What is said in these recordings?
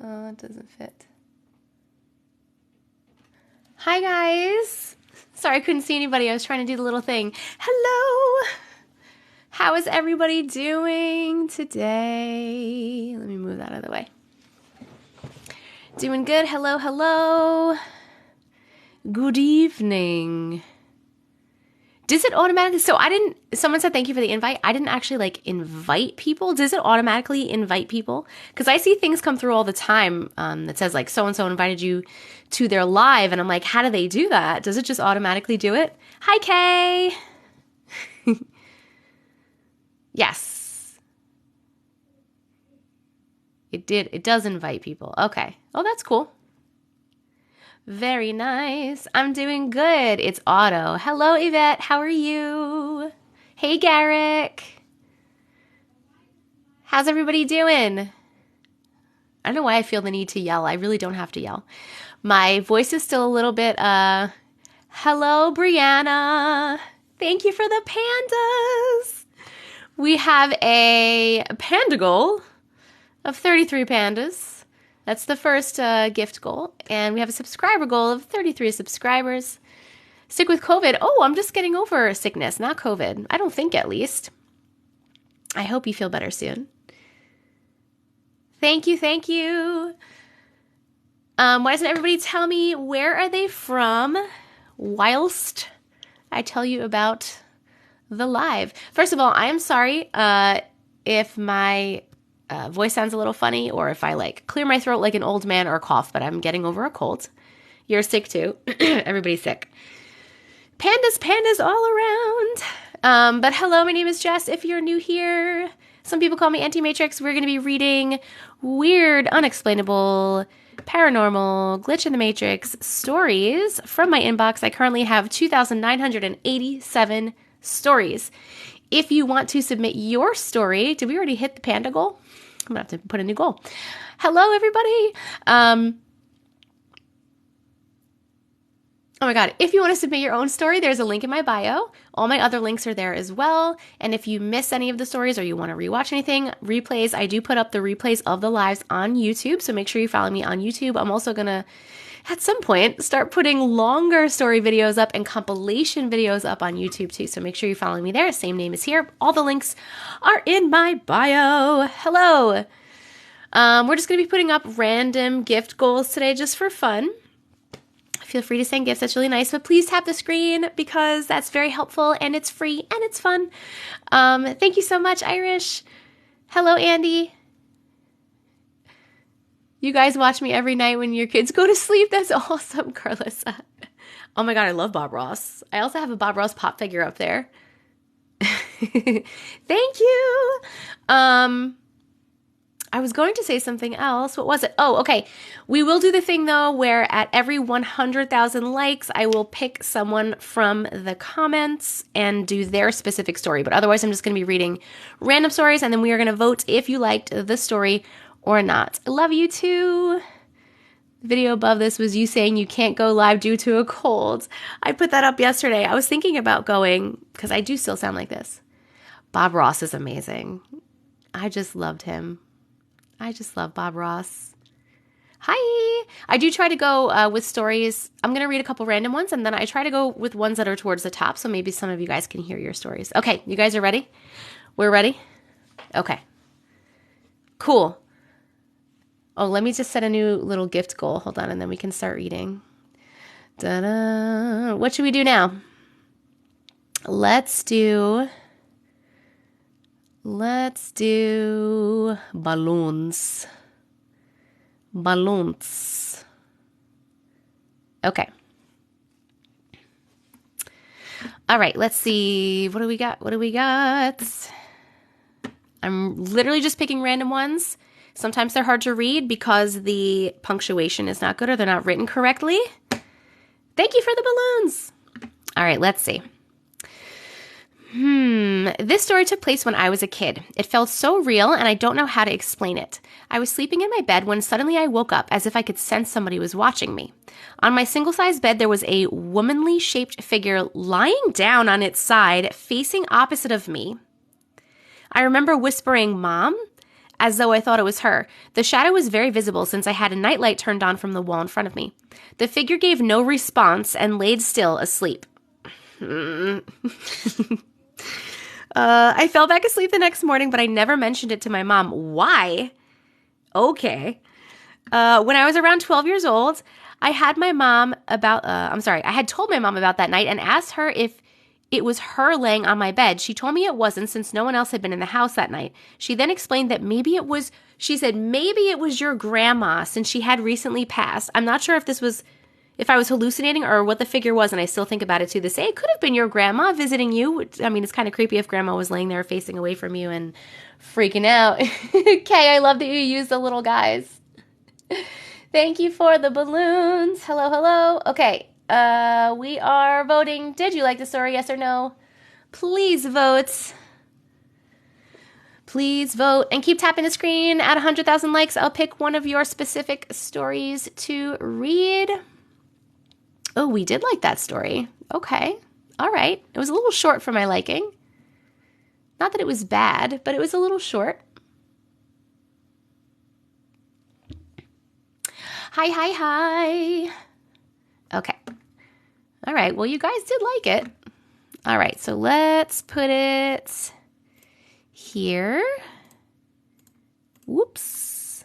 It doesn't fit. Hi, guys. Sorry, I couldn't see anybody. I was trying to do the little thing. Hello. How is everybody doing today? Let me move that out of the way. Doing good. Hello, hello. Good evening. Does it automatically, someone said thank you for the invite. I didn't actually invite people. Does it automatically invite people? Because I see things come through all the time that says so-and-so invited you to their live. And I'm like, how do they do that? Does it just automatically do it? Hi, Kay. Yes. It did. It does invite people. Okay. Oh, that's cool. Very nice. I'm doing good. It's Otto. Hello, Yvette. How are you? Hey, Garrick. How's everybody doing? I don't know why I feel the need to yell. I really don't have to yell. My voice is still a little bit, hello, Brianna. Thank you for the pandas. We have a panda goal of 33 pandas. That's the first gift goal. And we have a subscriber goal of 33 subscribers. Stick with COVID. Oh, I'm just getting over sickness, not COVID. I don't think, at least. I hope you feel better soon. Thank you, thank you. Why doesn't everybody tell me where are they from whilst I tell you about the live? First of all, I am sorry if my voice sounds a little funny, or if I clear my throat like an old man or cough, but I'm getting over a cold. You're sick too. Everybody's sick. Pandas all around. But hello, my name is Jess. If you're new here, some people call me Auntie Matrix. We're going to be reading weird, unexplainable, paranormal, glitch in the matrix stories from my inbox. I currently have 2,987 stories. If you want to submit your story, did we already hit the panda goal? I'm going to have to put a new goal. Hello, everybody. Oh my God. If you want to submit your own story, there's a link in my bio. All my other links are there as well. And if you miss any of the stories or you want to rewatch anything, replays, I do put up the replays of the lives on YouTube. So make sure you follow me on YouTube. I'm also going to, at some point, start putting longer story videos up and compilation videos up on YouTube too. So make sure you follow me there. Same name is here. All the links are in my bio. Hello. We're just going to be putting up random gift goals today just for fun. Feel free to send gifts. That's really nice. But please tap the screen because that's very helpful and it's free and it's fun. Thank you so much, Irish. Hello, Andy. You guys watch me every night when your kids go to sleep. That's awesome, Carlissa. Oh my God, I love Bob Ross. I also have a Bob Ross pop figure up there. Thank you. I was going to say something else. What was it? Oh, okay. We will do the thing, though, where at every 100,000 likes, I will pick someone from the comments and do their specific story. But otherwise, I'm just going to be reading random stories, and then we are going to vote if you liked the story or not. I love you, too. The video above this was you saying you can't go live due to a cold. I put that up yesterday. I was thinking about going, because I do still sound like this. Bob Ross is amazing. I just loved him. I just love Bob Ross. Hi. I do try to go with stories. I'm going to read a couple random ones, and then I try to go with ones that are towards the top, so maybe some of you guys can hear your stories. Okay, you guys are ready? We're ready? Okay. Cool. Oh, let me just set a new little gift goal. Hold on, and then we can start reading. Da-da. What should we do now? Let's do balloons. Balloons. Okay. All right, let's see. What do we got? What do we got? I'm literally just picking random ones. Sometimes they're hard to read because the punctuation is not good or they're not written correctly. Thank you for the balloons. All right, let's see. This story took place when I was a kid. It felt so real, and I don't know how to explain it. I was sleeping in my bed when suddenly I woke up as if I could sense somebody was watching me. On my single-sized bed, there was a womanly-shaped figure lying down on its side, facing opposite of me. I remember whispering, "Mom?" as though I thought it was her. The shadow was very visible since I had a nightlight turned on from the wall in front of me. The figure gave no response and laid still asleep. I fell back asleep the next morning, but I never mentioned it to my mom. Why? Okay. When I was around 12 years old, I had told my mom about that night and asked her if it was her laying on my bed. She told me it wasn't since no one else had been in the house that night. She then explained that maybe it was your grandma since she had recently passed. I'm not sure if I was hallucinating or what the figure was, and I still think about it to this day. It could have been your grandma visiting you. I mean, it's kind of creepy if grandma was laying there facing away from you and freaking out. Kay, I love that you use the little guys. Thank you for the balloons. Hello, hello. Okay, we are voting. Did you like the story, yes or no? Please vote. Please vote. And keep tapping the screen. At 100,000 likes, I'll pick one of your specific stories to read. Oh, we did like that story. Okay. All right. It was a little short for my liking. Not that it was bad, but it was a little short. Hi, hi, hi. Okay. All right. Well, you guys did like it. All right. So let's put it here. Whoops.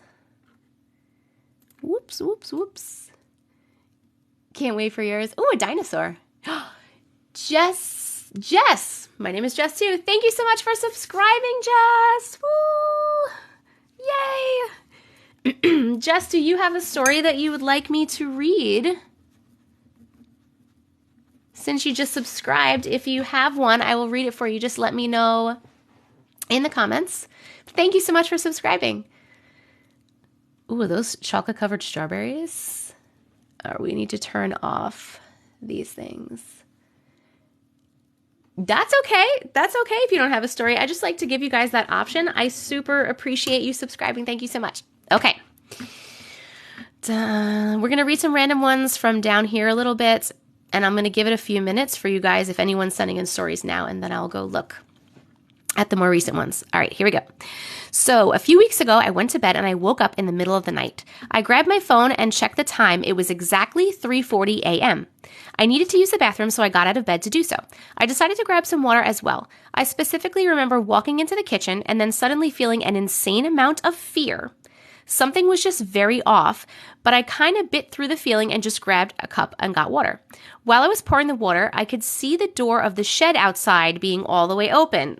Whoops, whoops, whoops. Can't wait for yours. Oh, a dinosaur. Jess. My name is Jess too. Thank you so much for subscribing, Jess. Woo! Yay! Jess, do you have a story that you would like me to read? Since you just subscribed, if you have one, I will read it for you. Just let me know in the comments. Thank you so much for subscribing. Ooh, are those chocolate-covered strawberries? We need to turn off these things. That's okay. That's okay if you don't have a story. I just like to give you guys that option. I super appreciate you subscribing. Thank you so much. Okay. We're going to read some random ones from down here a little bit, and I'm going to give it a few minutes for you guys if anyone's sending in stories now, and then I'll go look at the more recent ones. All right, here we go. So a few weeks ago, I went to bed and I woke up in the middle of the night. I grabbed my phone and checked the time. It was exactly 3:40 a.m. I needed to use the bathroom, so I got out of bed to do so. I decided to grab some water as well. I specifically remember walking into the kitchen and then suddenly feeling an insane amount of fear. Something was just very off, but I kind of bit through the feeling and just grabbed a cup and got water. While I was pouring the water, I could see the door of the shed outside being all the way open,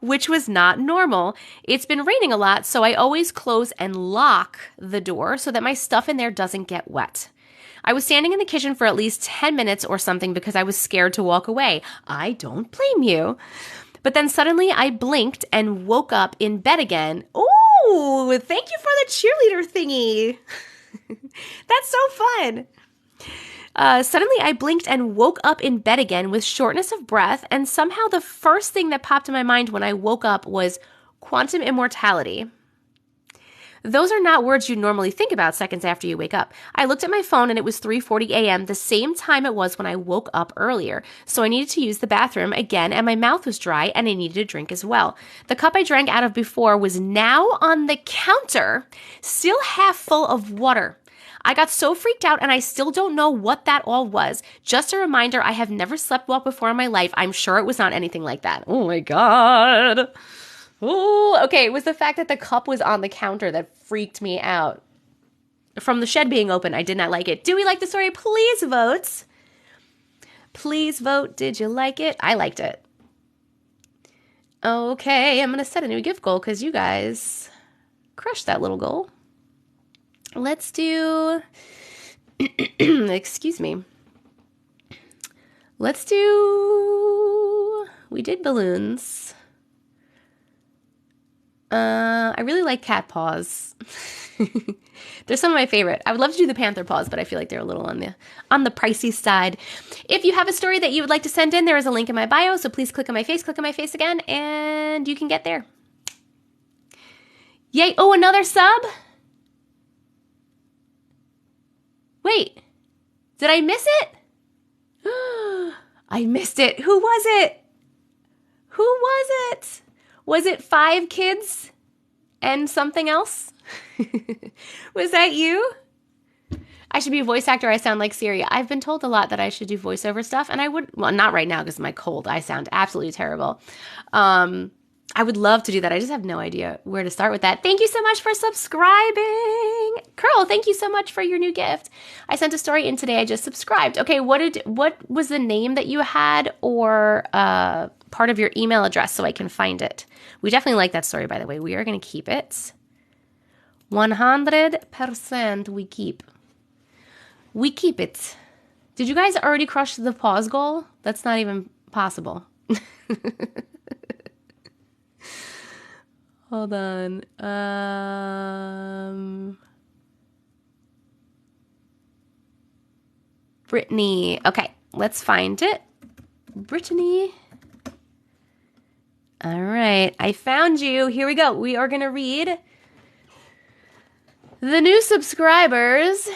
which was not normal. It's been raining a lot, so I always close and lock the door so that my stuff in there doesn't get wet. I was standing in the kitchen for at least 10 minutes or something because I was scared to walk away. I don't blame you. But then suddenly I blinked and woke up in bed again. Ooh, thank you for the cheerleader thingy. That's so fun. Suddenly, I blinked and woke up in bed again with shortness of breath, and somehow the first thing that popped in my mind when I woke up was quantum immortality. Those are not words you normally think about seconds after you wake up. I looked at my phone and it was 3:40 a.m., the same time it was when I woke up earlier. So I needed to use the bathroom again, and my mouth was dry and I needed a drink as well. The cup I drank out of before was now on the counter, still half full of water. I got so freaked out and I still don't know what that all was. Just a reminder, I have never sleepwalked before in my life. I'm sure it was not anything like that. Oh my God. Oh, okay. It was the fact that the cup was on the counter that freaked me out. From the shed being open, I did not like it. Do we like the story? Please vote. Please vote. Did you like it? I liked it. Okay, I'm going to set a new gift goal because you guys crushed that little goal. Let's do, excuse me. Let's do, we did balloons. I really like cat paws. They're some of my favorite. I would love to do the panther paws, but I feel like they're a little on the pricey side. If you have a story that you would like to send in, there is a link in my bio, so please click on my face again, and you can get there. Yay. Oh, another sub? Wait, did I miss it? I missed it. Who was it? Who was it? Was it 5 kids and something else? Was that you? I should be a voice actor. I sound like Siri. I've been told a lot that I should do voiceover stuff, and I would, well, not right now because of my cold. I sound absolutely terrible. I would love to do that. I just have no idea where to start with that. Thank you so much for subscribing. Curl, thank you so much for your new gift. I sent a story in today. I just subscribed. Okay, what was the name that you had, or part of your email address so I can find it? We definitely like that story, by the way. We are going to keep it. 100% we keep. We keep it. Did you guys already crush the pause goal? That's not even possible. Hold on. Brittany. Okay, let's find it. Brittany. All right, I found you. Here we go. We are going to read the new subscribers'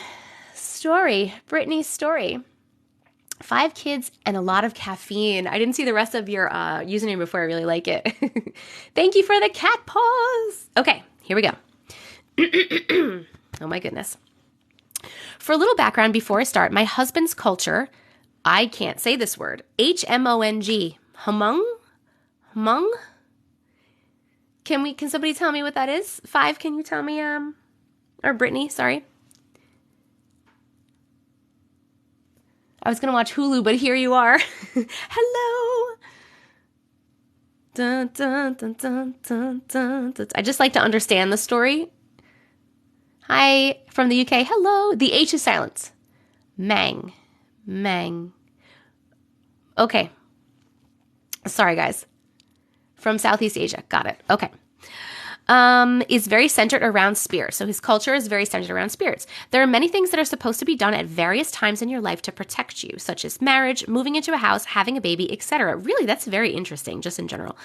story, Brittany's story. 5 kids and a lot of caffeine. I didn't see the rest of your username before. I really like it. Thank you for the cat paws. Okay, here we go. Oh my goodness. For a little background before I start, my husband's culture, I can't say this word, H-M-O-N-G, Hmong? Can somebody tell me what that is? 5, can you tell me, or Brittany, sorry. I was going to watch Hulu, but here you are. Hello. Dun, dun, dun, dun, dun, dun, dun. I just like to understand the story. Hi, from the UK. Hello. The H is silent. Mang. Okay. Sorry, guys. From Southeast Asia. Got it. Okay. Is very centered around spirits. So his culture is very centered around spirits. There are many things that are supposed to be done at various times in your life to protect you, such as marriage, moving into a house, having a baby, etc. Really, that's very interesting, just in general.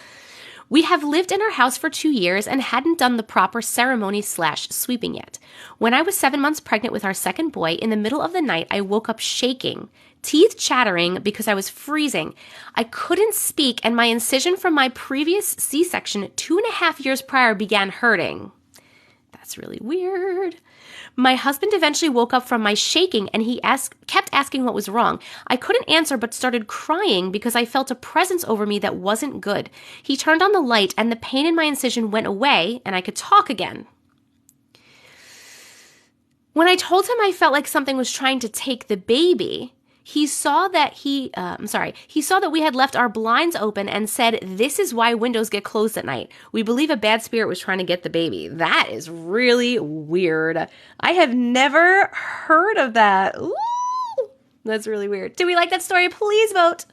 We have lived in our house for 2 years and hadn't done the proper ceremony/sweeping yet. When I was 7 months pregnant with our second boy, in the middle of the night, I woke up shaking, teeth chattering because I was freezing. I couldn't speak, and my incision from my previous C-section 2.5 years prior began hurting. That's really weird. My husband eventually woke up from my shaking, and he kept asking what was wrong. I couldn't answer but started crying because I felt a presence over me that wasn't good. He turned on the light, and the pain in my incision went away, and I could talk again. When I told him I felt like something was trying to take the baby, he saw that he saw that we had left our blinds open and said, "This is why windows get closed at night. We believe a bad spirit was trying to get the baby." That is really weird. I have never heard of that. Ooh, that's really weird. Do we like that story? Please vote.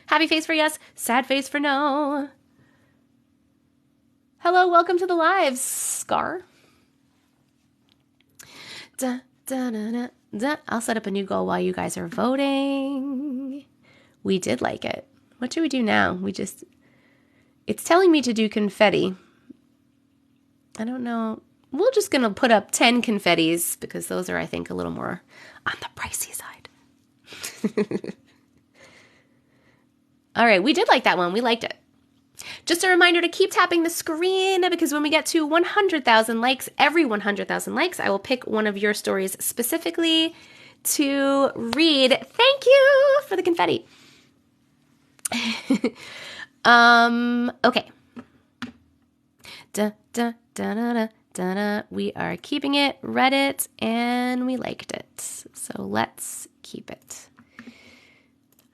Happy face for yes, sad face for no. Hello, welcome to the live, Scar. Da, da, da, da. I'll set up a new goal while you guys are voting. We did like it. What do we do now? It's telling me to do confetti. I don't know. We're just going to put up 10 confettis because those are, I think, a little more on the pricey side. All right. We did like that one. We liked it. Just a reminder to keep tapping the screen because when we get to 100,000 likes, every 100,000 likes, I will pick one of your stories specifically to read. Thank you for the confetti. Okay. Da, da, da, da, da, da, da. We are keeping it, read it, and we liked it. So let's keep it.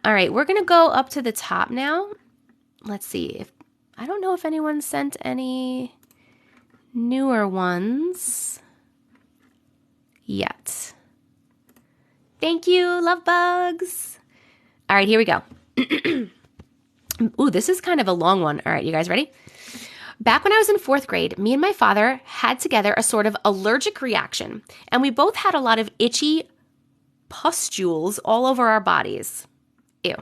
All right, we're going to go up to the top now. Let's see. I don't know if anyone sent any newer ones yet. Thank you, love bugs. All right, here we go. Ooh, this is kind of a long one. All right, you guys ready? Back when I was in 4th grade, me and my father had together a sort of allergic reaction, and we both had a lot of itchy pustules all over our bodies. Ew.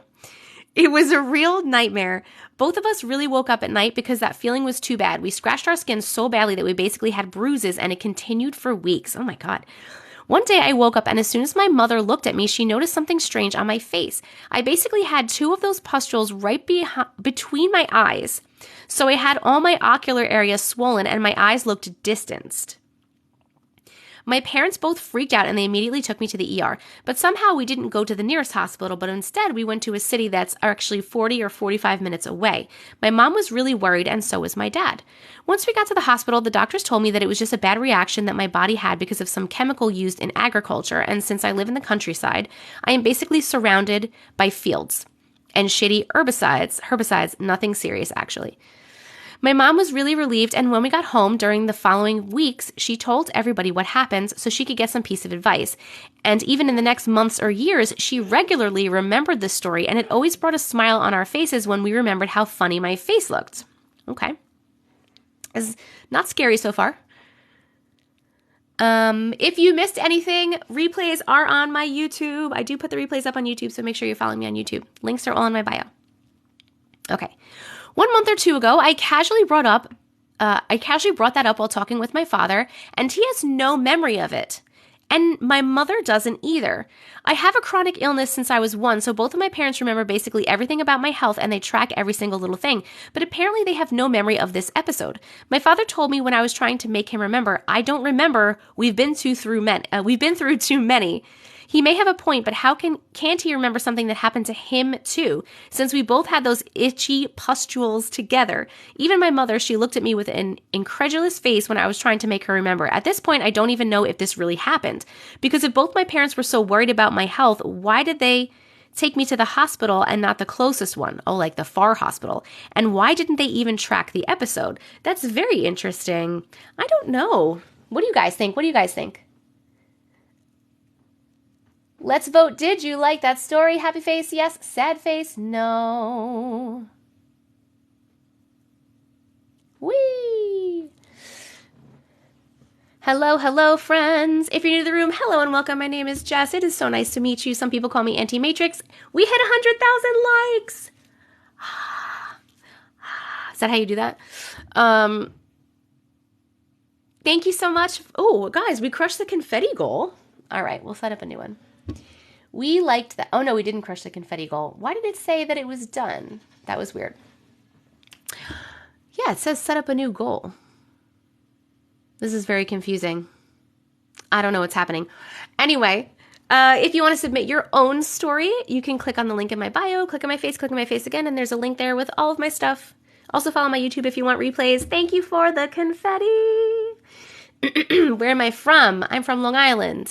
It was a real nightmare. Both of us really woke up at night because that feeling was too bad. We scratched our skin so badly that we basically had bruises, and it continued for weeks. Oh my God. One day I woke up and as soon as my mother looked at me, she noticed something strange on my face. I basically had two of those pustules right between my eyes. So I had all my ocular areas swollen and my eyes looked distanced. My parents both freaked out and they immediately took me to the ER. But somehow we didn't go to the nearest hospital, but instead we went to a city that's actually 40 or 45 minutes away. My mom was really worried and so was my dad. Once we got to the hospital, the doctors told me that it was just a bad reaction that my body had because of some chemical used in agriculture. And since I live in the countryside, I am basically surrounded by fields and shitty herbicides, nothing serious actually. My mom was really relieved, and when we got home during the following weeks, she told everybody what happened so she could get some piece of advice. And even in the next months or years, she regularly remembered this story, and it always brought a smile on our faces when we remembered how funny my face looked. Okay. It's not scary so far. If you missed anything, replays are on my YouTube. I do put the replays up on YouTube, so make sure you follow me on YouTube. Links are all in my bio. Okay. 1 month or two ago, I casually brought that up while talking with my father, and he has no memory of it. And my mother doesn't either. I have a chronic illness since I was 1, so both of my parents remember basically everything about my health and they track every single little thing. But apparently they have no memory of this episode. My father told me when I was trying to make him remember, I don't remember, we've been through too many. He may have a point, but how can't he remember something that happened to him too, since we both had those itchy pustules together? Even my mother, she looked at me with an incredulous face when I was trying to make her remember. At this point, I don't even know if this really happened, because if both my parents were so worried about my health, why did they take me to the hospital and not the closest one? Oh, like the far hospital. And why didn't they even track the episode? That's very interesting. I don't know. What do you guys think? Let's vote. Did you like that story? Happy face, yes. Sad face, no. Whee! Hello, friends. If you're new to the room, hello and welcome. My name is Jess. It is so nice to meet you. Some people call me Auntie Matrix. We hit 100,000 likes. Is that how you do that? Thank you so much. Oh, guys, we crushed the confetti goal. All right, we'll set up a new one. We liked that. Oh, no, we didn't crush the confetti goal. Why did it say that it was done? That was weird. Yeah, it says set up a new goal. This is very confusing. I don't know what's happening. Anyway, if you want to submit your own story, you can click on the link in my bio, click on my face again, and there's a link there with all of my stuff. Also follow my YouTube if you want replays. Thank you for the confetti. Where am I from? I'm from Long Island.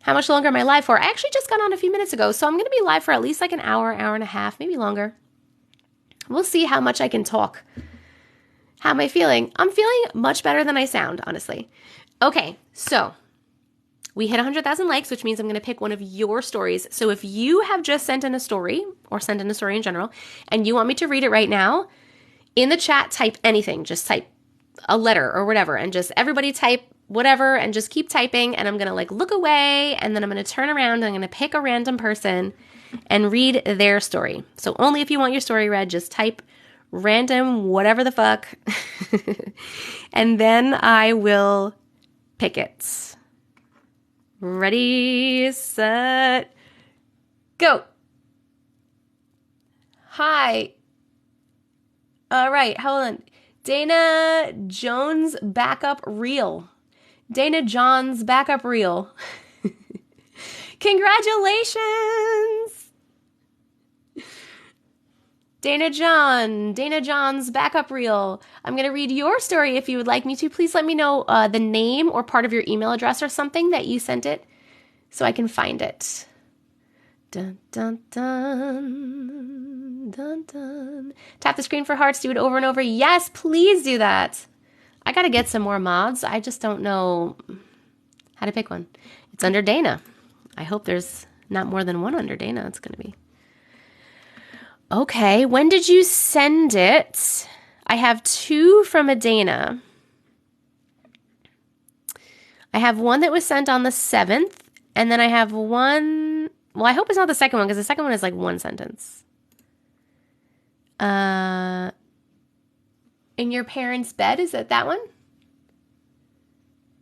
How much longer am I live for? I actually just got on a few minutes ago, so I'm going to be live for at least like an hour and a half, maybe longer. We'll see how much I can talk. How am I feeling? I'm feeling much better than I sound, honestly. Okay, so we hit 100,000 likes, which means I'm going to pick one of your stories. So if you have just sent in a story, or sent in a story in general, and you want me to read it right now, in the chat, type anything. Just type a letter or whatever, and just everybody type whatever and just keep typing, and I'm going to like look away, and then I'm going to turn around and I'm going to pick a random person and read their story. So only if you want your story read, just type random whatever the fuck, and then I will pick it. Ready, set, go. Hi. All right, hold on. Dana Jones backup reel. Dana John's backup reel. Congratulations! Dana John's backup reel. I'm going to read your story if you would like me to. Please let me know the name or part of your email address or something that you sent it so I can find it. Dun, dun, dun, dun, dun. Tap the screen for hearts. Do it over and over. Yes, please do that. I got to get some more mods. I just don't know how to pick one. It's under Dana. I hope there's not more than one under Dana. It's going to be. Okay, when did you send it? I have 2 from a Dana. I have one that was sent on the 7th, and then I have one. Well, I hope it's not the second one, because the second one is like one sentence. In your parents' bed, is it that one?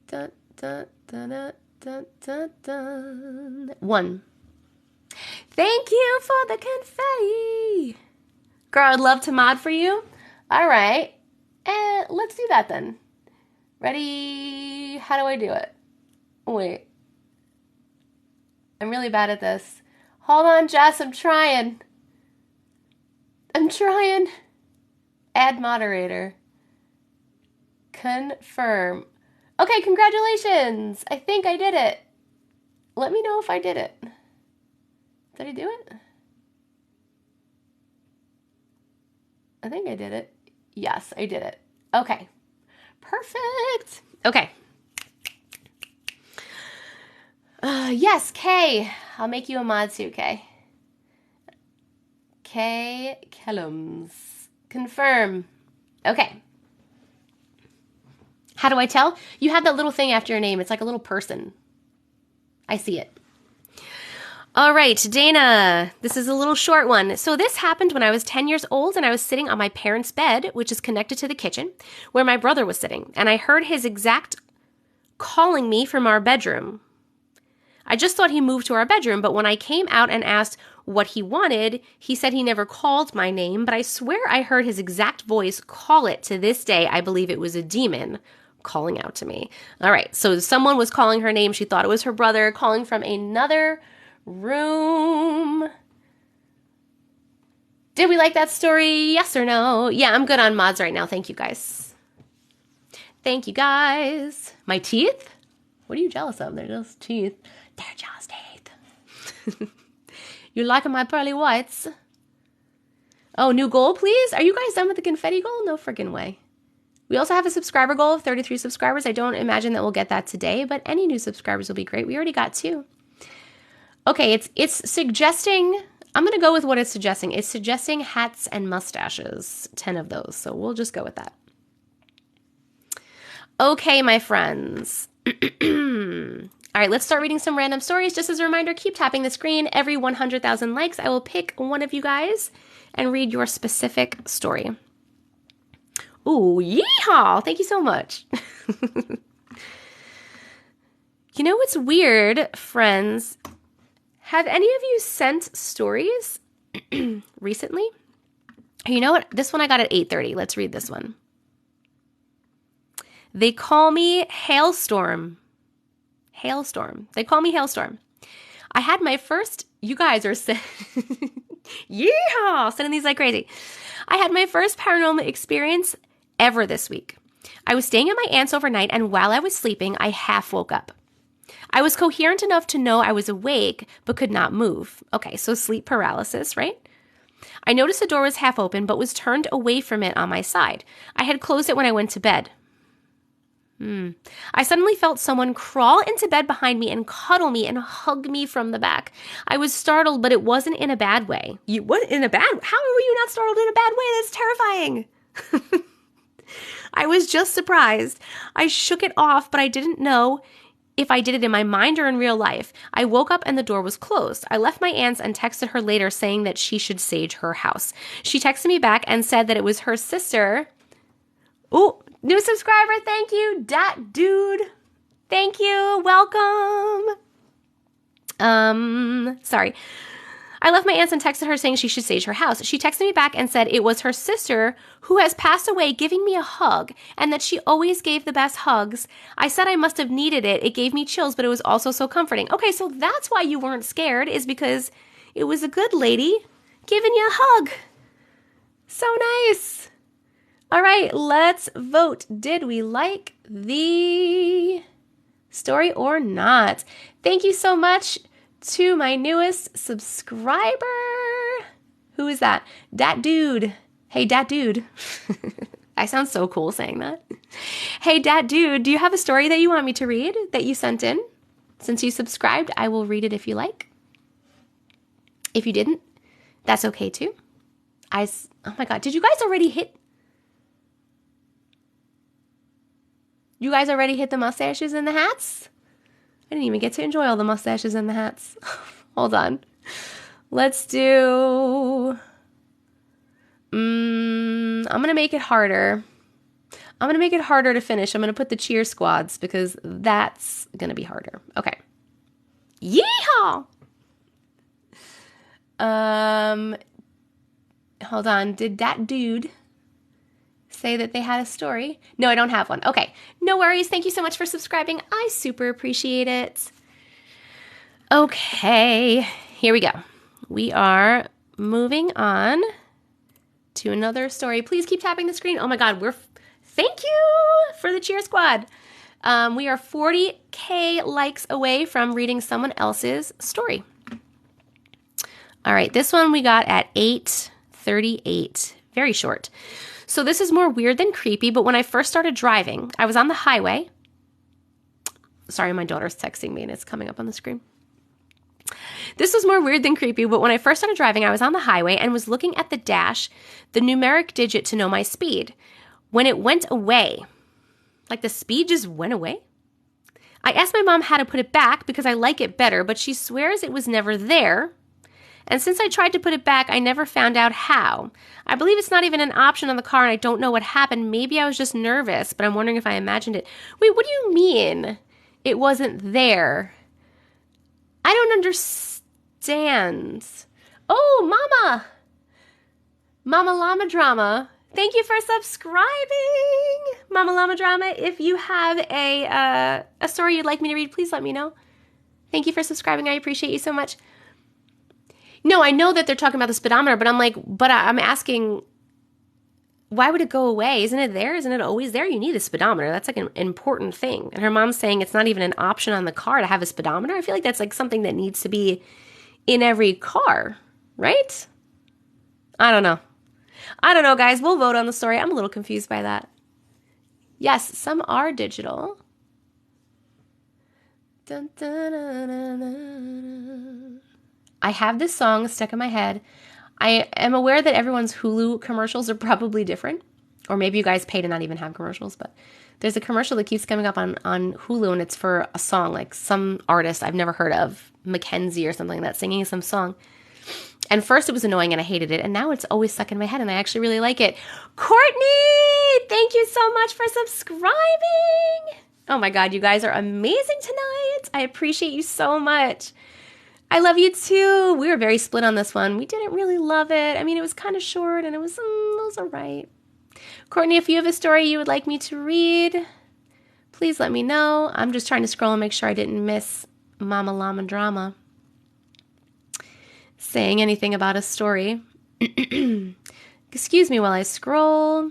Dun, Dun, dun, dun, dun, dun, dun. 1. Thank you for the confetti. Girl, I'd love to mod for you. All right. Let's do that then. Ready? How do I do it? Wait. I'm really bad at this. Hold on, Jess. I'm trying. Add moderator. Confirm. Okay, congratulations. I think I did it. Let me know if I did it. Did I do it? I think I did it. Yes, I did it. Okay. Perfect. Okay. Yes, Kay. I'll make you a mod too, Kay. Kay Kellums. Confirm. Okay. How do I tell? You have that little thing after your name. It's like a little person. I see it. All right, Dana, this is a little short one. So this happened when I was 10 years old and I was sitting on my parents' bed, which is connected to the kitchen, where my brother was sitting, and I heard his exact calling me from our bedroom. I just thought he moved to our bedroom, but when I came out and asked what he wanted, he said he never called my name, but I swear I heard his exact voice call it. To this day, I believe it was a demon calling out to me. All right, so someone was calling her name. She thought it was her brother calling from another room. Did we like that story? Yes or no? Yeah, I'm good on mods right now. Thank you, guys. Thank you, guys. My teeth? What are you jealous of? They're just teeth. They're just teeth. You liking my pearly whites? Oh, new goal, please? Are you guys done with the confetti goal? No freaking way. We also have a subscriber goal of 33 subscribers. I don't imagine that we'll get that today, but any new subscribers will be great. We already got 2. Okay, it's suggesting, I'm going to go with what it's suggesting. It's suggesting hats and mustaches, 10 of those. So we'll just go with that. Okay, my friends. All right, let's start reading some random stories. Just as a reminder, keep tapping the screen. Every 100,000 likes, I will pick one of you guys and read your specific story. Ooh, yeehaw! Thank you so much. You know what's weird, friends? Have any of you sent stories recently? You know what? This one I got at 8:30. Let's read this one. They call me Hailstorm. Hailstorm. They call me Hailstorm. I had my first, you guys are yeehaw, sending these like crazy. I had my first paranormal experience ever this week. I was staying at my aunt's overnight, and while I was sleeping, I half woke up. I was coherent enough to know I was awake, but could not move. Okay, so sleep paralysis, right? I noticed the door was half open, but was turned away from it on my side. I had closed it when I went to bed. I suddenly felt someone crawl into bed behind me and cuddle me and hug me from the back. I was startled, but it wasn't in a bad way. What, in a bad? How were you not startled in a bad way? That's terrifying. I was just surprised. I shook it off, but I didn't know if I did it in my mind or in real life. I woke up and the door was closed. I left my aunt's and texted her later saying that she should sage her house. She texted me back and said that it was her sister. Ooh, new subscriber, thank you. Dat dude. Thank you. Welcome. Sorry. I left my aunt's and texted her saying she should sage her house. She texted me back and said it was her sister who has passed away giving me a hug and that she always gave the best hugs. I said I must have needed it. It gave me chills, but it was also so comforting. Okay, so that's why you weren't scared, is because it was a good lady giving you a hug. So nice. All right, let's vote. Did we like the story or not? Thank you so much to my newest subscriber. Who is that? Dat dude. Hey, Dat dude. I sound so cool saying that. Hey, Dat dude, do you have a story that you want me to read that you sent in? Since you subscribed, I will read it if you like. If you didn't, that's okay too. Oh my God, did you guys already hit? You guys already hit the mustaches and the hats? I didn't even get to enjoy all the mustaches and the hats. Hold on. Let's do... I'm going to make it harder. I'm going to make it harder to finish. I'm going to put the cheer squads because that's going to be harder. Okay. Yeehaw! Hold on. Did that dude say that they had a story? No, I don't have one. Okay. No worries. Thank you so much for subscribing. I super appreciate it. Okay. Here we go. We are moving on to another story. Please keep tapping the screen. Oh my God. Thank you for the cheer squad. We are 40K likes away from reading someone else's story. All right. This one we got at 8:38. Very short. So this is more weird than creepy, but when I first started driving, I was on the highway. Sorry, my daughter's texting me and it's coming up on the screen. This was more weird than creepy, but when I first started driving, I was on the highway and was looking at the dash, the numeric digit to know my speed. When it went away, like the speed just went away. I asked my mom how to put it back because I like it better, but she swears it was never there. And since I tried to put it back, I never found out how. I believe it's not even an option on the car and I don't know what happened. Maybe I was just nervous, but I'm wondering if I imagined it. Wait, what do you mean it wasn't there? I don't understand. Oh, Mama. Mama Llama Drama. Thank you for subscribing. Mama Llama Drama. If you have a story you'd like me to read, please let me know. Thank you for subscribing. I appreciate you so much. No, I know that they're talking about the speedometer, but I'm asking, why would it go away? Isn't it there? Isn't it always there? You need a speedometer. That's like an important thing. And her mom's saying it's not even an option on the car to have a speedometer. I feel like that's like something that needs to be in every car, right? I don't know. I don't know, guys. We'll vote on the story. I'm a little confused by that. Yes, some are digital. Dun, dun, dun, dun, dun. I have this song stuck in my head. I am aware that everyone's Hulu commercials are probably different. Or maybe you guys pay to not even have commercials. But there's a commercial that keeps coming up on Hulu, and it's for a song, like some artist I've never heard of, Mackenzie or something like that, singing some song. And first it was annoying and I hated it. And now it's always stuck in my head and I actually really like it. Courtney, thank you so much for subscribing. Oh my God, you guys are amazing tonight. I appreciate you so much. I love you too. We were very split on this one. We didn't really love it. I mean, it was kind of short and it was all right. Courtney, if you have a story you would like me to read, please let me know. I'm just trying to scroll and make sure I didn't miss Mama Llama Drama saying anything about a story. Excuse me while I scroll.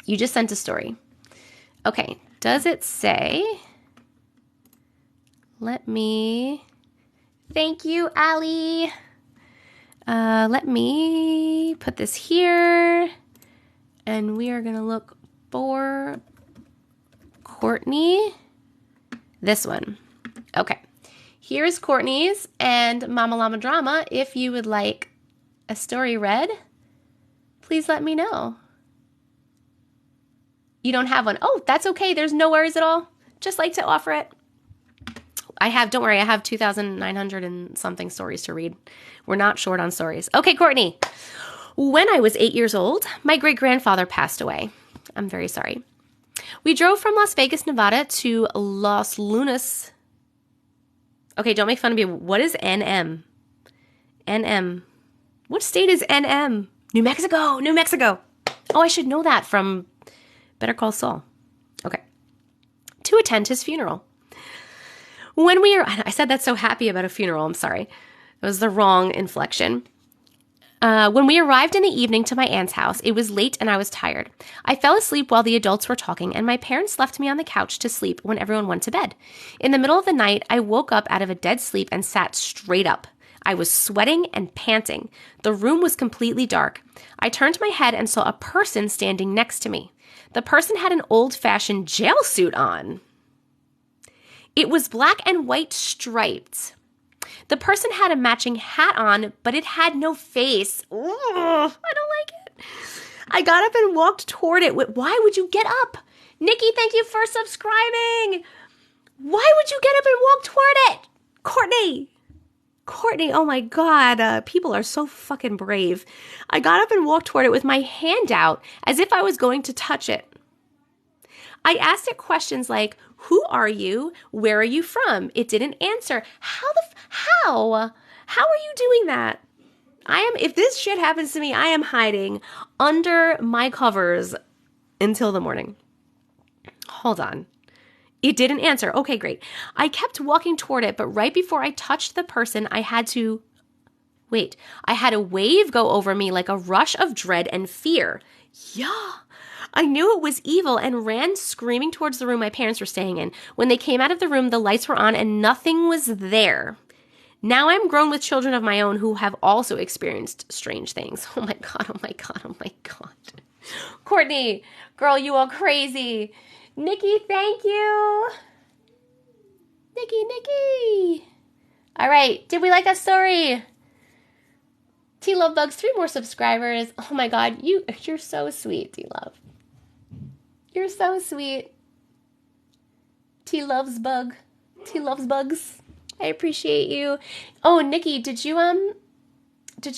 You just sent a story. Okay. Does it say? Thank you, Ollie. Let me put this here. And we are going to look for Courtney. This one. Okay. Here's Courtney's and Mama Llama Drama. If you would like a story read, please let me know. You don't have one. Oh, that's okay. There's no worries at all. Just like to offer it. Don't worry, I have 2,900 and something stories to read. We're not short on stories. Okay, Courtney. When I was 8 years old, my great-grandfather passed away. I'm very sorry. We drove from Las Vegas, Nevada to Los Lunas. Okay, don't make fun of me. What is NM? NM. What state is NM? New Mexico. New Mexico. Oh, I should know that from Better Call Saul. Okay. To attend his funeral. I said that so happy about a funeral. I'm sorry. It was the wrong inflection. When we arrived in the evening to my aunt's house, it was late and I was tired. I fell asleep while the adults were talking, and my parents left me on the couch to sleep when everyone went to bed. In the middle of the night, I woke up out of a dead sleep and sat straight up. I was sweating and panting. The room was completely dark. I turned my head and saw a person standing next to me. The person had an old-fashioned jail suit on. It was black and white striped. The person had a matching hat on, but it had no face. Ugh, I don't like it. I got up and walked toward it. Why would you get up? Nikki, thank you for subscribing. Why would you get up and walk toward it? Courtney, oh my God. People are so fucking brave. I got up and walked toward it with my hand out as if I was going to touch it. I asked it questions like, who are you? Where are you from? It didn't answer. How? How are you doing that? If this shit happens to me, I am hiding under my covers until the morning. Hold on. It didn't answer. Okay, great. I kept walking toward it, but right before I touched the person, I had a wave go over me like a rush of dread and fear. Yeah. I knew it was evil and ran screaming towards the room my parents were staying in. When they came out of the room, the lights were on and nothing was there. Now I'm grown with children of my own who have also experienced strange things. Oh my God, oh my God, oh my God. Courtney, girl, you all crazy. Nikki, thank you. Nikki. All right, did we like that story? T-Love Bugs, 3 more subscribers. Oh my God, you're so sweet, T-Love. You're so sweet. T-Loves Bugs. I appreciate you. Oh, Nikki, did you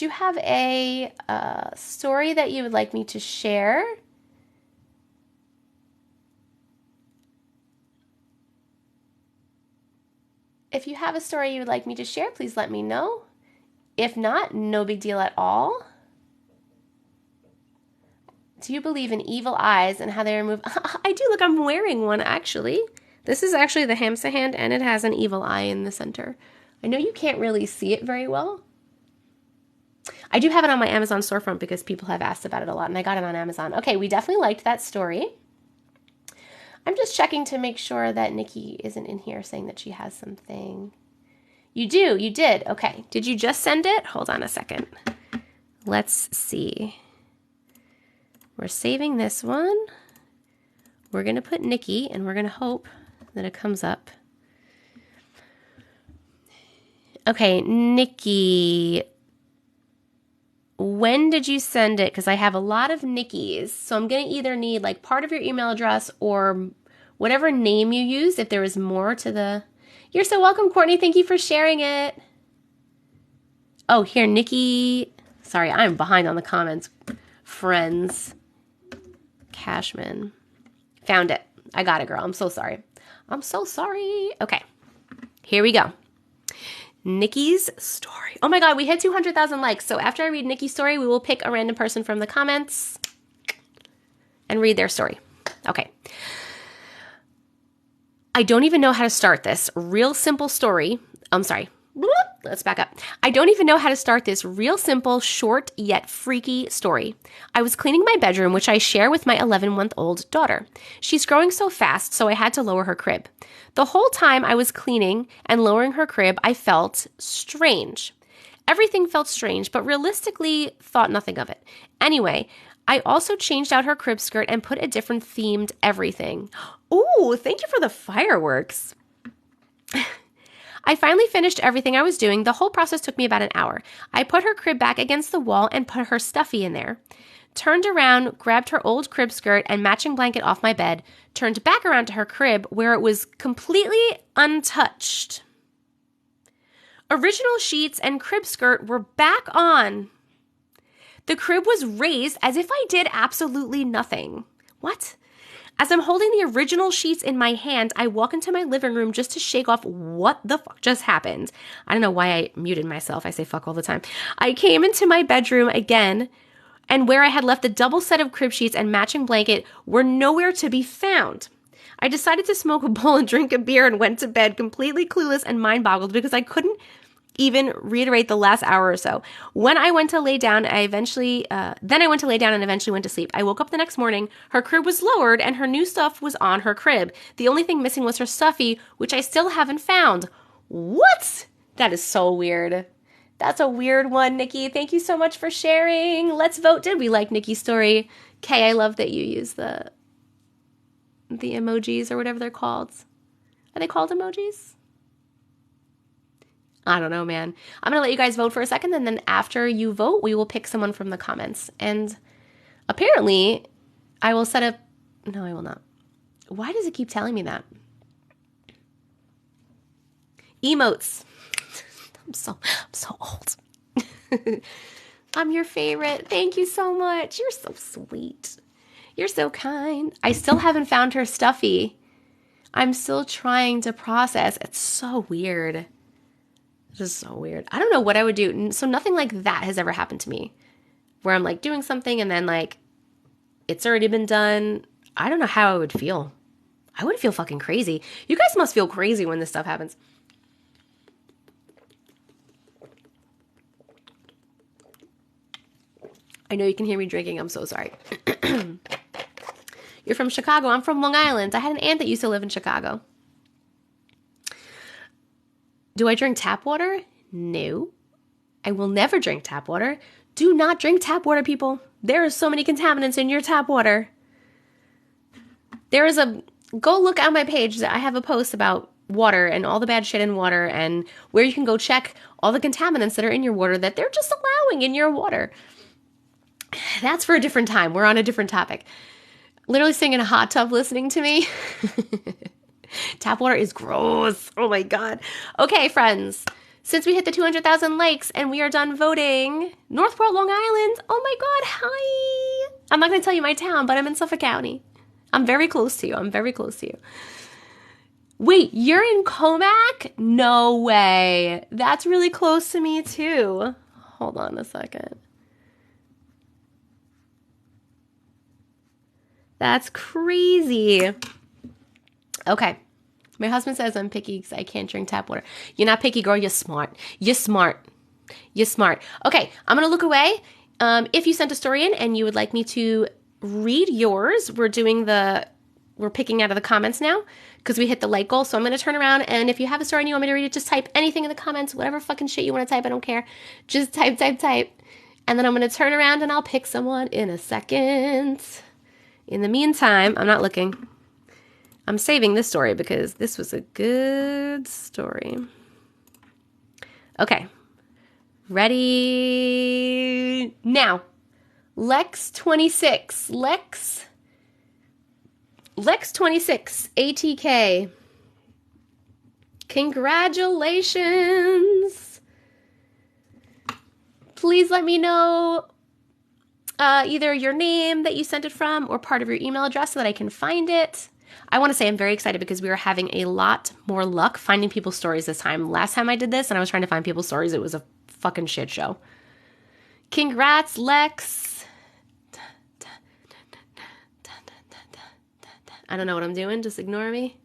have a story that you would like me to share? If you have a story you would like me to share, please let me know. If not, no big deal at all. Do you believe in evil eyes and how they remove? I do. Look, I'm wearing one, actually. This is actually the hamster hand, and it has an evil eye in the center. I know you can't really see it very well. I do have it on my Amazon storefront because people have asked about it a lot, and I got it on Amazon. Okay, we definitely liked that story. I'm just checking to make sure that Nikki isn't in here saying that she has something. You did. Okay. Did you just send it? Hold on a second. Let's see. We're saving this one. We're going to put Nikki, and we're going to hope that it comes up. Okay, Nikki, when did you send it? Because I have a lot of Nikki's, so I'm going to either need like part of your email address or whatever name you used, if there was more to the... You're so welcome, Courtney. Thank you for sharing it. Oh, here, Nikki. Sorry, I'm behind on the comments. Friends. Cashman. Found it. I got it, girl. I'm so sorry. Okay, here we go. Nikki's story. Oh my God, we hit 200,000 likes. So after I read Nikki's story, we will pick a random person from the comments and read their story. Okay. I don't even know how to start this real simple story. I'm sorry. Let's back up. I don't even know how to start this real simple, short, yet freaky story. I was cleaning my bedroom, which I share with my 11-month-old daughter. She's growing so fast, so I had to lower her crib. The whole time I was cleaning and lowering her crib, I felt strange. Everything felt strange, but realistically thought nothing of it. Anyway, I also changed out her crib skirt and put a different themed everything. Ooh, thank you for the fireworks. I finally finished everything I was doing. The whole process took me about an hour. I put her crib back against the wall and put her stuffy in there. Turned around, grabbed her old crib skirt and matching blanket off my bed, turned back around to her crib where it was completely untouched. Original sheets and crib skirt were back on. The crib was raised as if I did absolutely nothing. What? As I'm holding the original sheets in my hand, I walk into my living room just to shake off what the fuck just happened. I don't know why I muted myself. I say fuck all the time. I came into my bedroom again, and where I had left the double set of crib sheets and matching blanket were nowhere to be found. I decided to smoke a bowl and drink a beer and went to bed completely clueless and mind-boggled because I couldn't even reiterate the last hour or so. When I went to lay down, then I went to lay down and eventually went to sleep. I woke up the next morning, her crib was lowered and her new stuff was on her crib. The only thing missing was her stuffy, which I still haven't found. What? That is so weird. That's a weird one, Nikki. Thank you so much for sharing. Let's vote. Did we like Nikki's story? Kay, I love that you use the emojis or whatever they're called. Are they called emojis? I don't know, man. I'm going to let you guys vote for a second, and then after you vote, we will pick someone from the comments. And apparently, I will set up... No, I will not. Why does it keep telling me that? Emotes. I'm so old. I'm your favorite. Thank you so much. You're so sweet. You're so kind. I still haven't found her stuffy. I'm still trying to process. It's so weird. It's just so weird. I don't know what I would do. So nothing like that has ever happened to me, where I'm like doing something and then like it's already been done. I don't know how I would feel. I would feel fucking crazy. You guys must feel crazy when this stuff happens. I know you can hear me drinking. I'm so sorry. You're from Chicago. I'm from Long Island. I had an aunt that used to live in Chicago. Do I drink tap water? No. I will never drink tap water. Do not drink tap water, people. There are so many contaminants in your tap water. Go look on my page. I have a post about water and all the bad shit in water and where you can go check all the contaminants that are in your water that they're just allowing in your water. That's for a different time. We're on a different topic. Literally sitting in a hot tub listening to me. Tap water is gross. Oh my God. Okay, friends. Since we hit the 200,000 likes and we are done voting, Northport, Long Island. Oh my God. Hi. I'm not going to tell you my town, but I'm in Suffolk County. I'm very close to you. Wait, you're in Comac? No way. That's really close to me too. Hold on a second. That's crazy. Okay. My husband says I'm picky because I can't drink tap water. You're not picky, girl. You're smart. Okay, I'm going to look away. If you sent a story in and you would like me to read yours, we're picking out of the comments now because we hit the like goal. So I'm going to turn around, and if you have a story and you want me to read it, just type anything in the comments, whatever fucking shit you want to type. I don't care. Just type. And then I'm going to turn around and I'll pick someone in a second. In the meantime, I'm not looking. I'm saving this story because this was a good story. Okay. Ready? Now. Lex 26. Lex 26. ATK. Congratulations. Please let me know either your name that you sent it from or part of your email address so that I can find it. I want to say I'm very excited because we are having a lot more luck finding people's stories this time. Last time I did this and I was trying to find people's stories, it was a fucking shit show. Congrats, Lex. I don't know what I'm doing. Just ignore me.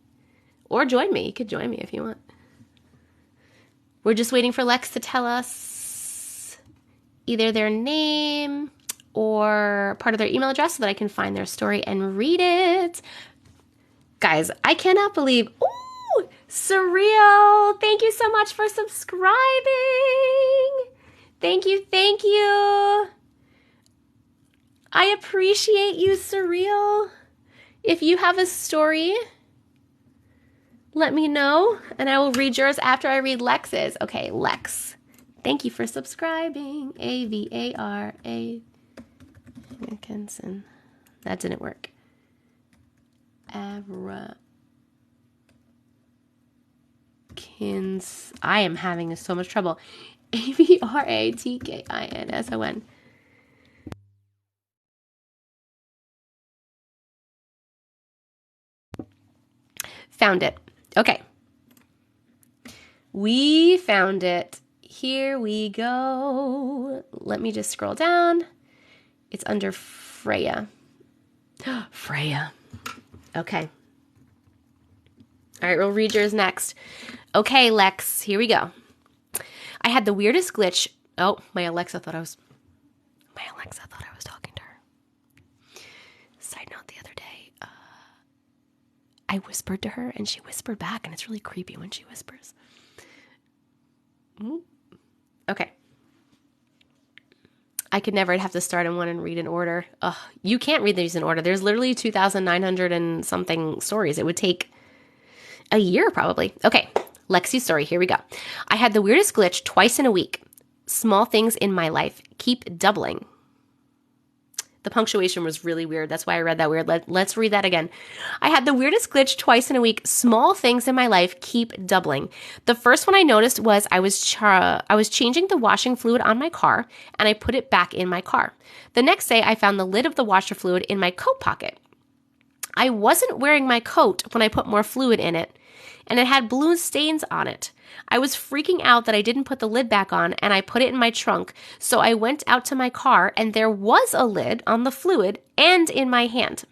Or join me. You could join me if you want. We're just waiting for Lex to tell us either their name or part of their email address so that I can find their story and read it. Guys, I cannot believe... Ooh! Surreal! Thank you so much for subscribing! Thank you. I appreciate you, Surreal. If you have a story, let me know, and I will read yours after I read Lex's. Okay, Lex. Thank you for subscribing. A-V-A-R-A... Dickinson. That didn't work. Avrakins. I am having so much trouble. A-V-R-A-T-K-I-N-S-O-N. Found it. Okay. We found it. Here we go. Let me just scroll down. It's under Freya. Freya. Okay. All right, we'll read yours next. Okay, Lex, here we go. I had the weirdest glitch. Oh, my Alexa thought I was talking to her. Side note, the other day, I whispered to her and she whispered back, and it's really creepy when she whispers. Okay. I could never. I'd have to start in one and read in order. Ugh, you can't read these in order. There's literally 2,900 and something stories. It would take a year probably. Okay, Lexi's story. Here we go. I had the weirdest glitch twice in a week. Small things in my life keep doubling. The punctuation was really weird. That's why I read that weird. Let's read that again. I had the weirdest glitch twice in a week. Small things in my life keep doubling. The first one I noticed was I was changing the washing fluid on my car, and I put it back in my car. The next day, I found the lid of the washer fluid in my coat pocket. I wasn't wearing my coat when I put more fluid in it, and it had blue stains on it. I was freaking out that I didn't put the lid back on, and I put it in my trunk. So I went out to my car, and there was a lid on the fluid and in my hand.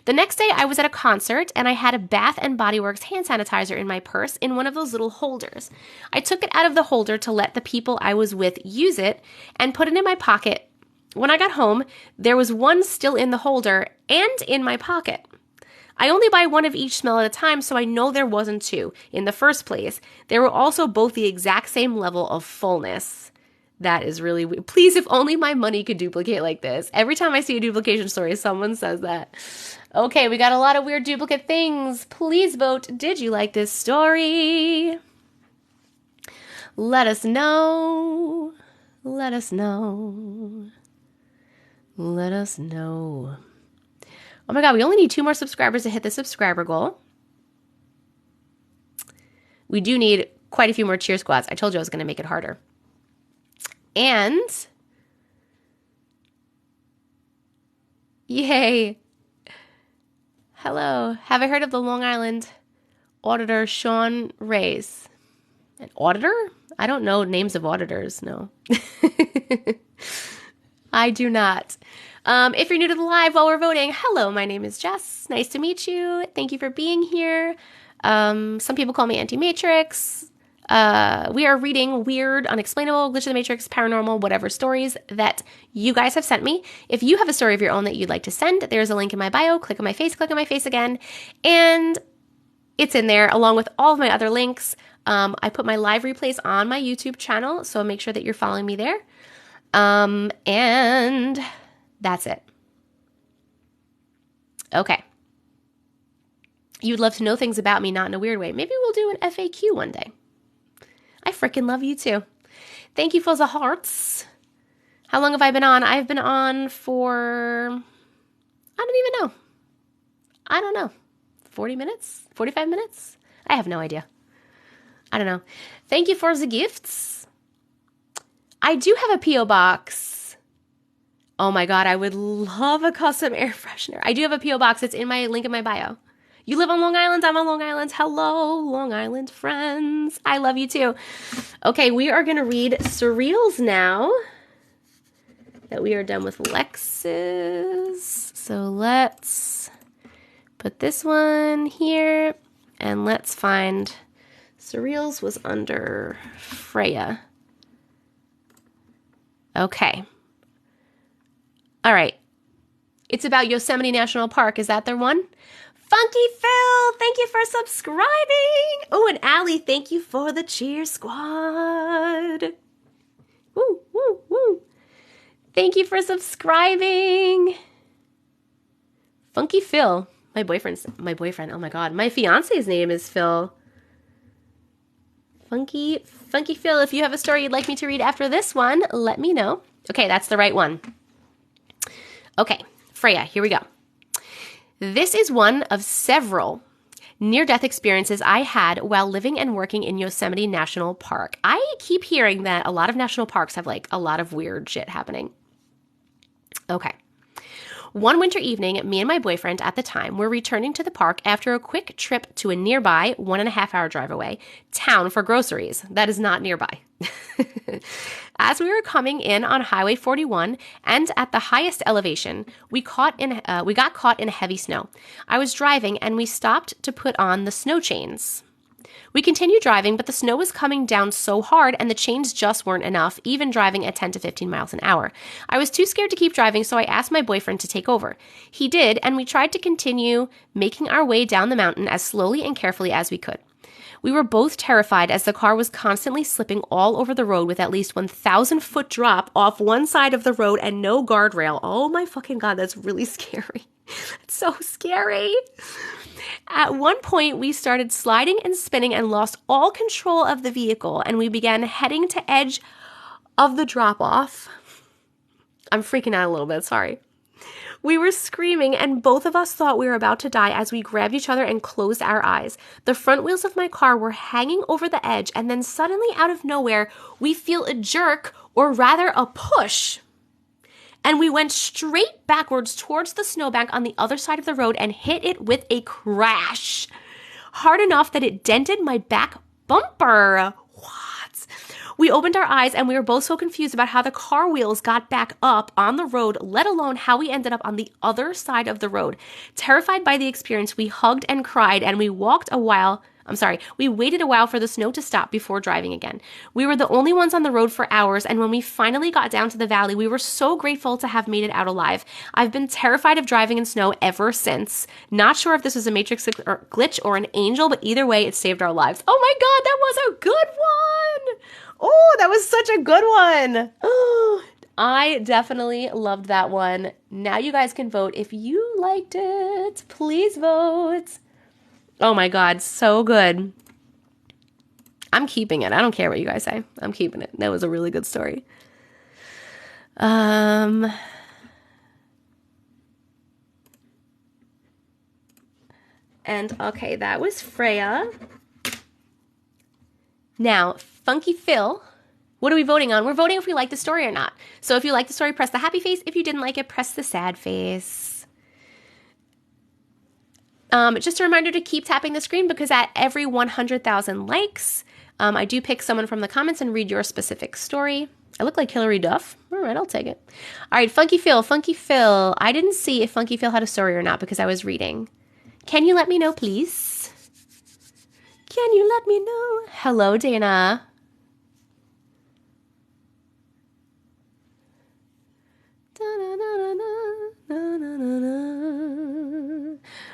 The next day, I was at a concert, and I had a Bath & Body Works hand sanitizer in my purse in one of those little holders. I took it out of the holder to let the people I was with use it and put it in my pocket. When I got home, there was one still in the holder and in my pocket. I only buy one of each smell at a time, so I know there wasn't two in the first place. They were also both the exact same level of fullness. That is really weird. Please, if only my money could duplicate like this. Every time I see a duplication story, someone says that. Okay, we got a lot of weird duplicate things. Please vote. Did you like this story? Let us know. Let us know. Let us know. Oh my God, we only need 2 more subscribers to hit the subscriber goal. We do need quite a few more cheer squads. I told you I was going to make it harder. And, yay. Hello. Have I heard of the Long Island auditor Sean Reyes? An auditor? I don't know names of auditors, no. I do not. If you're new to the live while we're voting, hello, my name is Jess. Nice to meet you. Thank you for being here. Some people call me Auntie Matrix. We are reading weird, unexplainable, glitch in the matrix, paranormal, whatever stories that you guys have sent me. If you have a story of your own that you'd like to send, there's a link in my bio. Click on my face again, and it's in there along with all of my other links. I put my live replays on my YouTube channel, so make sure that you're following me there. And that's it. Okay. You'd love to know things about me, not in a weird way. Maybe we'll do an FAQ one day. I freaking love you too. Thank you for the hearts. How long have I been on? I've been on for, I don't know. 40 minutes? 45 minutes? I have no idea. I don't know. Thank you for the gifts. I do have a P.O. box. Oh my God, I would love a custom air freshener. I do have a P.O. box. It's in my link in my bio. You live on Long Island. I'm on Long Island. Hello, Long Island friends. I love you too. Okay, we are going to read surreals now that we are done with Lex's. So let's put this one here and let's find surreals was under Freya. Okay. All right. It's about Yosemite National Park. Is that the one? Funky Phil, thank you for subscribing. Oh, and Allie, thank you for the cheer squad. Woo, woo, woo. Thank you for subscribing. Funky Phil, my boyfriend, oh my God, my fiance's name is Phil. Funky Phil, if you have a story you'd like me to read after this one, let me know. Okay, that's the right one. Okay, Freya, here we go. This is one of several near-death experiences I had while living and working in Yosemite National Park. I keep hearing that a lot of national parks have like a lot of weird shit happening. Okay. One winter evening, me and my boyfriend at the time were returning to the park after a quick trip to a nearby 1.5-hour drive away town for groceries. That is not nearby. As we were coming in on Highway 41 and at the highest elevation, we got caught in heavy snow. I was driving and we stopped to put on the snow chains. We continued driving, but the snow was coming down so hard and the chains just weren't enough, even driving at 10 to 15 miles an hour. I was too scared to keep driving, so I asked my boyfriend to take over. He did, and we tried to continue making our way down the mountain as slowly and carefully as we could. We were both terrified as the car was constantly slipping all over the road with at least 1,000-foot drop off one side of the road and no guardrail. Oh my fucking God, that's really scary. It's so scary. At one point, we started sliding and spinning and lost all control of the vehicle, and we began heading to edge of the drop-off. I'm freaking out a little bit, sorry. We were screaming, and both of us thought we were about to die as we grabbed each other and closed our eyes. The front wheels of my car were hanging over the edge, and then suddenly, out of nowhere, we feel a jerk, or rather a push. And we went straight backwards towards the snowbank on the other side of the road and hit it with a crash. Hard enough that it dented my back bumper. What? We opened our eyes and we were both so confused about how the car wheels got back up on the road, let alone how we ended up on the other side of the road. Terrified by the experience, we hugged and cried, and we waited a while for the snow to stop before driving again. We were the only ones on the road for hours, and when we finally got down to the valley, we were so grateful to have made it out alive. I've been terrified of driving in snow ever since. Not sure if this was a Matrix glitch or an angel, but either way, it saved our lives. Oh my God, that was a good one! Oh, that was such a good one! Oh, I definitely loved that one. Now you guys can vote if you liked it. Please vote. Oh my God, so good. I'm keeping it. I don't care what you guys say. I'm keeping it. That was a really good story. And okay, that was Freya. Now, Funky Phil, what are we voting on? We're voting if we like the story or not. So if you like the story, press the happy face. If you didn't like it, press the sad face. Just a reminder to keep tapping the screen, because at every 100,000 likes, I do pick someone from the comments and read your specific story. I look like Hillary Duff. All right, I'll take it. All right, Funky Phil. I didn't see if Funky Phil had a story or not because I was reading. Can you let me know, please? Can you let me know? Hello, Dana.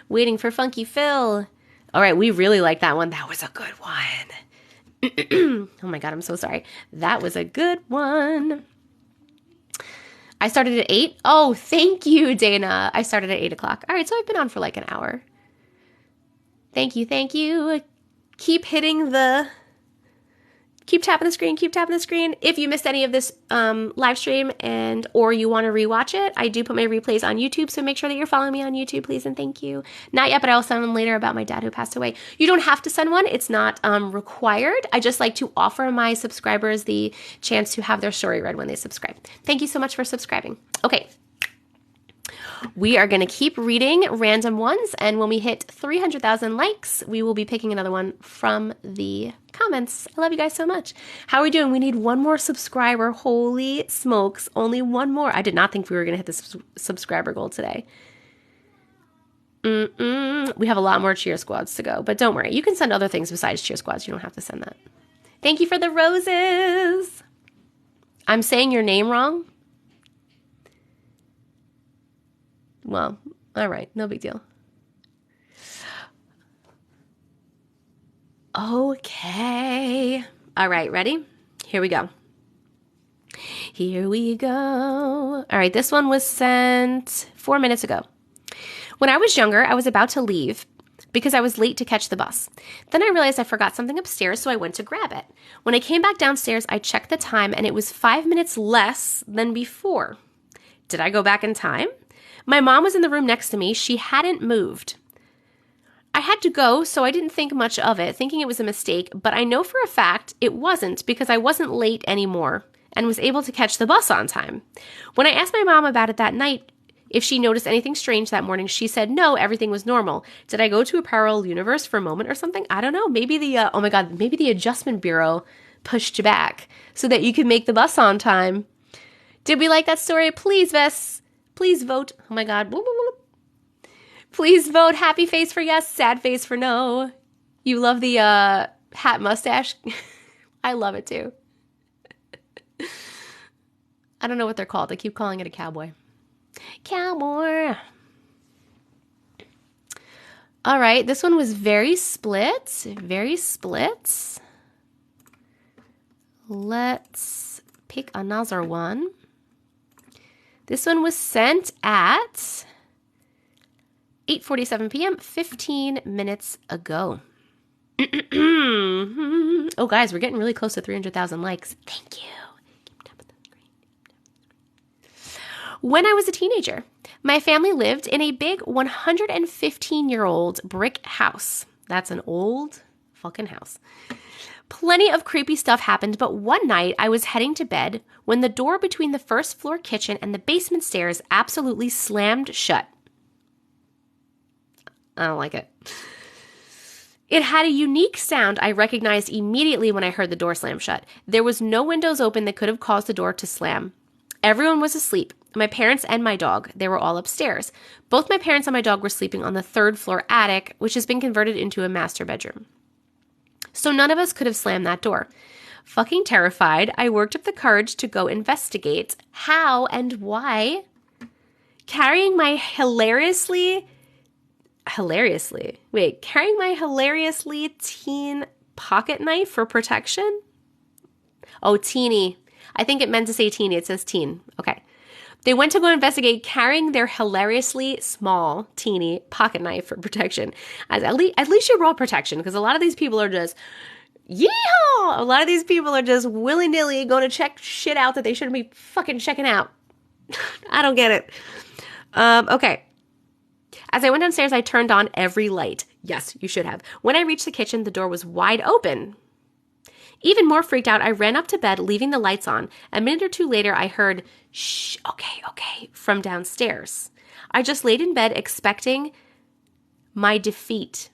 Waiting for Funky Phil. All right, we really like that one. That was a good one. Oh my God, I'm so sorry. That was a good one. I started at 8. Oh, thank you, Dana. I started at 8 o'clock. All right, so I've been on for like an hour. Thank you, thank you. Keep tapping the screen. If you missed any of this live stream or you want to rewatch it, I do put my replays on YouTube, so make sure that you're following me on YouTube, please, and thank you. Not yet, but I'll send one later about my dad who passed away. You don't have to send one. It's not required. I just like to offer my subscribers the chance to have their story read when they subscribe. Thank you so much for subscribing. Okay. We are going to keep reading random ones, and when we hit 300,000 likes, we will be picking another one from the comments. I love you guys so much. How are we doing? We need one more subscriber. Holy smokes, only one more. I did not think we were going to hit the subscriber goal today. We have a lot more cheer squads to go, but don't worry. You can send other things besides cheer squads. You don't have to send that. Thank you for the roses. I'm saying your name wrong. Well, all right. No big deal. Okay. All right. Ready? Here we go. Here we go. All right. This one was sent 4 minutes ago. When I was younger, I was about to leave because I was late to catch the bus. Then I realized I forgot something upstairs, so I went to grab it. When I came back downstairs, I checked the time, and it was 5 minutes less than before. Did I go back in time? My mom was in the room next to me. She hadn't moved. I had to go, so I didn't think much of it, thinking it was a mistake, but I know for a fact it wasn't because I wasn't late anymore and was able to catch the bus on time. When I asked my mom about it that night, if she noticed anything strange that morning, she said no, everything was normal. Did I go to a parallel universe for a moment or something? I don't know. Maybe maybe the Adjustment Bureau pushed you back so that you could make the bus on time. Did we like that story? Please, Vess. Please vote. Oh my God. Please vote happy face for yes, sad face for no. You love the hat mustache? I love it too. I don't know what they're called. They keep calling it a cowboy. Cowboy. All right. This one was very split. Very split. Let's pick another one. This one was sent at 8:47 p.m., 15 minutes ago. Oh, guys, we're getting really close to 300,000 likes. Thank you. Keep tapping the screen. When I was a teenager, my family lived in a big 115-year-old brick house. That's an old fucking house. Plenty of creepy stuff happened, but one night I was heading to bed when the door between the first floor kitchen and the basement stairs absolutely slammed shut. I don't like it. It had a unique sound I recognized immediately when I heard the door slam shut. There was no windows open that could have caused the door to slam. Everyone was asleep. My parents and my dog. They were all upstairs. Both my parents and my dog were sleeping on the third floor attic, which has been converted into a master bedroom. So none of us could have slammed that door. Fucking terrified, I worked up the courage to go investigate how and why. Carrying my hilariously teen pocket knife for protection? Oh, teeny. I think it meant to say teeny. It says teen. Okay. They went to go investigate carrying their hilariously small, teeny pocket knife for protection. At least you brought protection, because a lot of these people are just, yeehaw! A lot of these people are just willy-nilly going to check shit out that they shouldn't be fucking checking out. I don't get it. Okay. As I went downstairs, I turned on every light. Yes, you should have. When I reached the kitchen, the door was wide open. Even more freaked out, I ran up to bed, leaving the lights on. A minute or two later, I heard, shh, okay, from downstairs. I just laid in bed accepting my defeat.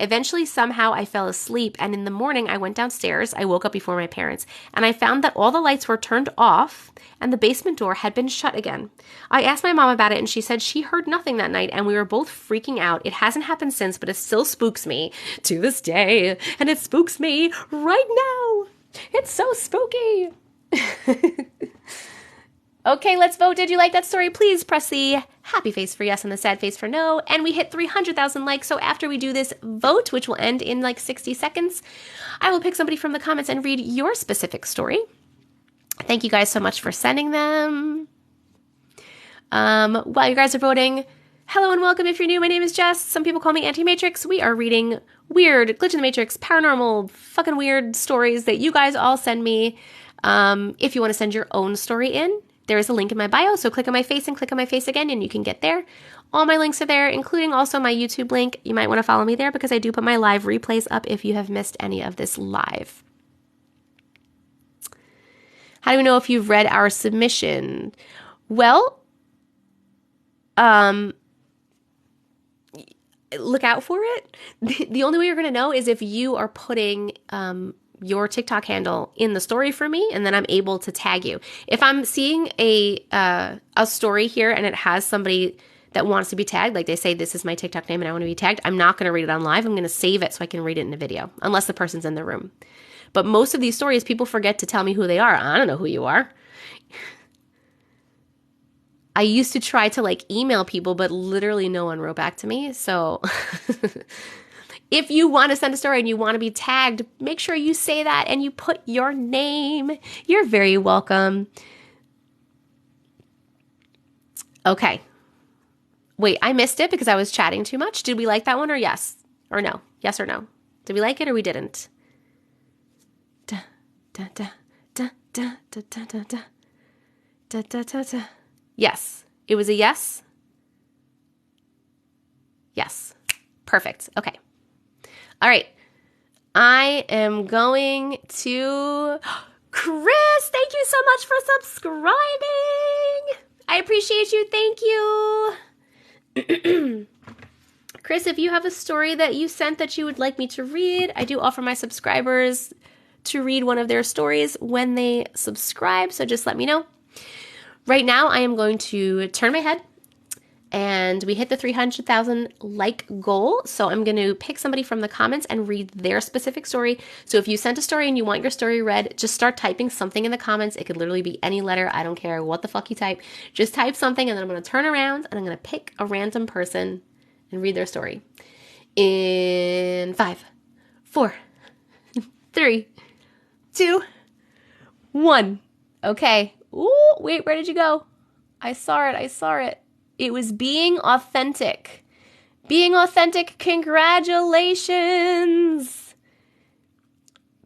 Eventually, somehow, I fell asleep, and in the morning, I went downstairs. I woke up before my parents, and I found that all the lights were turned off, and the basement door had been shut again. I asked my mom about it, and she said she heard nothing that night, and we were both freaking out. It hasn't happened since, but it still spooks me to this day, and it spooks me right now. It's so spooky. Okay, let's vote. Did you like that story? Please press the happy face for yes and the sad face for no. And we hit 300,000 likes. So after we do this vote, which will end in like 60 seconds, I will pick somebody from the comments and read your specific story. Thank you guys so much for sending them. While you guys are voting, hello and welcome. If you're new, my name is Jess. Some people call me Auntie Matrix. We are reading weird, glitch in the matrix, paranormal, fucking weird stories that you guys all send me. If you want to send your own story in, there is a link in my bio, so click on my face and click on my face again, and you can get there. All my links are there, including also my YouTube link. You might want to follow me there because I do put my live replays up if you have missed any of this live. How do we know if you've read our submission? Well, look out for it. The only way you're going to know is if you are putting your TikTok handle in the story for me, and then I'm able to tag you. If I'm seeing a story here and it has somebody that wants to be tagged, like they say, this is my TikTok name and I want to be tagged, I'm not going to read it on live. I'm going to save it so I can read it in a video, unless the person's in the room. But most of these stories, people forget to tell me who they are. I don't know who you are. I used to try to like email people, but literally no one wrote back to me. So if you want to send a story and you want to be tagged, make sure you say that and you put your name. You're very welcome. Okay. Wait, I missed it because I was chatting too much. Did we like that one or yes? Or no? Yes or no? Did we like it or we didn't? Da, da, da, da, da, da, da, da, da. Da, da, da, da. Yes. It was a yes? Yes. Perfect. Okay. All right. I am going to... Chris, thank you so much for subscribing. I appreciate you. Thank you. Chris, if you have a story that you sent that you would like me to read, I do offer my subscribers to read one of their stories when they subscribe, so just let me know. Right now, I am going to turn my head, and we hit the 300,000 like goal, so I'm going to pick somebody from the comments and read their specific story. So if you sent a story and you want your story read, just start typing something in the comments. It could literally be any letter. I don't care what the fuck you type. Just type something, and then I'm going to turn around, and I'm going to pick a random person and read their story. In 5, 4, 3, 2, 1. Okay. Ooh, wait, where did you go? I saw it. It was being authentic. Being authentic, congratulations.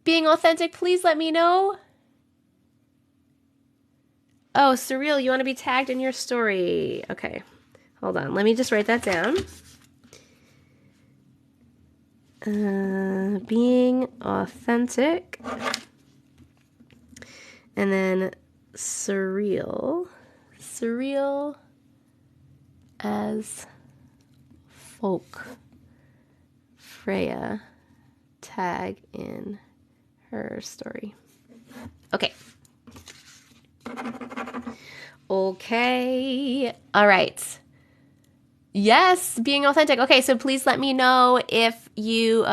Being authentic, please let me know. Oh, Surreal, you want to be tagged in your story. Okay. Hold on. Let me just write that down. Being authentic. And then Surreal. Surreal as folk. Freya, tag in her story. Okay. Okay. All right. Yes, being authentic. Okay, so please let me know if you,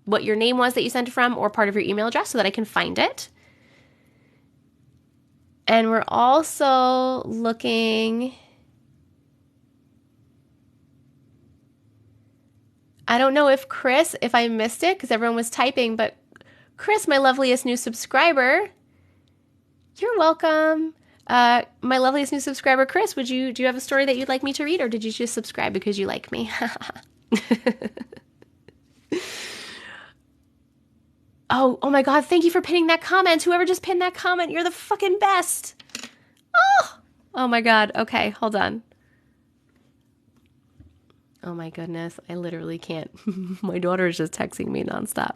what your name was that you sent it from or part of your email address so that I can find it. And we're also looking... I don't know if Chris, if I missed it because everyone was typing, but Chris, my loveliest new subscriber, you're welcome. My loveliest new subscriber, Chris, do you have a story that you'd like me to read, or did you just subscribe because you like me? Oh my God, thank you for pinning that comment. Whoever just pinned that comment, you're the fucking best. Oh my God. Okay, hold on. Oh my goodness, I literally can't. My daughter is just texting me nonstop.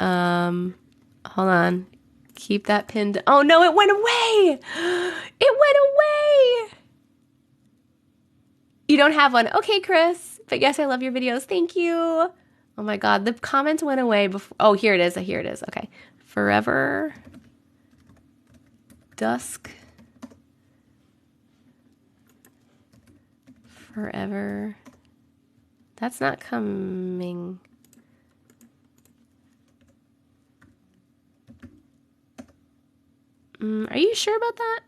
Hold on. Keep that pinned. Oh no, it went away. It went away. You don't have one. Okay, Chris. But yes, I love your videos. Thank you. Oh my God, the comment went away before. Oh, here it is. Here it is. Okay. Forever dusk. Forever. That's not coming. Are you sure about that?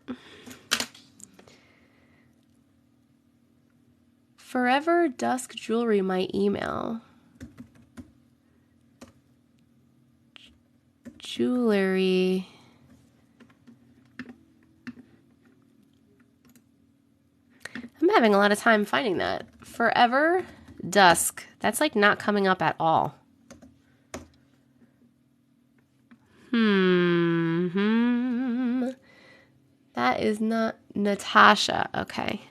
Forever Dusk Jewelry, my email. Jewelry. I'm having a lot of time finding that. Forever Dusk. That's like not coming up at all. That is not Natasha. Okay.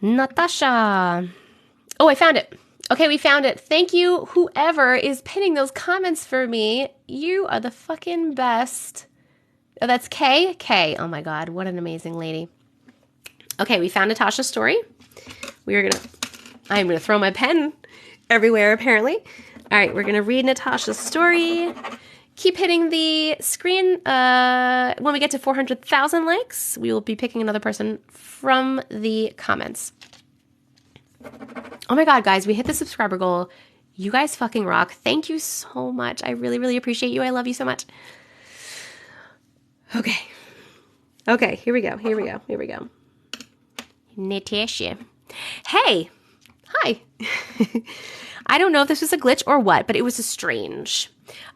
Natasha. Oh, I found it. Okay, we found it. Thank you, whoever is pinning those comments for me. You are the fucking best. Oh, that's Kay? Kay. Oh my God, what an amazing lady. Okay, we found Natasha's story. I'm gonna throw my pen everywhere, apparently. All right, we're gonna read Natasha's story. Keep hitting the screen. When we get to 400,000 likes, we will be picking another person from the comments. Oh my God, guys, we hit the subscriber goal. You guys fucking rock. Thank you so much. I really, really appreciate you. I love you so much. Okay, here we go. Natasha. Hey. Hi. I don't know if this was a glitch or what, but it was strange.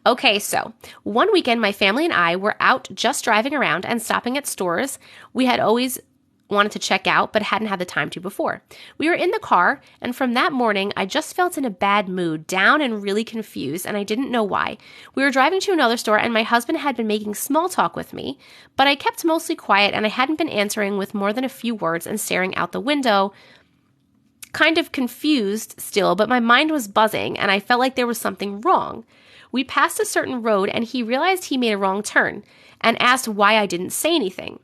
Okay, so one weekend, my family and I were out just driving around and stopping at stores we had always wanted to check out, but hadn't had the time to before. We were in the car, and from that morning, I just felt in a bad mood, down and really confused, and I didn't know why. We were driving to another store, and my husband had been making small talk with me, but I kept mostly quiet, and I hadn't been answering with more than a few words and staring out the window, kind of confused still, but my mind was buzzing, and I felt like there was something wrong. We passed a certain road, and he realized he made a wrong turn, and asked why I didn't say anything.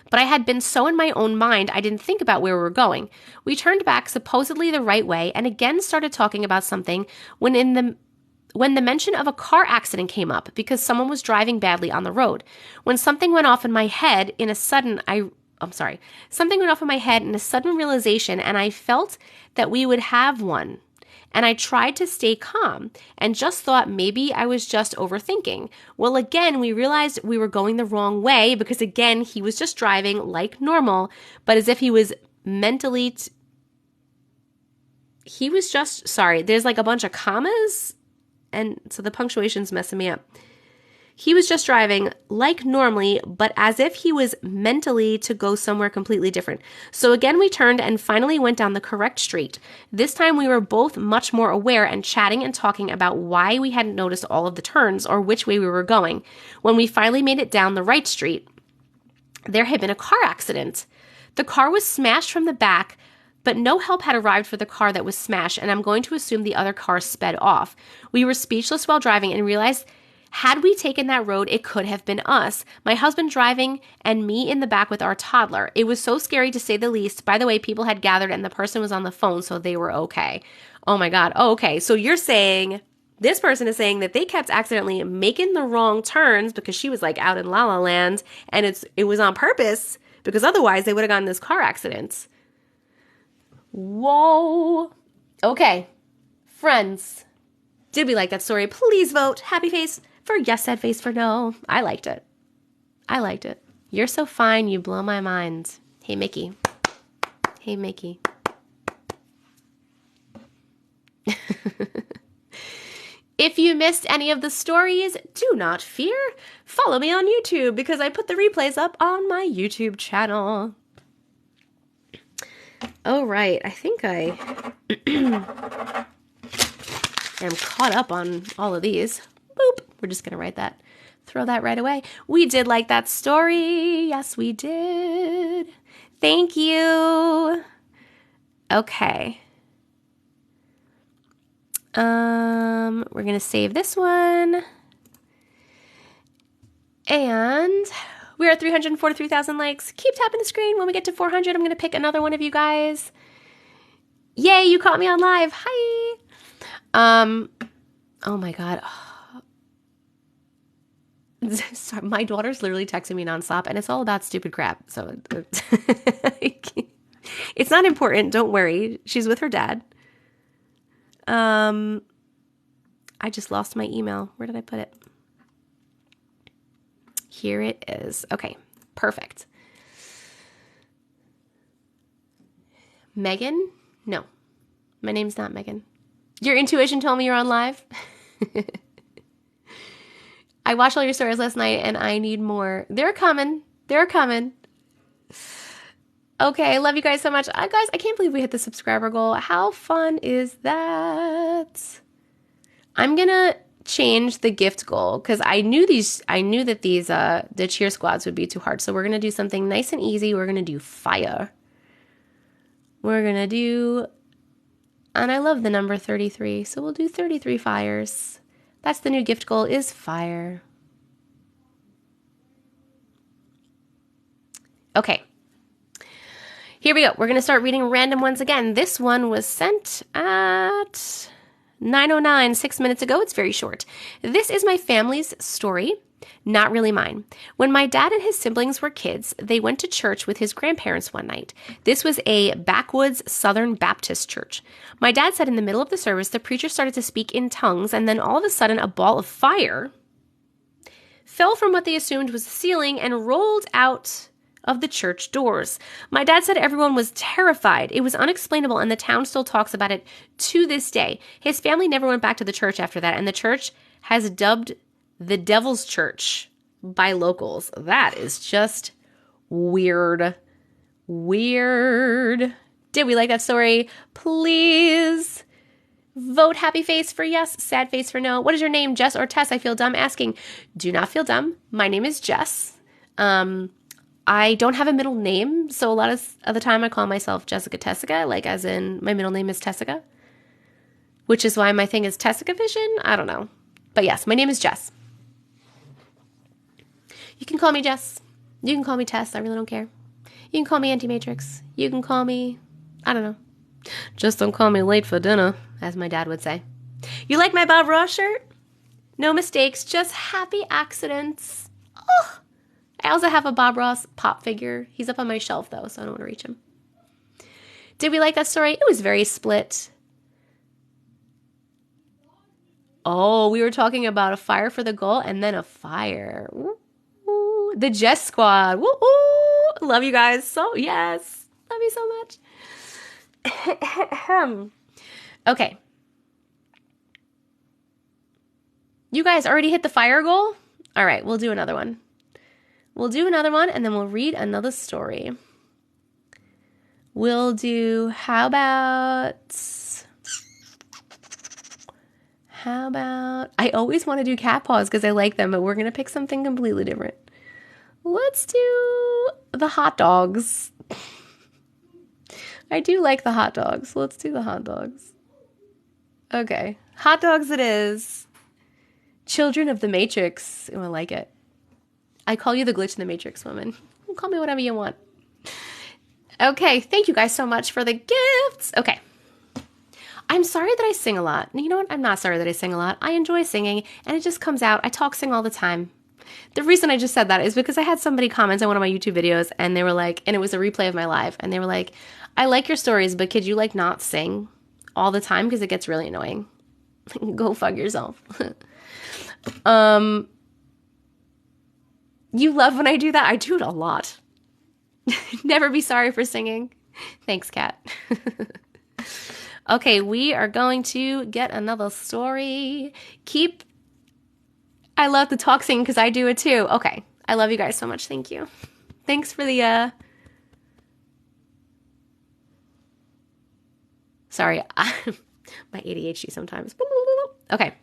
But I had been so in my own mind, I didn't think about where we were going. We turned back supposedly the right way and again started talking about something when the mention of a car accident came up because someone was driving badly on the road. When something went off in my head in a sudden realization, and I felt that we would have one. And I tried to stay calm and just thought maybe I was just overthinking. Well, again, we realized we were going the wrong way because, again, he was just driving like normal, but as if he was mentally... Sorry, there's like a bunch of commas, and so the punctuation's messing me up. He was just driving like normally, but as if he was mentally to go somewhere completely different. So again, we turned and finally went down the correct street. This time we were both much more aware and chatting and talking about why we hadn't noticed all of the turns or which way we were going. When we finally made it down the right street, there had been a car accident. The car was smashed from the back, but no help had arrived for the car that was smashed, and I'm going to assume the other car sped off. We were speechless while driving and realized had we taken that road, it could have been us. My husband driving and me in the back with our toddler. It was so scary to say the least. By the way, people had gathered and the person was on the phone, so they were okay. Oh my God. Oh, okay. So you're saying, this person is saying that they kept accidentally making the wrong turns because she was like out in La La Land, and it was on purpose because otherwise they would have gotten in this car accident. Whoa. Okay. Friends, did we like that story? Please vote happy face for yes, sad face for no. I liked it. I liked it. You're so fine. You blow my mind. Hey, Mickey. Hey, Mickey. If you missed any of the stories, do not fear. Follow me on YouTube because I put the replays up on my YouTube channel. Oh, right. I think I am caught up on all of these. Boop. We're just going to write that. Throw that right away. We did like that story. Yes, we did. Thank you. Okay. We're going to save this one. And we're at 343,000 likes. Keep tapping the screen. When we get to 400, I'm going to pick another one of you guys. Yay, you caught me on live. Hi. Oh my God. Sorry, my daughter's literally texting me nonstop, and it's all about stupid crap. So it's not important. Don't worry. She's with her dad. I just lost my email. Where did I put it? Here it is. Okay, perfect. Megan? No, my name's not Megan. Your intuition told me you're on live. I watched all your stories last night and I need more. They're coming. They're coming. Okay, I love you guys so much. Guys, I can't believe we hit the subscriber goal. How fun is that? I'm going to change the gift goal because I knew that these the cheer squads would be too hard. So we're going to do something nice and easy. We're going to do fire. We're going to do, and I love the number 33. So we'll do 33 fires. That's the new gift goal, is fire. Okay. Here we go. We're going to start reading random ones again. This one was sent at 9:09, 6 minutes ago. It's very short. This is my family's story, not really mine. When my dad and his siblings were kids, they went to church with his grandparents one night. This was a backwoods Southern Baptist church. My dad said in the middle of the service, the preacher started to speak in tongues, and then all of a sudden a ball of fire fell from what they assumed was the ceiling and rolled out of the church doors. My dad said everyone was terrified. It was unexplainable, and the town still talks about it to this day. His family never went back to the church after that, and the church has dubbed the Devil's Church by locals. That is just weird. Weird. Did we like that story? Please vote happy face for yes, sad face for no. What is your name, Jess or Tess? I feel dumb asking. Do not feel dumb. My name is Jess. I don't have a middle name, so a lot of the time I call myself Jessica Tessica, like as in my middle name is Tessica, which is why my thing is TessicaVision. I don't know. But yes, my name is Jess. You can call me Jess. You can call me Tess. I really don't care. You can call me Auntie Matrix. You can call me, I don't know. Just don't call me late for dinner, as my dad would say. You like my Bob Ross shirt? No mistakes, just happy accidents. Oh. I also have a Bob Ross pop figure. He's up on my shelf, though, so I don't want to reach him. Did we like that story? It was very split. Oh, we were talking about a fire for the goal and then a fire. Ooh, the Jess Squad. Woo, woo. Love you guys. So, yes. Love you so much. Okay. You guys already hit the fire goal? All right, we'll do another one. We'll do another one, and then we'll read another story. We'll do, how about, I always want to do cat paws because I like them, but we're going to pick something completely different. Let's do the hot dogs. I do like the hot dogs. Let's do the hot dogs. Okay. Hot dogs it is. Children of the Matrix. Oh, I like it. I call you the glitch in the Matrix woman. Call me whatever you want. Okay. Thank you guys so much for the gifts. Okay. I'm sorry that I sing a lot. You know what? I'm not sorry that I sing a lot. I enjoy singing, and it just comes out. I sing all the time. The reason I just said that is because I had somebody comment on one of my YouTube videos, and they were like, and it was a replay of my live, and they were like, I like your stories, but could you like not sing all the time because it gets really annoying? Go fuck yourself. You love when I do that? I do it a lot. Never be sorry for singing. Thanks, Kat. Okay, we are going to get another story. I love the talk singing because I do it too. Okay, I love you guys so much. Thank you. Thanks for the, sorry, my ADHD sometimes. Okay.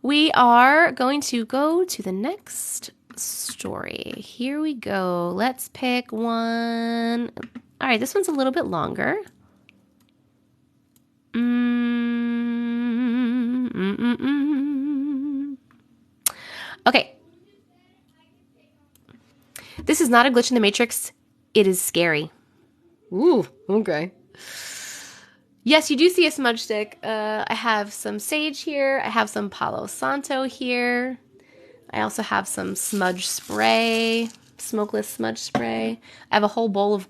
We are going to go to the next story. Here we go. Let's pick one. All right, this one's a little bit longer. Okay. This is not a glitch in the Matrix. It is scary. Ooh, okay. Yes, you do see a smudge stick. I have some sage here. I have some Palo Santo here. I also have some smudge spray, smokeless smudge spray. I have a whole bowl of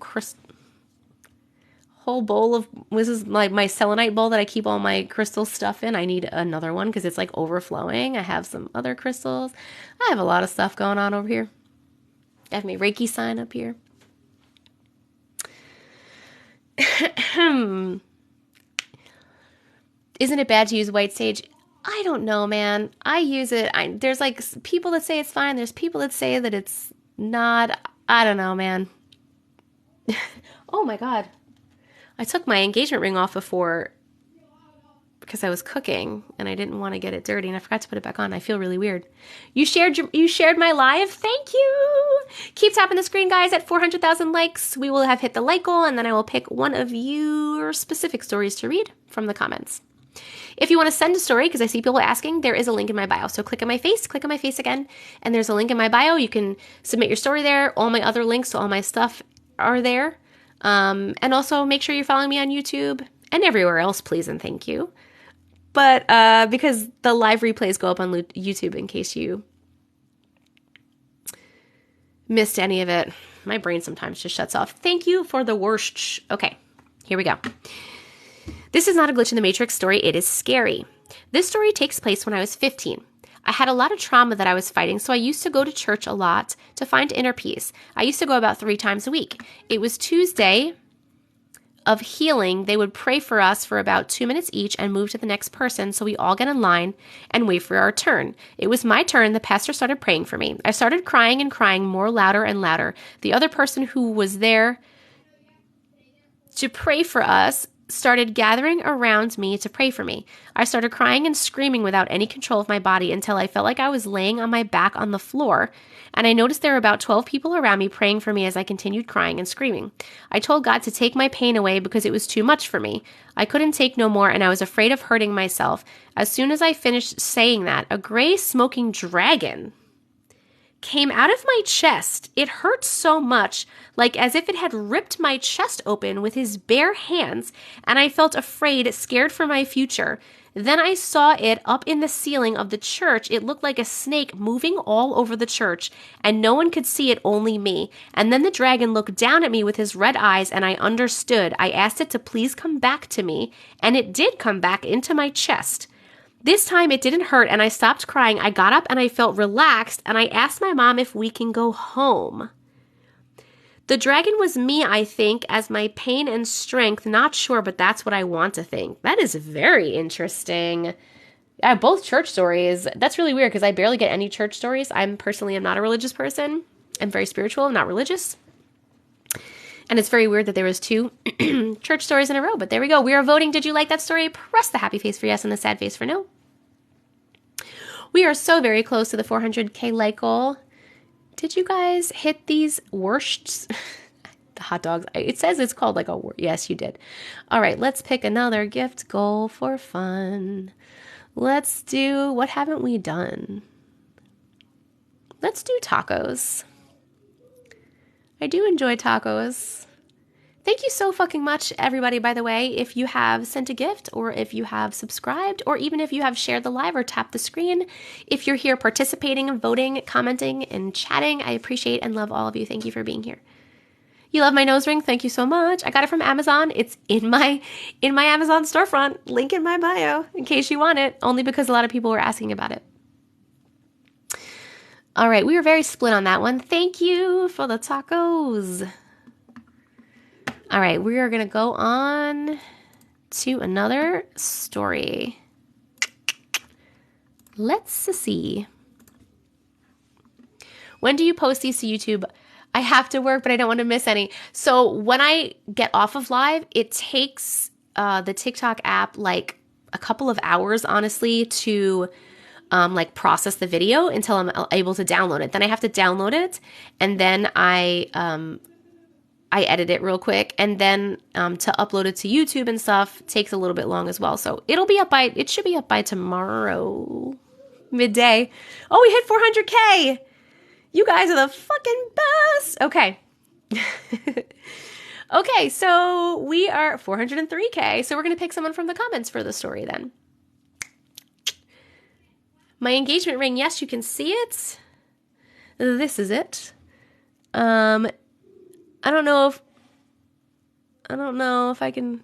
this is like my selenite bowl that I keep all my crystal stuff in. I need another one because it's like overflowing. I have some other crystals. I have a lot of stuff going on over here. I have my Reiki sign up here. Isn't it bad to use white sage? I don't know, man. I use it. There's like people that say it's fine. There's people that say that it's not. I don't know, man. Oh my God. I took my engagement ring off before because I was cooking and I didn't want to get it dirty and I forgot to put it back on. I feel really weird. You shared my live. Thank you. Keep tapping the screen, guys. At 400,000 likes, we will have hit the like goal, and then I will pick one of your specific stories to read from the comments. If you want to send a story, because I see people asking, there is a link in my bio. So click on my face again, and there's a link in my bio. You can submit your story there. All my other links to all my stuff are there. And also make sure you're following me on YouTube and everywhere else, please and thank you. But because the live replays go up on YouTube in case you missed any of it. My brain sometimes just shuts off. Thank you for the worst. Okay, here we go. This is not a glitch in the Matrix story. It is scary. This story takes place when I was 15. I had a lot of trauma that I was fighting, so I used to go to church a lot to find inner peace. I used to go about 3 times a week. It was Tuesday of healing. They would pray for us for about 2 minutes each and move to the next person, so we all get in line and wait for our turn. It was my turn. The pastor started praying for me. I started crying and crying more louder and louder. The other person who was there to pray for us started gathering around me to pray for me. I started crying and screaming without any control of my body until I felt like I was laying on my back on the floor, and I noticed there were about 12 people around me praying for me as I continued crying and screaming. I told God to take my pain away because it was too much for me. I couldn't take no more, and I was afraid of hurting myself. As soon as I finished saying that, a gray smoking dragon came out of my chest. It hurt so much, like as if it had ripped my chest open with his bare hands, and I felt afraid, scared for my future. Then I saw it up in the ceiling of the church. It looked like a snake moving all over the church, and no one could see it, only me. And then the dragon looked down at me with his red eyes, and I understood. I asked it to please come back to me, and it did come back into my chest. This time it didn't hurt, and I stopped crying. I got up and I felt relaxed, and I asked my mom if we can go home. The dragon was me, I think, as my pain and strength. Not sure, but that's what I want to think. That is very interesting. I have both church stories. That's really weird because I barely get any church stories. I'm not a religious person. I'm very spiritual. I'm not religious. And it's very weird that there was 2 church stories in a row, but there we go. We are voting. Did you like that story? Press the happy face for yes and the sad face for no. We are so very close to the 400K like goal. Did you guys hit these worships? The hot dogs. It says it's called like a word. Yes, you did. All right, let's pick another gift goal for fun. Let's do, what haven't we done? Let's do tacos. I do enjoy tacos. Thank you so fucking much, everybody, by the way. If you have sent a gift or if you have subscribed or even if you have shared the live or tapped the screen, if you're here participating, voting, commenting, and chatting, I appreciate and love all of you. Thank you for being here. You love my nose ring? Thank you so much. I got it from Amazon. It's in my Amazon storefront. Link in my bio in case you want it, only because a lot of people were asking about it. All right, we were very split on that one. Thank you for the tacos. All right, we are going to go on to another story. Let's see. When do you post these to YouTube? I have to work, but I don't want to miss any. So when I get off of live, it takes the TikTok app like a couple of hours, honestly, to like process the video until I'm able to download it. Then I have to download it, and then I edit it real quick, and then to upload it to YouTube and stuff takes a little bit long as well. So it should be up by tomorrow midday. Oh, we hit 400K. You guys are the fucking best. Okay. Okay, so we are 403K. So we're going to pick someone from the comments for the story then. My engagement ring, yes, you can see it. This is it. I don't know if I can,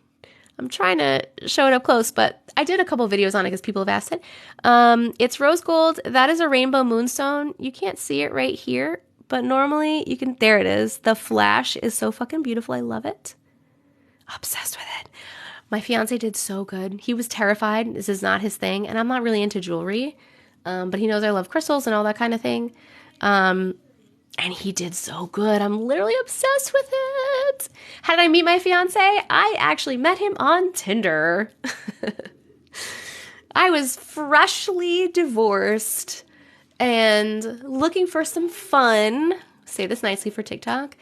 I'm trying to show it up close, but I did a couple videos on it because people have asked it. It's rose gold. That is a rainbow moonstone. You can't see it right here, but normally you can, there it is. The flash is so fucking beautiful. I love it. Obsessed with it. My fiance did so good. He was terrified. This is not his thing. And I'm not really into jewelry. But he knows I love crystals and all that kind of thing. And he did so good. I'm literally obsessed with it. How did I meet my fiance? I actually met him on Tinder. I was freshly divorced and looking for some fun. Say this nicely for TikTok.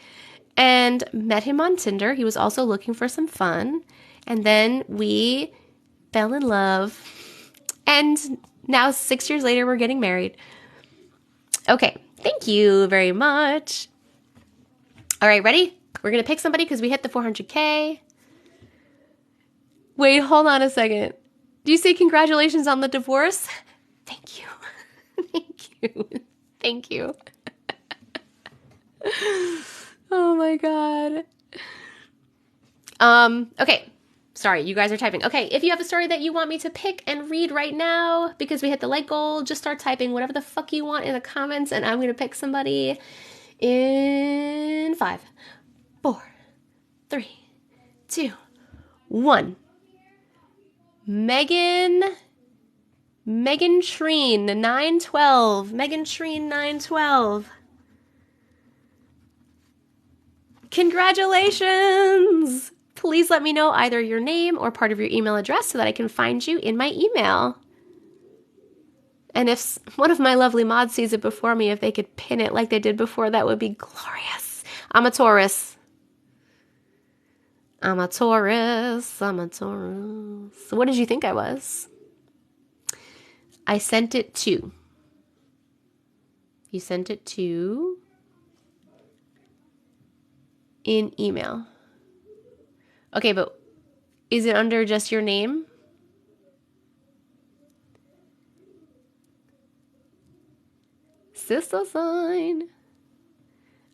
And met him on Tinder. He was also looking for some fun. And then we fell in love. And now 6 years later, we're getting married. Okay. Thank you very much. All right, ready? We're going to pick somebody because we hit the 400K. Wait, hold on a second. Do you say congratulations on the divorce? Thank you. Thank you. Thank you. Oh my God. Okay. Sorry, you guys are typing. Okay, if you have a story that you want me to pick and read right now, because we hit the like goal, just start typing whatever the fuck you want in the comments, and I'm going to pick somebody in 5, 4, 3, 2, 1. Megan Treen, 912. Megan Treen, 912. Congratulations! Please let me know either your name or part of your email address so that I can find you in my email. And if one of my lovely mods sees it before me, if they could pin it like they did before, that would be glorious. I'm a Taurus. I'm a Taurus. I'm a Taurus. So what did you think I was? I sent it to. You sent it to in email. Okay, but is it under just your name? Sister sign.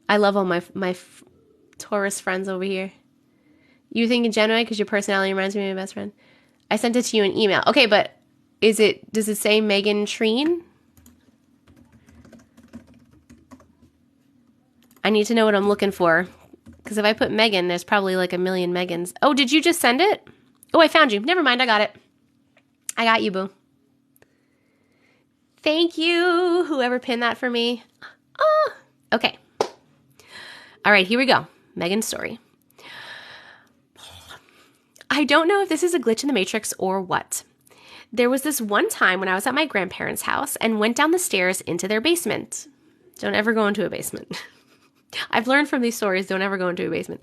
I love all my Taurus friends over here. You thinking Gemini because your personality reminds me of my best friend. I sent it to you in email. Okay, but does it say Megan Treen? I need to know what I'm looking for. Because if I put Megan, there's probably like a million Megans. Oh, did you just send it? Oh, I found you. Never mind, I got it. I got you, boo. Thank you, whoever pinned that for me. Oh, okay. All right, here we go. Megan's story. I don't know if this is a glitch in the Matrix or what. There was this one time when I was at my grandparents' house and went down the stairs into their basement. Don't ever go into a basement. I've learned from these stories, don't ever go into a basement.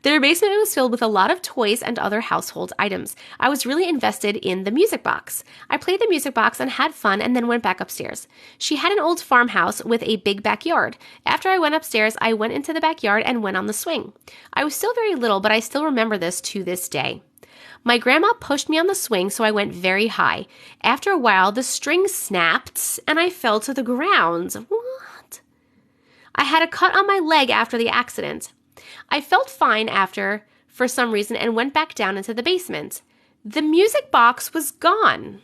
Their basement was filled with a lot of toys and other household items. I was really invested in the music box. I played the music box and had fun and then went back upstairs. She had an old farmhouse with a big backyard. After I went upstairs, I went into the backyard and went on the swing. I was still very little, but I still remember this to this day. My grandma pushed me on the swing, so I went very high. After a while, the string snapped and I fell to the ground. What? I had a cut on my leg after the accident. I felt fine after, for some reason, and went back down into the basement. The music box was gone.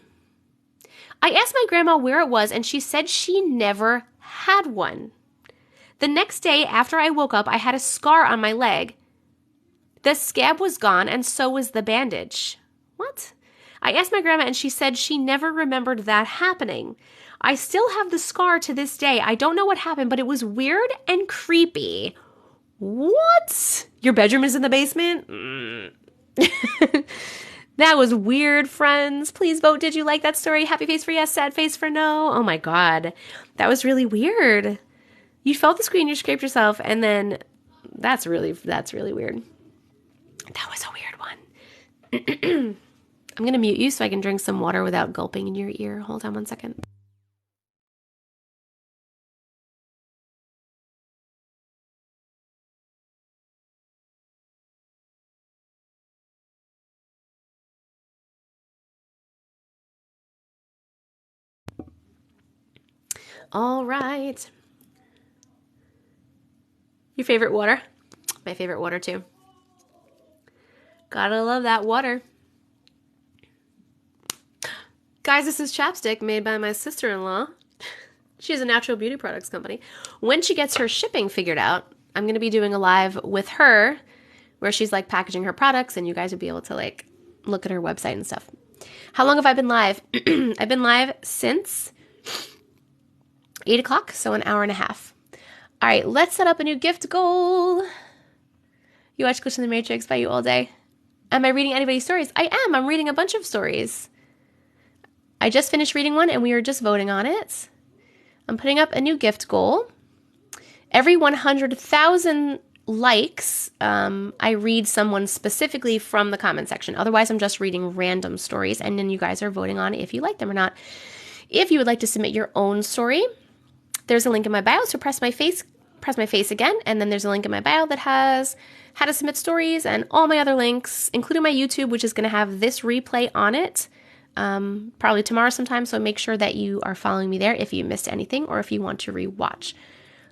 I asked my grandma where it was, and she said she never had one. The next day, after I woke up, I had a scar on my leg. The scab was gone, and so was the bandage. What? I asked my grandma, and she said she never remembered that happening. I still have the scar to this day. I don't know what happened, but it was weird and creepy. What? Your bedroom is in the basement? That was weird, friends. Please vote. Did you like that story? Happy face for yes, sad face for no. Oh my God. That was really weird. You felt the screen, you scraped yourself, and then that's really weird. That was a weird one. I'm going to mute you so I can drink some water without gulping in your ear. Hold on one second. All right. Your favorite water? My favorite water too. Gotta love that water. Guys, this is chapstick made by my sister-in-law. She has a natural beauty products company. When she gets her shipping figured out, I'm going to be doing a live with her where she's like packaging her products and you guys will be able to like look at her website and stuff. How long have I been live? I've been live since 8 o'clock, so an hour and a half. All right, let's set up a new gift goal. You watch Glitch in the Matrix by you all day. Am I reading anybody's stories? I am. I'm reading a bunch of stories. I just finished reading one and we are just voting on it. I'm putting up a new gift goal. Every 100,000 likes, I read someone specifically from the comment section. Otherwise, I'm just reading random stories and then you guys are voting on if you like them or not. If you would like to submit your own story, there's a link in my bio, so press my face again, and then there's a link in my bio that has how to submit stories and all my other links, including my YouTube, which is going to have this replay on it, probably tomorrow sometime, so make sure that you are following me there if you missed anything or if you want to rewatch.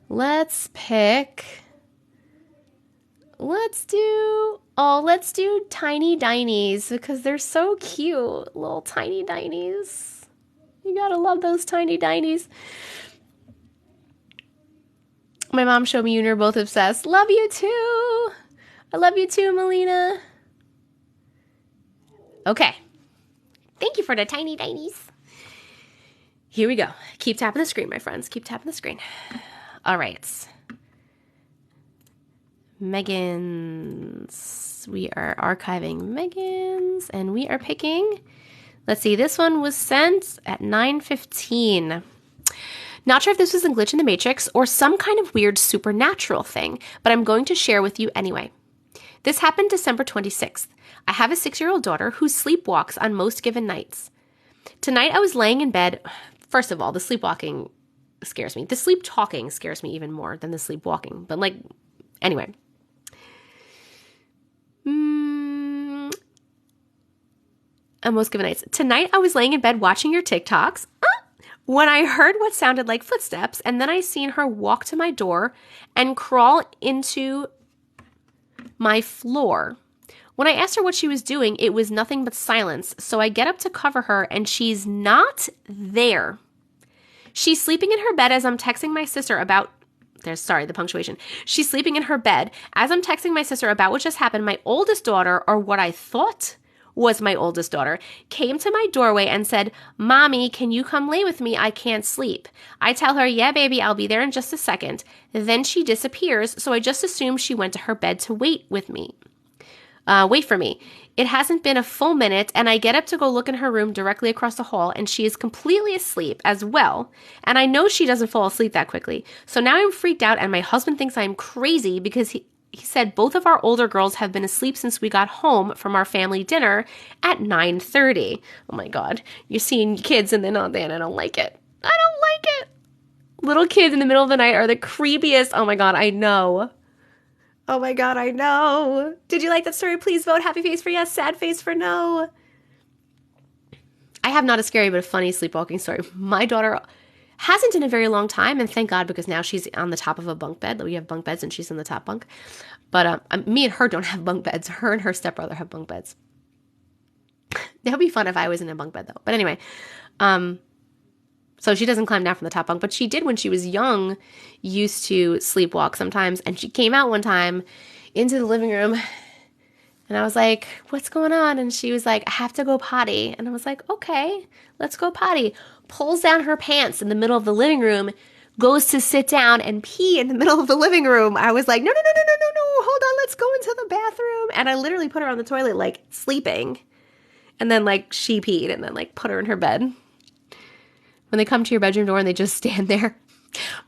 Let's do Tiny Dinies, because they're so cute, little Tiny Dinies. You gotta love those Tiny Dinies. My mom showed me you and her both obsessed. Love you too. I love you too, Melina. Okay. Thank you for the Tiny Dinies. Here we go. Keep tapping the screen, my friends. Keep tapping the screen. All right. Megan's. We are archiving Megan's, and we are picking. Let's see. This one was sent at 9:15. Not sure if this was a glitch in the Matrix or some kind of weird supernatural thing, but I'm going to share with you anyway. This happened December 26th. I have a 6-year-old daughter who sleepwalks on most given nights. Tonight I was laying in bed. First of all, the sleepwalking scares me. The sleep talking scares me even more than the sleepwalking. But anyway. On most given nights. Tonight I was laying in bed watching your TikToks. When I heard what sounded like footsteps, and then I seen her walk to my door and crawl into my floor. When I asked her what she was doing, it was nothing but silence, so I get up to cover her, and she's not there. She's sleeping in her bed as I'm texting my sister about... the punctuation. She's sleeping in her bed. As I'm texting my sister about what just happened, my oldest daughter, or what I thought was my oldest daughter, came to my doorway and said, "Mommy, can you come lay with me? I can't sleep." I tell her, "Yeah, baby, I'll be there in just a second." Then she disappears, so I just assumed she went to her bed to wait for me. It hasn't been a full minute, and I get up to go look in her room directly across the hall, and she is completely asleep as well. And I know she doesn't fall asleep that quickly. So now I'm freaked out, and my husband thinks I'm crazy because he said both of our older girls have been asleep since we got home from our family dinner at 9:30. Oh my God. You're seeing kids and they're not there, and I don't like it. I don't like it. Little kids in the middle of the night are the creepiest. Oh my God, I know. Oh my God, I know. Did you like that story? Please vote happy face for yes, sad face for no. I have not a scary but a funny sleepwalking story. My daughter hasn't in a very long time, and thank God, because now she's on the top of a bunk bed. We have bunk beds and she's in the top bunk. But me and her don't have bunk beds. Her and her stepbrother have bunk beds. That would be fun if I was in a bunk bed though. But anyway, so she doesn't climb down from the top bunk, but she did when she was young, used to sleepwalk sometimes. And she came out one time into the living room and I was like, "What's going on?" And she was like, "I have to go potty." And I was like, "Okay, let's go potty." Pulls down her pants in the middle of the living room, goes to sit down and pee in the middle of the living room. I was like, no, hold on, let's go into the bathroom. And I literally put her on the toilet, like sleeping. And then like she peed and then like put her in her bed. When they come to your bedroom door and they just stand there.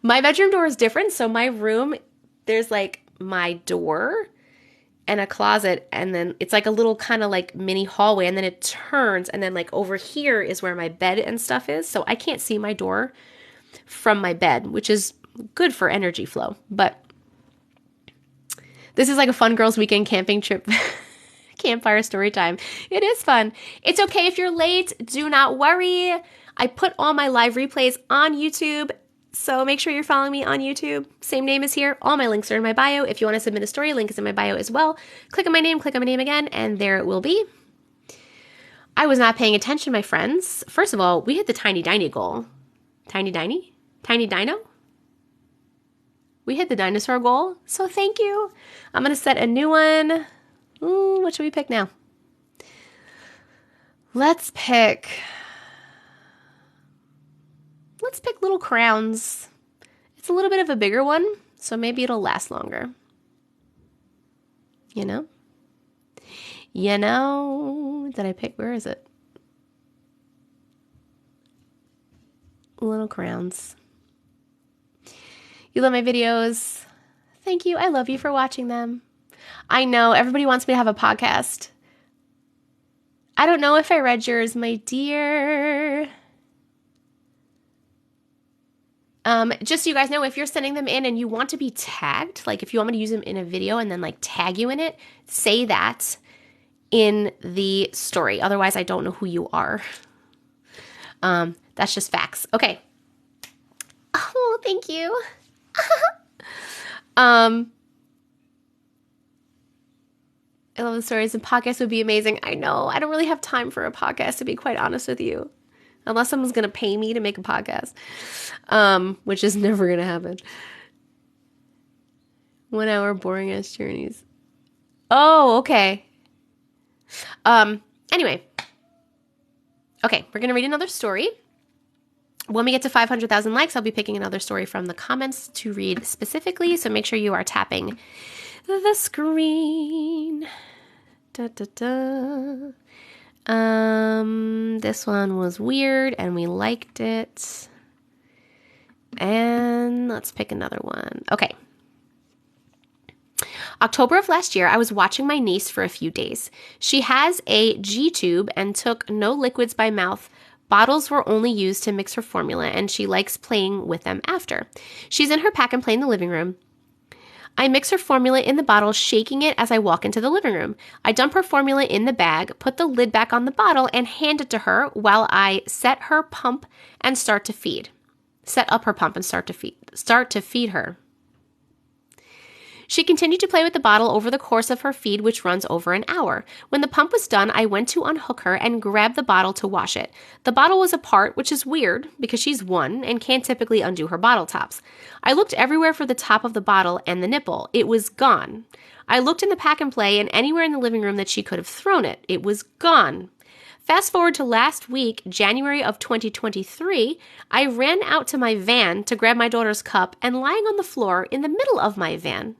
My bedroom door is different. So my room, there's like my door and a closet, and then it's like a little kind of like mini hallway, and then it turns, and then like over here is where my bed and stuff is. So I can't see my door from my bed, which is good for energy flow. But this is like a fun girls' weekend camping trip. Campfire story time. It is fun. It's okay if you're late. Do not worry. I put all my live replays on YouTube, so make sure you're following me on YouTube. Same name as here. All my links are in my bio. If you want to submit a story, link is in my bio as well. Click on my name again, and there it will be. I was not paying attention, my friends. First of all, we hit the tiny dino goal. Tiny dino? We hit the dinosaur goal, so thank you. I'm going to set a new one. Ooh, what should we pick now? Let's pick little crowns. It's a little bit of a bigger one, so maybe it'll last longer. You know? Did I pick? Where is it? Little crowns. You love my videos. Thank you. I love you for watching them. I know everybody wants me to have a podcast. I don't know if I read yours, my dear. Just so you guys know, if you're sending them in and you want to be tagged, like if you want me to use them in a video and then like tag you in it, say that in the story. Otherwise, I don't know who you are. That's just facts. Okay. Oh, thank you. I love the stories, and podcasts would be amazing. I know. I don't really have time for a podcast, to be quite honest with you. Unless someone's going to pay me to make a podcast, which is never going to happen. 1 hour boring ass journeys. Oh, okay. Anyway. Okay, we're going to read another story. When we get to 500,000 likes, I'll be picking another story from the comments to read specifically. So make sure you are tapping the screen. This one was weird and we liked it. And let's pick another one. Okay. October of last year, I was watching my niece for a few days. She has a G-tube and took no liquids by mouth. Bottles were only used to mix her formula, and she likes playing with them after. She's in her pack and play in the living room. I mix her formula in the bottle, shaking it as I walk into the living room. I dump her formula in the bag, put the lid back on the bottle, and hand it to her while I set up her pump and start to feed her. She continued to play with the bottle over the course of her feed, which runs over an hour. When the pump was done, I went to unhook her and grab the bottle to wash it. The bottle was apart, which is weird because she's 1 and can't typically undo her bottle tops. I looked everywhere for the top of the bottle and the nipple. It was gone. I looked in the pack and play and anywhere in the living room that she could have thrown it. It was gone. Fast forward to last week, January of 2023, I ran out to my van to grab my daughter's cup and lying on the floor in the middle of my van.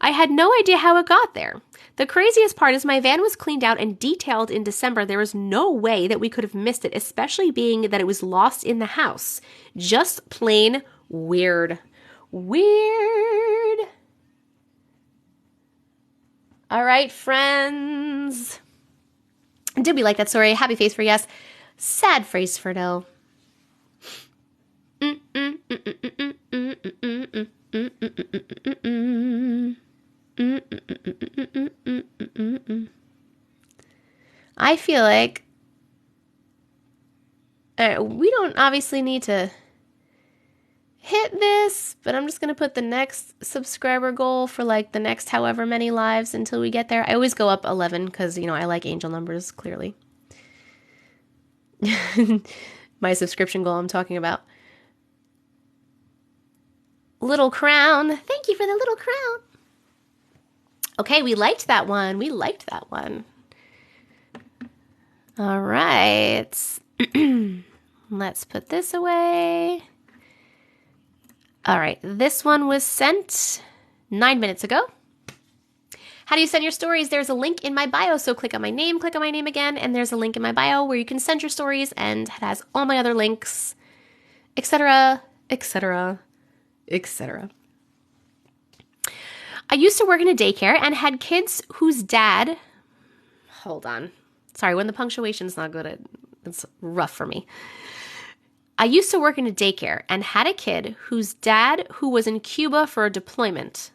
I had no idea how it got there. The craziest part is my van was cleaned out and detailed in December. There was no way that we could have missed it, especially being that it was lost in the house. Just plain weird. Weird. All right, friends. Did we like that story? Happy face for yes. Sad face for no. I feel like we don't obviously need to hit this, but I'm just going to put the next subscriber goal for like the next however many lives until we get there. I always go up 11 because, you know, I like angel numbers, clearly. My subscription goal I'm talking about. Little crown. Thank you for the little crown. Okay, we liked that one. We liked that one. All right. Let's put this away. All right, this one was sent 9 minutes ago. How do you send your stories? There's a link in my bio, so click on my name again, and there's a link in my bio where you can send your stories, and it has all my other links, etc., etc., etc. I used to work in a daycare and had kids whose dad... Hold on. Sorry, when the punctuation's not good, it's rough for me. I used to work in a daycare and had a kid whose dad who was in Cuba for a deployment.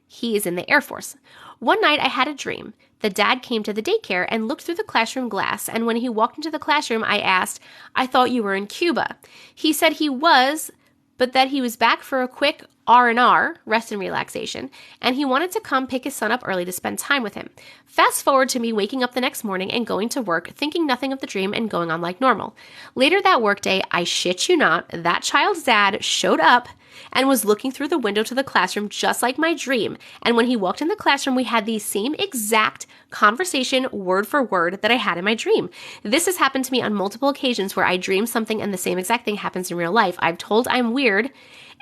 He is in the Air Force. One night I had a dream. The dad came to the daycare and looked through the classroom glass, and when he walked into the classroom, I asked, "I thought you were in Cuba." He said he was, but that he was back for a quick R&R, rest and relaxation, and he wanted to come pick his son up early to spend time with him. Fast forward to me waking up the next morning and going to work, thinking nothing of the dream and going on like normal. Later that workday, I shit you not, that child's dad showed up and was looking through the window to the classroom just like my dream. And when he walked in the classroom, we had the same exact conversation word for word that I had in my dream. This has happened to me on multiple occasions where I dream something and the same exact thing happens in real life. I'm told I'm weird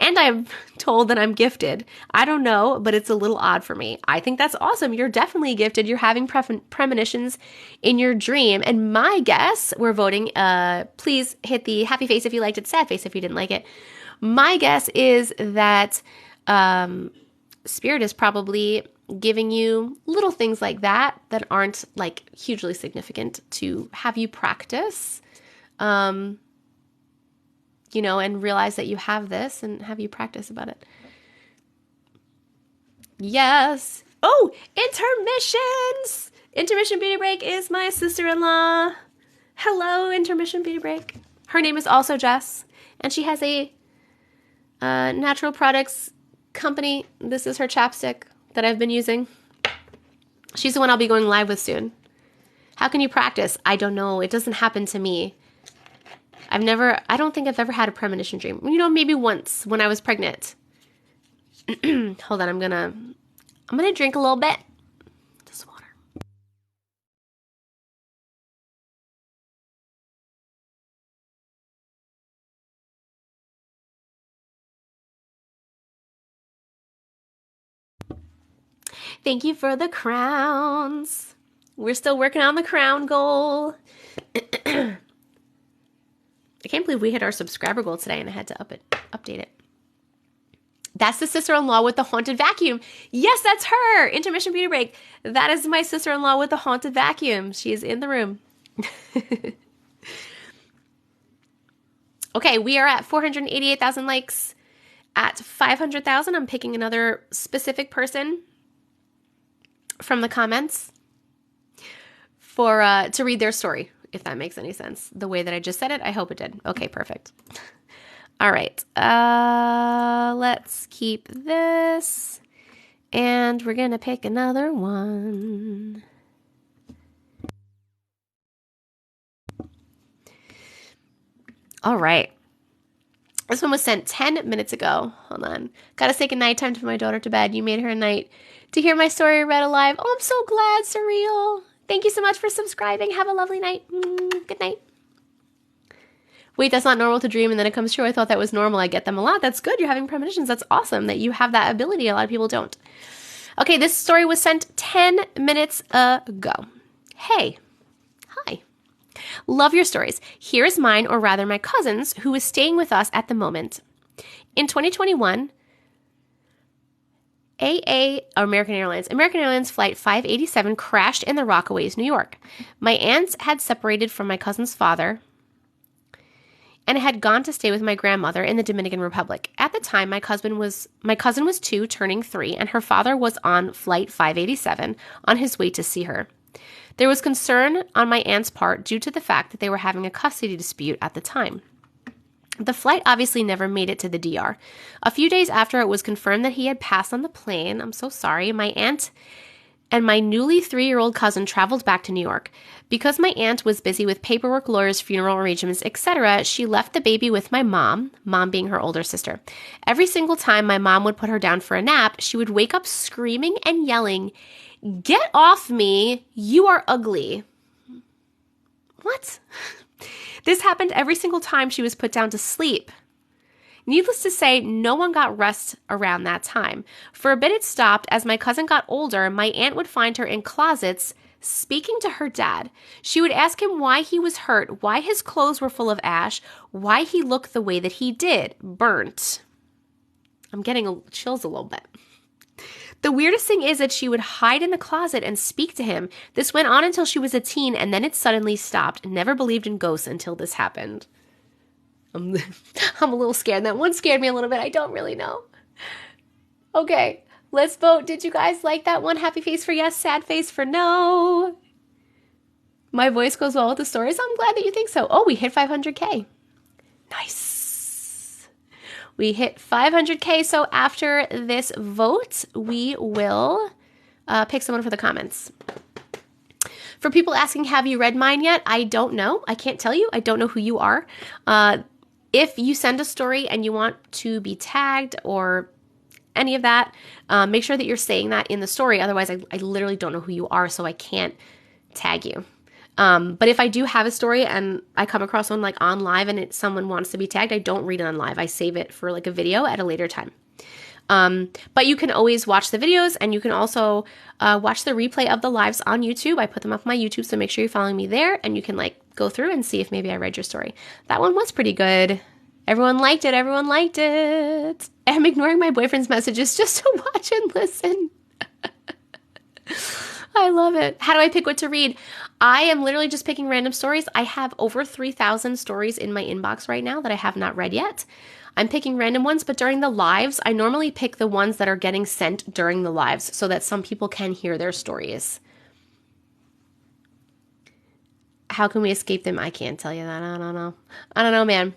and I'm told that I'm gifted. I don't know, but it's a little odd for me. I think that's awesome. You're definitely gifted. You're having premonitions in your dream. And my guess, we're voting, please hit the happy face if you liked it, sad face if you didn't like it. My guess is that Spirit is probably giving you little things like that that aren't like hugely significant to have you practice, you know, and realize that you have this and have you practice about it. Yes. Oh, intermissions. Intermission beauty break is my sister-in-law. Hello, intermission beauty break. Her name is also Jess, and she has a natural products company. This is her chapstick that I've been using. She's the one I'll be going live with soon. How can you practice? I don't know. It doesn't happen to me. I don't think I've ever had a premonition dream. You know, maybe once when I was pregnant. Hold on, I'm gonna drink a little bit. This water. Thank you for the crowns. We're still working on the crown goal. I can't believe we hit our subscriber goal today and I had to update it. That's the sister-in-law with the haunted vacuum. Yes, that's her. Intermission beauty break. That is my sister-in-law with the haunted vacuum. She is in the room. Okay, we are at 488,000 likes. At 500,000, I'm picking another specific person from the comments to read their story, if that makes any sense. The way that I just said it, I hope it did. Okay, perfect. All right. Let's keep this. And we're going to pick another one. All right. This one was sent 10 minutes ago. Hold on. Gotta say good night time to put my daughter to bed. You made her a night to hear my story read alive. Oh, I'm so glad, Surreal. Thank you so much for subscribing. Have a lovely night. Good night. Wait, that's not normal to dream and then it comes true. I thought that was normal. I get them a lot. That's good. You're having premonitions. That's awesome that you have that ability. A lot of people don't. Okay, this story was sent 10 minutes ago. Hey. Hi. Love your stories. Here is mine, or rather my cousin's, who is staying with us at the moment. In 2021, American Airlines flight 587 crashed in the Rockaways, New York. My aunt had separated from my cousin's father and had gone to stay with my grandmother in the Dominican Republic. At the time, my cousin was 2, turning 3, and her father was on flight 587 on his way to see her. There was concern on my aunt's part due to the fact that they were having a custody dispute at the time. The flight obviously never made it to the DR. A few days after it was confirmed that he had passed on the plane, I'm so sorry, my aunt and my newly 3-year-old cousin traveled back to New York. Because my aunt was busy with paperwork, lawyers, funeral arrangements, etc., she left the baby with my mom being her older sister. Every single time my mom would put her down for a nap, she would wake up screaming and yelling, "Get off me, you are ugly." What? This happened every single time she was put down to sleep. Needless to say, no one got rest around that time. For a bit it stopped. As my cousin got older, my aunt would find her in closets speaking to her dad. She would ask him why he was hurt, why his clothes were full of ash, why he looked the way that he did, burnt. I'm getting chills a little bit. The weirdest thing is that she would hide in the closet and speak to him. This went on until she was a teen, and then it suddenly stopped. Never believed in ghosts until this happened. I'm a little scared. That one scared me a little bit. I don't really know. Okay, let's vote. Did you guys like that one? Happy face for yes, sad face for no. My voice goes well with the stories. I'm glad that you think so. Oh, we hit 500K. Nice. We hit 500K. So after this vote, we will pick someone for the comments. For people asking, have you read mine yet? I don't know. I can't tell you. I don't know who you are. If you send a story and you want to be tagged or any of that, make sure that you're saying that in the story. Otherwise, I literally don't know who you are, so I can't tag you. But if I do have a story and I come across one like on live and someone wants to be tagged, I don't read it on live. I save it for like a video at a later time. But you can always watch the videos, and you can also watch the replay of the lives on YouTube. I put them up on my YouTube, so make sure you're following me there, and you can like go through and see if maybe I read your story. That one was pretty good. Everyone liked it. Everyone liked it. I'm ignoring my boyfriend's messages just to watch and listen. I love it. How do I pick what to read? I am literally just picking random stories. I have over 3,000 stories in my inbox right now that I have not read yet. I'm picking random ones, but during the lives, I normally pick the ones that are getting sent during the lives so that some people can hear their stories. How can we escape them? I can't tell you that. I don't know. I don't know, man.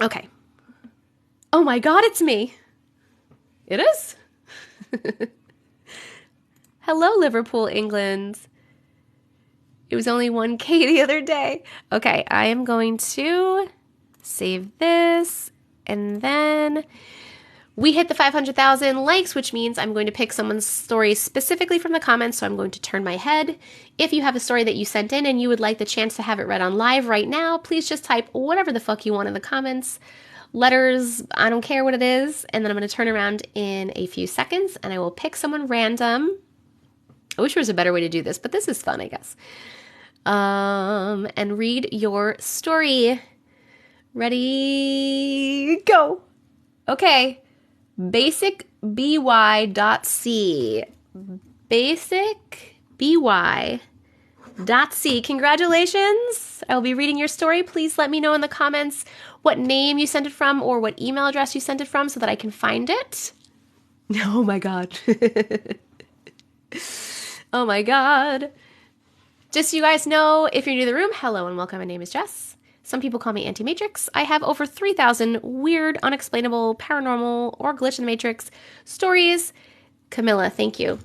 Okay. Oh my God, it's me. It is? Hello, Liverpool, England. It was only 1K the other day. Okay, I am going to save this, and then we hit the 500,000 likes, which means I'm going to pick someone's story specifically from the comments, so I'm going to turn my head. If you have a story that you sent in and you would like the chance to have it read on live right now, please just type whatever the fuck you want in the comments. Letters, I don't care what it is, and then I'm going to turn around in a few seconds, and I will pick someone random. I wish there was a better way to do this, but this is fun, I guess. And read your story. Ready, go. Okay. basicby.c. basicby.c. Congratulations. I will be reading your story. Please let me know in the comments what name you sent it from or what email address you sent it from so that I can find it. Oh my God. Oh my God. Just so you guys know, if you're new to the room, hello and welcome. My name is Jess. Some people call me Auntie Matrix. I have over 3,000 weird, unexplainable, paranormal, or glitch in the matrix stories Camilla, thank you.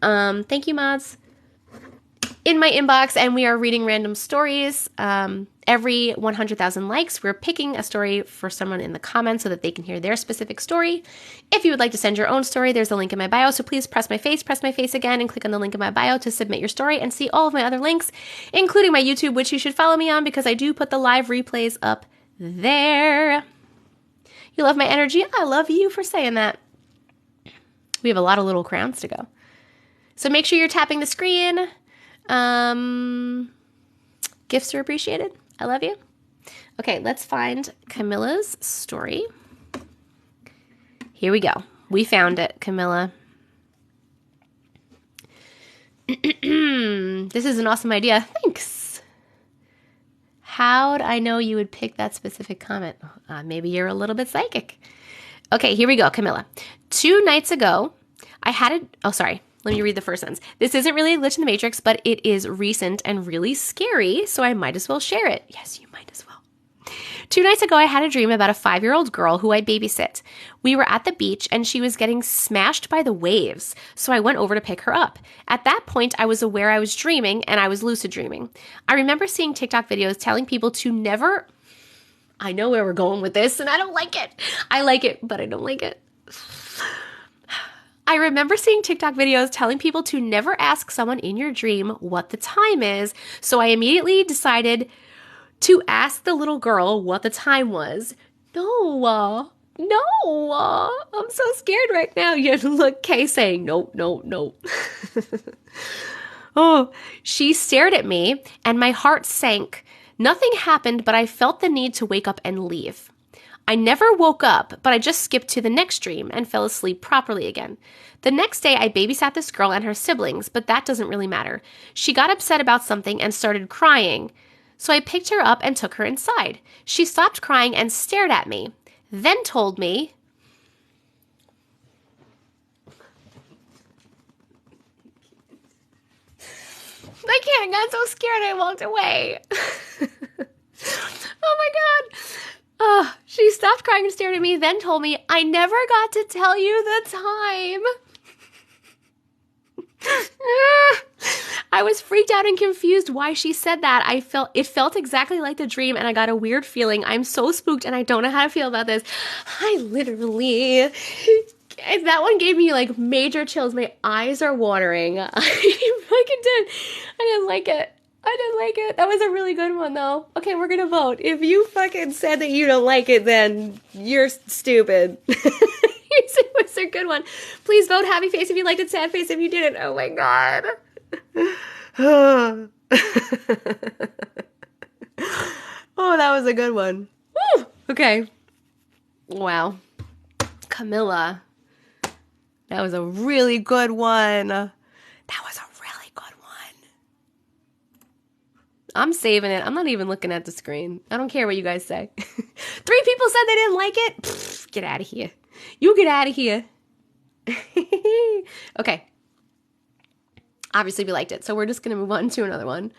Thank you, mods. In my inbox, and we are reading random stories. Every 100,000 likes, we're picking a story for someone in the comments so that they can hear their specific story. If you would like to send your own story, there's a link in my bio. So please press my face again, and click on the link in my bio to submit your story and see all of my other links, including my YouTube, which you should follow me on because I do put the live replays up there. You love my energy? I love you for saying that. We have a lot of little crowns to go. So make sure you're tapping the screen. Gifts are appreciated. I love you. Okay, let's find Camilla's story. Here we go. We found it, Camilla. This is an awesome idea. Thanks. How'd I know you would pick that specific comment? Maybe you're a little bit psychic. Okay, here we go, Camilla. 2 nights ago, I had a... Oh, sorry. Let me read the first sentence. This isn't really a glitch in the Matrix, but it is recent and really scary, so I might as well share it. Yes, you might as well. 2 nights ago, I had a dream about a 5-year-old girl who I babysit. We were at the beach, and she was getting smashed by the waves, so I went over to pick her up. At that point, I was aware I was dreaming, and I was lucid dreaming. I remember seeing TikTok videos telling people to never... I know where we're going with this, and I don't like it. I like it, but I don't like it. I remember seeing TikTok videos telling people to never ask someone in your dream what the time is, so I immediately decided to ask the little girl what the time was. No, I'm so scared right now. You look, Kay saying, no. Oh, she stared at me, and my heart sank. Nothing happened, but I felt the need to wake up and leave. I never woke up, but I just skipped to the next dream and fell asleep properly again. The next day, I babysat this girl and her siblings, but that doesn't really matter. She got upset about something and started crying, so I picked her up and took her inside. She stopped crying and stared at me, then told me... I can't, I got so scared I walked away. Oh my God. She stopped crying and stared at me, then told me, I never got to tell you the time. I was freaked out and confused why she said that. It felt exactly like the dream, and I got a weird feeling. I'm so spooked, and I don't know how to feel about this. I literally... That one gave me like major chills. My eyes are watering. I fucking did. I didn't like it. That was a really good one, though. Okay, we're gonna vote. If you fucking said that you don't like it, then you're stupid. It was a good one. Please vote happy face if you liked it, sad face if you didn't. Oh my God. Oh, that was a good one. Woo! Okay. Wow. Camilla. That was a really good one. I'm saving it. I'm not even looking at the screen. I don't care what you guys say. 3 people said they didn't like it. Pfft, get out of here. You get out of here. Okay. Obviously we liked it. So we're just going to move on to another one.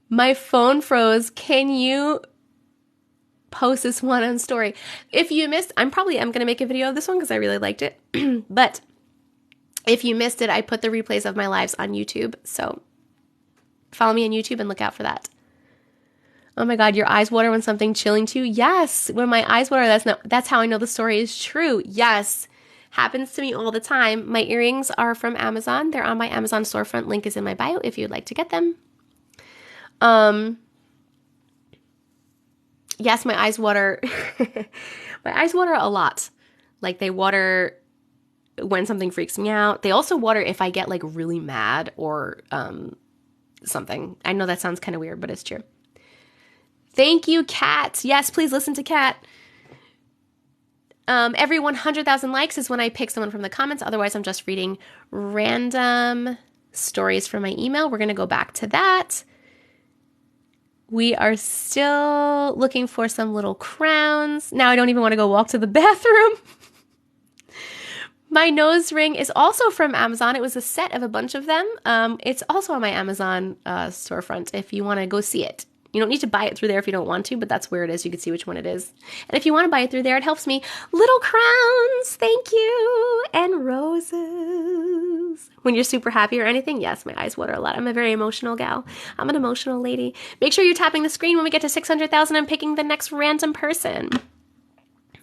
My phone froze. Can you post this one on story? If you missed, I'm going to make a video of this one because I really liked it. But if you missed it, I put the replays of my lives on YouTube. So follow me on YouTube and look out for that. Oh my God, your eyes water when something chilling to you? Yes, when my eyes water, that's how I know the story is true. Yes, happens to me all the time. My earrings are from Amazon. They're on my Amazon storefront. Link is in my bio if you'd like to get them. Yes, my eyes water. My eyes water a lot. Like they water when something freaks me out. They also water if I get like really mad or something. I know that sounds kind of weird, but it's true. Thank you, Kat. Yes, please listen to Kat. Every 100,000 likes is when I pick someone from the comments. Otherwise, I'm just reading random stories from my email. We're going to go back to that. We are still looking for some little crowns. Now I don't even want to go walk to the bathroom. My nose ring is also from Amazon. It was a set of a bunch of them. It's also on my Amazon storefront if you want to go see it. You don't need to buy it through there if you don't want to, but that's where it is. You can see which one it is. And if you want to buy it through there, it helps me. Little crowns, thank you. And roses. When you're super happy or anything, yes, my eyes water a lot. I'm a very emotional gal. I'm an emotional lady. Make sure you're tapping the screen when we get to 600,000 and picking the next random person.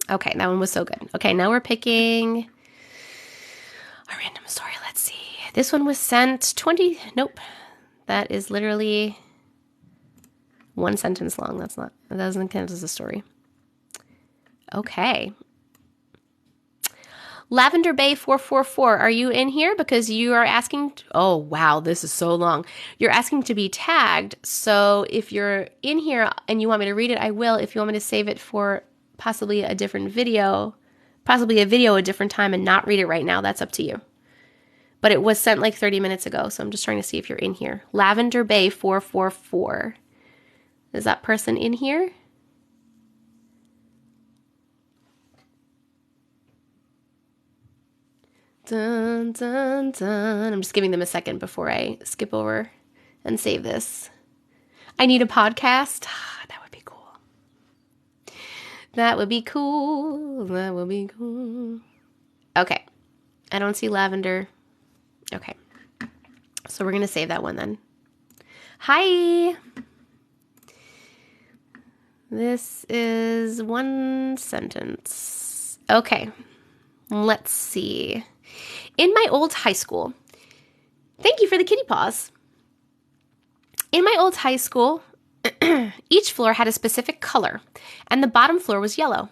Okay, that one was so good. Okay, now we're picking a random story. Let's see. This one was sent 20, nope. That is literally one sentence long. That doesn't count as a story. Okay. Lavender Bay 444, are you in here? Because you are asking, oh wow, this is so long. You're asking to be tagged. So if you're in here and you want me to read it, I will. If you want me to save it for possibly a different video, possibly a video a different time and not read it right now, that's up to you. But it was sent like 30 minutes ago, so I'm just trying to see if you're in here. Lavender Bay 444. Is that person in here? Dun, dun, dun. I'm just giving them a second before I skip over and save this. I need a podcast. That would be cool. That would be cool. That would be cool. Okay. I don't see lavender. Okay. So we're going to save that one then. Hi. This is one sentence. Okay. Let's see. In my old high school. Thank you for the kitty paws. In my old high school, each floor had a specific color, and the bottom floor was yellow.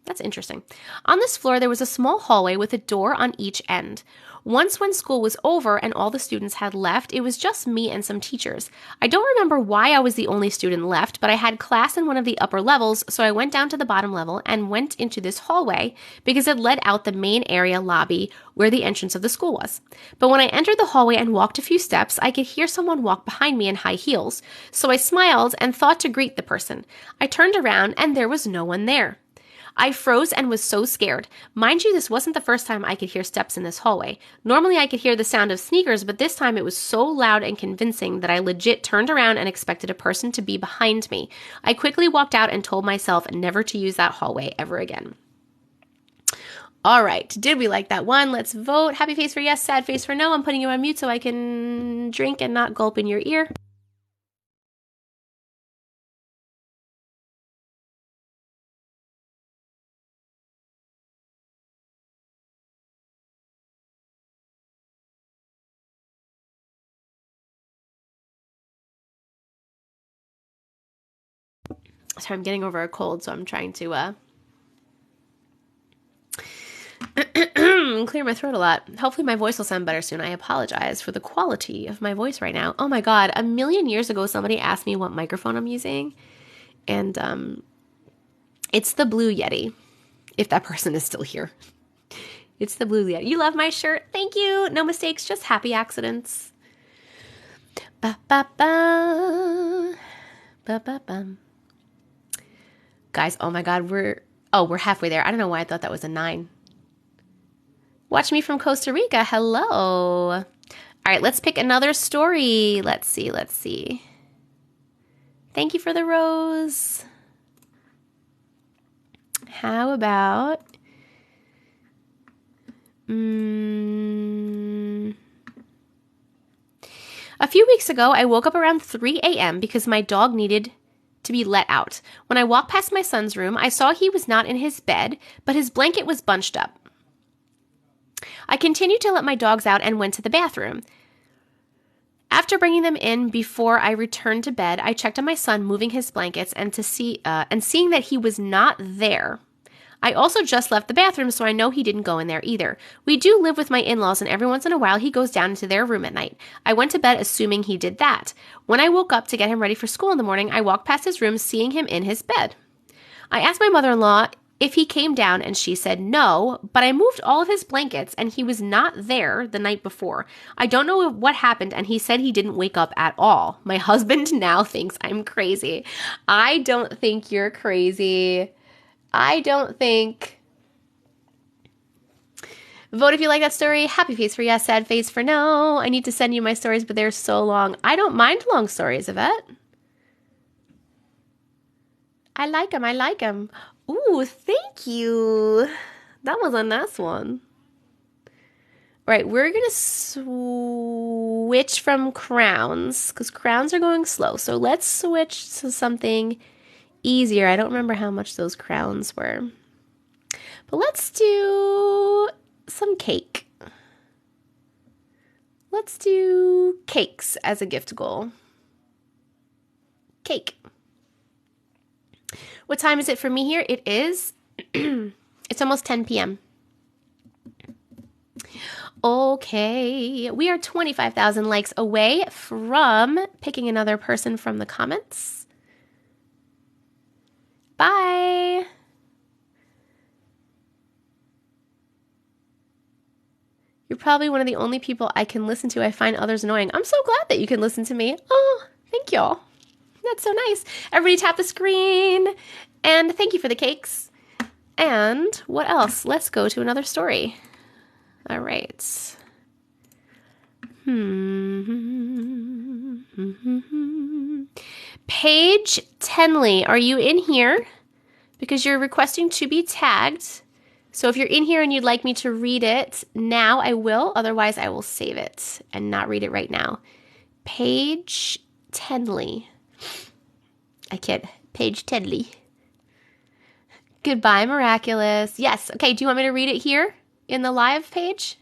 That's interesting. On this floor, there was a small hallway with a door on each end. Once when school was over and all the students had left, it was just me and some teachers. I don't remember why I was the only student left, but I had class in one of the upper levels, so I went down to the bottom level and went into this hallway because it led out the main area lobby where the entrance of the school was. But when I entered the hallway and walked a few steps, I could hear someone walk behind me in high heels, so I smiled and thought to greet the person. I turned around and there was no one there. I froze and was so scared. Mind you, this wasn't the first time I could hear steps in this hallway. Normally I could hear the sound of sneakers, but this time it was so loud and convincing that I legit turned around and expected a person to be behind me. I quickly walked out and told myself never to use that hallway ever again. All right, did we like that one? Let's vote. Happy face for yes, sad face for no. I'm putting you on mute so I can drink and not gulp in your ear. Sorry, I'm getting over a cold, so I'm trying to clear my throat a lot. Hopefully my voice will sound better soon. I apologize for the quality of my voice right now. Oh my God, a million years ago, somebody asked me what microphone I'm using, and it's the Blue Yeti, if that person is still here. It's the Blue Yeti. You love my shirt. Thank you. No mistakes, just happy accidents. Ba ba ba. Ba ba ba. Guys, oh my God, we're halfway there. I don't know why I thought that was a 9. Watch me from Costa Rica. Hello. All right, let's pick another story. Let's see. Thank you for the rose. How about a few weeks ago, I woke up around 3 a.m. because my dog needed to be let out. When I walked past my son's room, I saw he was not in his bed, but his blanket was bunched up. I continued to let my dogs out and went to the bathroom. After bringing them in before I returned to bed, I checked on my son moving his blankets and seeing that he was not there. I also just left the bathroom, so I know he didn't go in there either. We do live with my in-laws, and every once in a while he goes down into their room at night. I went to bed assuming he did that. When I woke up to get him ready for school in the morning, I walked past his room, seeing him in his bed. I asked my mother-in-law if he came down, and she said no, but I moved all of his blankets, and he was not there the night before. I don't know what happened, and he said he didn't wake up at all. My husband now thinks I'm crazy. I don't think you're crazy. I don't think. Vote if you like that story. Happy face for yes, sad face for no. I need to send you my stories, but they're so long. I don't mind long stories, Yvette. I like them. I like them. Ooh, thank you. That was a nice one. All right, we're going to switch from crowns because crowns are going slow. So let's switch to something easier. I don't remember how much those crowns were. But let's do some cake. Let's do cakes as a gift goal. Cake. What time is it for me here? It is, it's almost 10 p.m. Okay, we are 25,000 likes away from picking another person from the comments. Bye. You're probably one of the only people I can listen to. I find others annoying. I'm so glad that you can listen to me. Oh, thank y'all. That's so nice. Everybody tap the screen. And thank you for the cakes. And what else? Let's go to another story. All right. Paige Tenley, are you in here? Because you're requesting to be tagged. So if you're in here and you'd like me to read it now, I will. Otherwise, I will save it and not read it right now. Paige Tenley. I kid. Paige Tenley. Goodbye, miraculous. Yes. Okay, do you want me to read it here in the live page?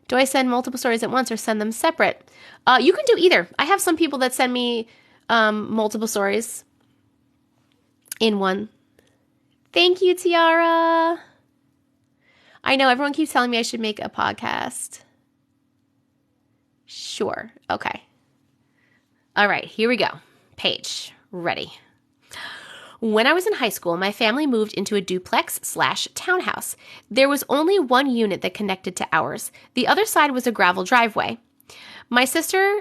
Do I send multiple stories at once or send them separate? You can do either. I have some people that send me multiple stories in one. Thank you, Tiara. I know everyone keeps telling me I should make a podcast. Sure. Okay. All right, here we go. Paige, ready. When I was in high school, my family moved into a duplex/townhouse. There was only one unit that connected to ours. The other side was a gravel driveway. My sisters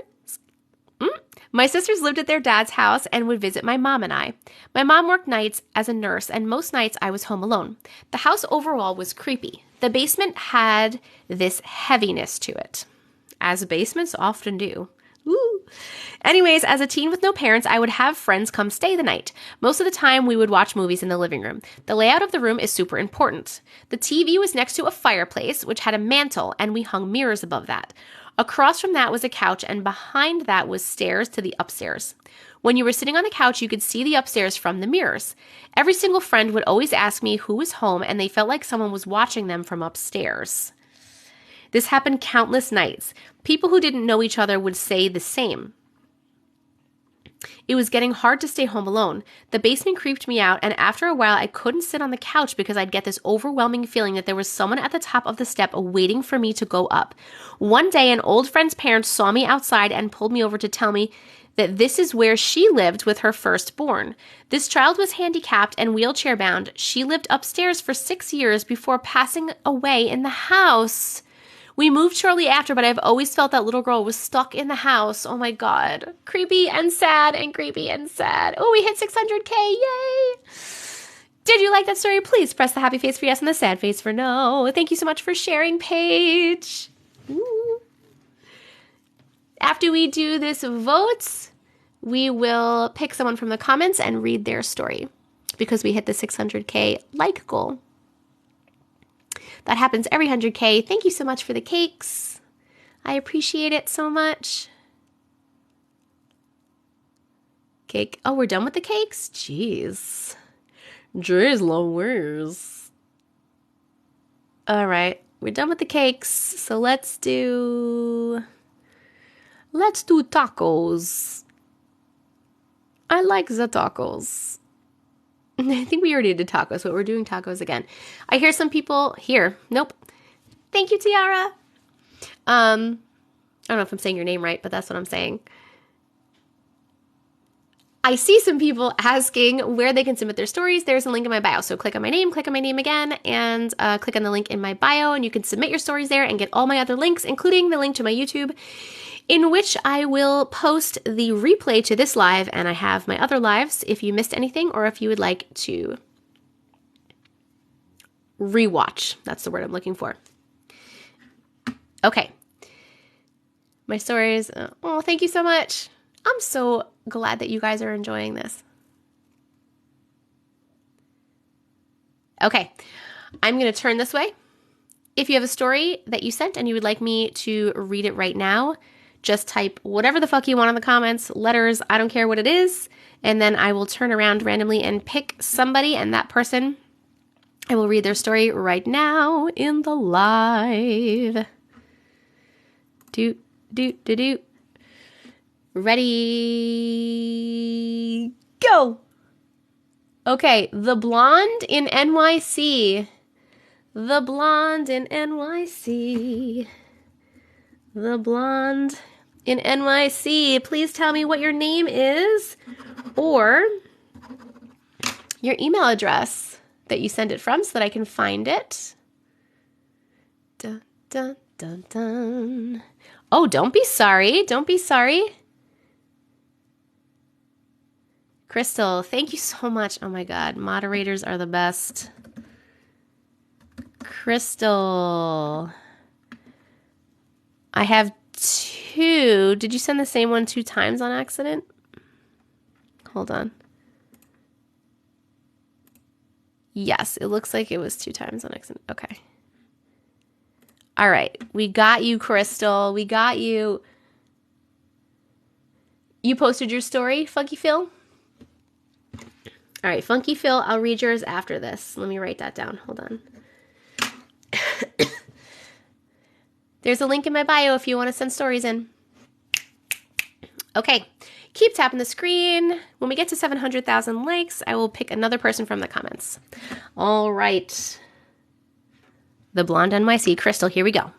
lived at their dad's house and would visit my mom and I. My mom worked nights as a nurse, and most nights I was home alone. The house overall was creepy. The basement had this heaviness to it, as basements often do. Woo. Anyways, as a teen with no parents, I would have friends come stay the night. Most of the time, we would watch movies in the living room. The layout of the room is super important. The TV was next to a fireplace, which had a mantle, and we hung mirrors above that. Across from that was a couch, and behind that was stairs to the upstairs. When you were sitting on the couch, you could see the upstairs from the mirrors. Every single friend would always ask me who was home, and they felt like someone was watching them from upstairs. This happened countless nights. People who didn't know each other would say the same. It was getting hard to stay home alone. The basement creeped me out, and after a while, I couldn't sit on the couch because I'd get this overwhelming feeling that there was someone at the top of the step waiting for me to go up. One day, an old friend's parents saw me outside and pulled me over to tell me that this is where she lived with her firstborn. This child was handicapped and wheelchair-bound. She lived upstairs for 6 years before passing away in the house. We moved shortly after, but I've always felt that little girl was stuck in the house. Oh my God. Creepy and sad and creepy and sad. Oh, we hit 600K. Yay. Did you like that story? Please press the happy face for yes and the sad face for no. Thank you so much for sharing, Paige. Ooh. After we do this vote, we will pick someone from the comments and read their story because we hit the 600K like goal. That happens every 100K. Thank you so much for the cakes. I appreciate it so much. Cake. Oh, we're done with the cakes? Jeez. Jeez Louise. All right. We're done with the cakes. So let's do tacos. I like the tacos. I think we already did tacos, but we're doing tacos again. I hear some people here. Nope. Thank you, Tiara. I don't know if I'm saying your name right, but that's what I'm saying. I see some people asking where they can submit their stories. There's a link in my bio. So click on my name again, and click on the link in my bio, and you can submit your stories there and get all my other links, including the link to my YouTube, in which I will post the replay to this live, and I have my other lives if you missed anything or if you would like to rewatch. That's the word I'm looking for. Okay. My stories. Oh, thank you so much. I'm so glad that you guys are enjoying this. Okay, I'm going to turn this way. If you have a story that you sent and you would like me to read it right now, just type whatever the fuck you want in the comments, letters, I don't care what it is, and then I will turn around randomly and pick somebody, and that person, I will read their story right now in the live. Do. Ready, go. Okay, the blonde in NYC. The blonde in NYC. The blonde in NYC. Please tell me what your name is or your email address that you send it from so that I can find it. Dun, dun, dun, dun. Oh, don't be sorry. Don't be sorry. Crystal, thank you so much. Oh my God, moderators are the best. Crystal, I have 2. Did you send the same one 2 times on accident? Hold on. Yes, it looks like it was 2 times on accident. Okay. All right. We got you, Crystal. We got you. You posted your story, Funky Phil? All right, Funky Phil, I'll read yours after this. Let me write that down. Hold on. There's a link in my bio if you want to send stories in. Okay, keep tapping the screen. When we get to 700,000 likes, I will pick another person from the comments. All right. The blonde NYC, Crystal, here we go.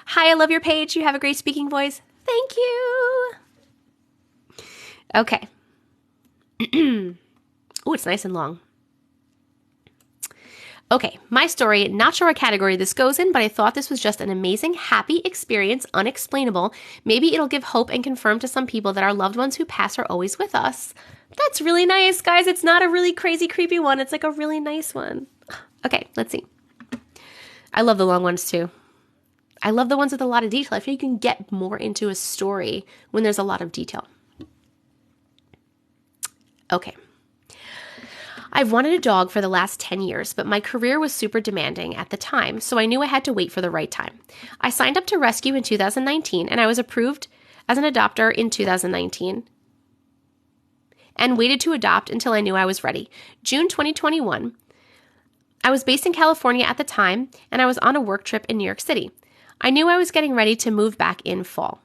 Hi, I love your page. You have a great speaking voice. Thank you. Okay. Oh, it's nice and long. Okay, my story, not sure what category this goes in, but I thought this was just an amazing, happy experience, unexplainable. Maybe it'll give hope and confirm to some people that our loved ones who pass are always with us. That's really nice, guys. It's not a really crazy, creepy one. It's like a really nice one. Okay, let's see. I love the long ones too. I love the ones with a lot of detail. I feel you can get more into a story when there's a lot of detail. Okay. I've wanted a dog for the last 10 years, but my career was super demanding at the time, so I knew I had to wait for the right time. I signed up to rescue in 2019, and I was approved as an adopter in 2019 and waited to adopt until I knew I was ready. June 2021, I was based in California at the time, and I was on a work trip in New York City. I knew I was getting ready to move back in fall.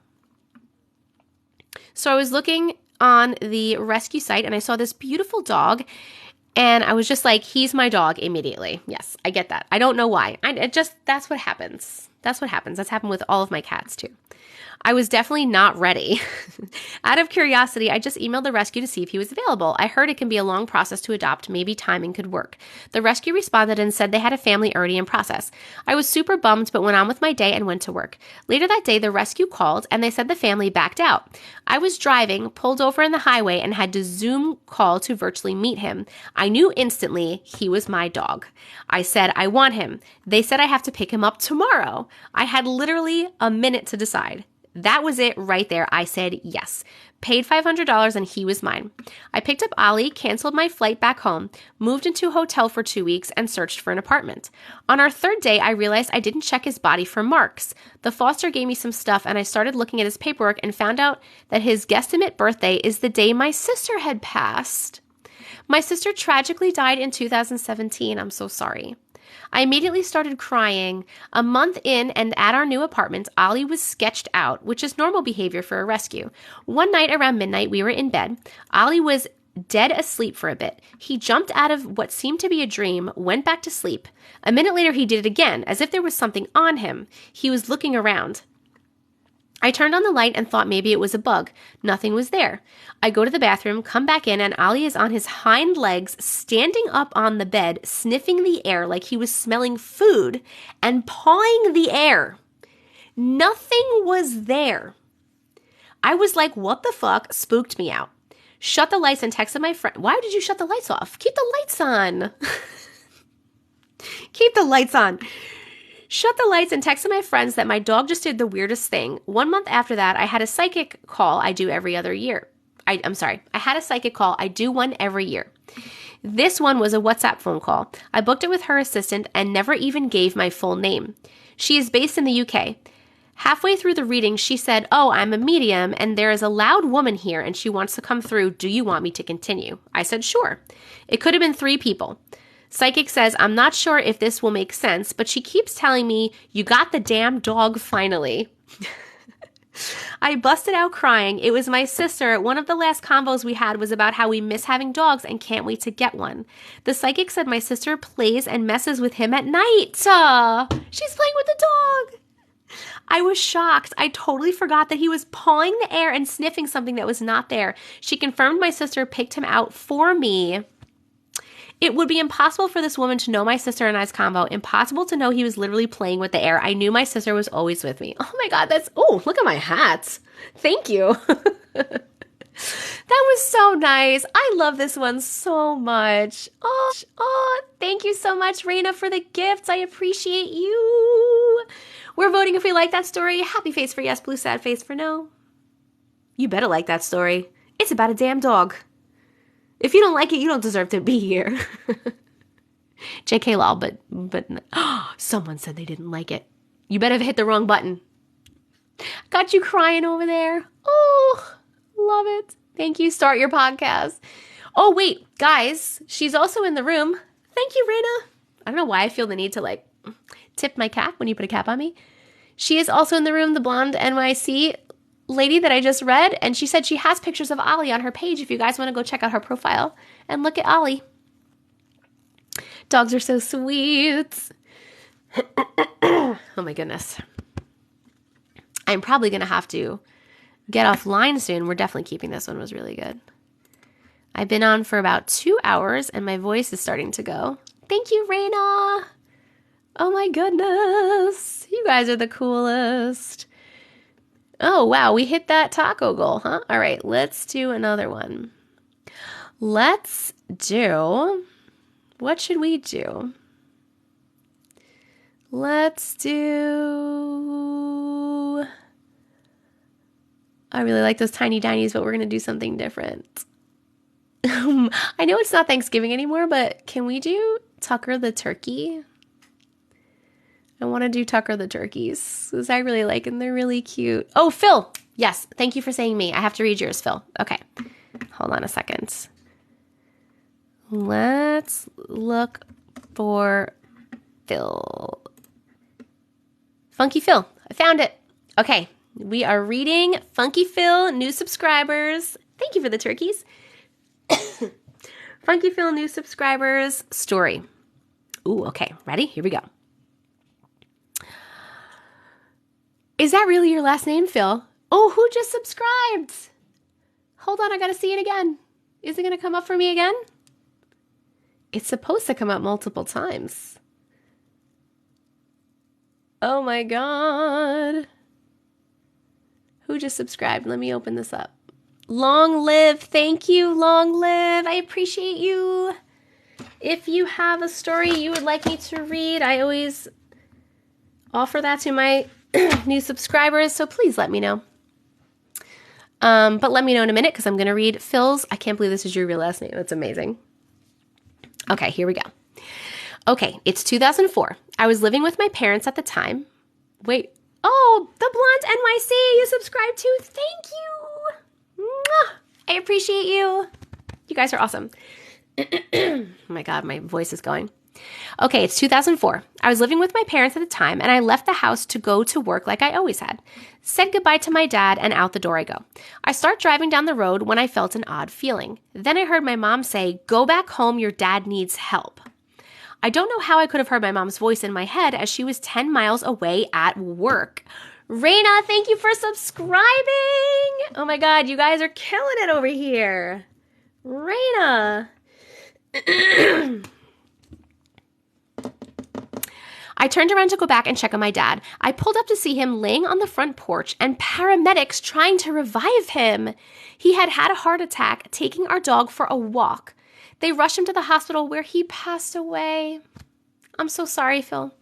So I was looking on the rescue site, and I saw this beautiful dog, and I was just like, he's my dog immediately. Yes, I get that. I don't know why. That's what happens. That's what happens. That's happened with all of my cats too. I was definitely not ready. Out of curiosity, I just emailed the rescue to see if he was available. I heard it can be a long process to adopt. Maybe timing could work. The rescue responded and said they had a family already in process. I was super bummed, but went on with my day and went to work. Later that day, the rescue called and they said the family backed out. I was driving, pulled over in the highway, and had to Zoom call to virtually meet him. I knew instantly he was my dog. I said, I want him. They said I have to pick him up tomorrow. I had literally a minute to decide. That was it right there. I said yes. Paid $500 and he was mine. I picked up Ollie, canceled my flight back home, moved into a hotel for 2 weeks, and searched for an apartment. On our 3rd day, I realized I didn't check his body for marks. The foster gave me some stuff, and I started looking at his paperwork and found out that his guesstimate birthday is the day my sister had passed. My sister tragically died in 2017. I'm so sorry. I immediately started crying. A month in and at our new apartment, Ollie was sketched out, which is normal behavior for a rescue. One night around midnight, we were in bed. Ollie was dead asleep for a bit. He jumped out of what seemed to be a dream, went back to sleep. A minute later, he did it again, as if there was something on him. He was looking around. I turned on the light and thought maybe it was a bug. Nothing was there. I go to the bathroom, come back in, and Ollie is on his hind legs, standing up on the bed, sniffing the air like he was smelling food and pawing the air. Nothing was there. I was like, what the fuck? Spooked me out. Shut the lights and texted my friend. Why did you shut the lights off? Keep the lights on. Keep the lights on. Shut the lights and texted my friends that my dog just did the weirdest thing. 1 month after that, I had a psychic call I do every other year. I had a psychic call. I do one every year. This one was a WhatsApp phone call. I booked it with her assistant and never even gave my full name. She is based in the UK. Halfway through the reading, she said, "Oh, I'm a medium and there is a loud woman here and she wants to come through. Do you want me to continue?" I said, "Sure." It could have been 3 people. Psychic says, "I'm not sure if this will make sense, but she keeps telling me, 'You got the damn dog finally.'" I busted out crying. It was my sister. One of the last combos we had was about how we miss having dogs and can't wait to get one. The psychic said my sister plays and messes with him at night. She's playing with the dog. I was shocked. I totally forgot that he was pawing the air and sniffing something that was not there. She confirmed my sister picked him out for me. It would be impossible for this woman to know my sister and I's combo. Impossible to know he was literally playing with the air. I knew my sister was always with me. Oh my God, look at my hat. Thank you. That was so nice. I love this one so much. Oh, thank you so much, Raina, for the gifts. I appreciate you. We're voting if we like that story. Happy face for yes, blue sad face for no. You better like that story. It's about a damn dog. If you don't like it, you don't deserve to be here. JK lol, but someone said they didn't like it. You better have hit the wrong button. Got you crying over there. Oh, love it. Thank you. Start your podcast. Oh, wait, guys, she's also in the room. Thank you, Raina. I don't know why I feel the need to tip my cap when you put a cap on me. She is also in the room, the blonde NYC lady that I just read, and she said she has pictures of Ollie on her page if you guys want to go check out her profile and look at Ollie. Dogs are so sweet. Oh my goodness. I'm probably going to have to get offline soon. We're definitely keeping this one. It was really good. I've been on for about 2 hours and my voice is starting to go. Thank you, Raina. Oh my goodness. You guys are the coolest. Oh, wow. We hit that taco goal, huh? All right. Let's do another one. What should we do? Let's do... I really like those tiny dinies, but we're going to do something different. I know it's not Thanksgiving anymore, but can we do Tucker the turkey? I want to do Tucker the turkeys because I really like them. They're really cute. Oh, Phil. Yes. Thank you for saying me. I have to read yours, Phil. Okay. Hold on a second. Let's look for Phil. Funky Phil. I found it. Okay. We are reading Funky Phil, new subscribers. Thank you for the turkeys. Funky Phil, new subscribers story. Ooh, okay. Ready? Here we go. Is that really your last name, Phil? Oh, who just subscribed? Hold on, I gotta see it again. Is it gonna come up for me again? It's supposed to come up multiple times. Oh my God. Who just subscribed? Let me open this up. Long live. Thank you, long live. I appreciate you. If you have a story you would like me to read, I always offer that to my new subscribers, so please let me know. But let me know in a minute because I'm going to read Phil's. I can't believe this is your real last name. That's amazing. Okay, here we go. Okay, it's 2004. I was living with my parents at the time. Wait. Oh, the blonde NYC you subscribed to. Thank you. Mwah. I appreciate you. You guys are awesome. Oh my God, my voice is going. Okay, it's 2004. I was living with my parents at the time, and I left the house to go to work like I always had. Said goodbye to my dad, and out the door I go. I start driving down the road when I felt an odd feeling. Then I heard my mom say, "Go back home, your dad needs help." I don't know how I could have heard my mom's voice in my head as she was 10 miles away at work. Raina, thank you for subscribing. Oh my God, you guys are killing it over here. Raina. I turned around to go back and check on my dad. I pulled up to see him laying on the front porch and paramedics trying to revive him. He had had a heart attack taking our dog for a walk. They rushed him to the hospital where he passed away. I'm so sorry, Phil.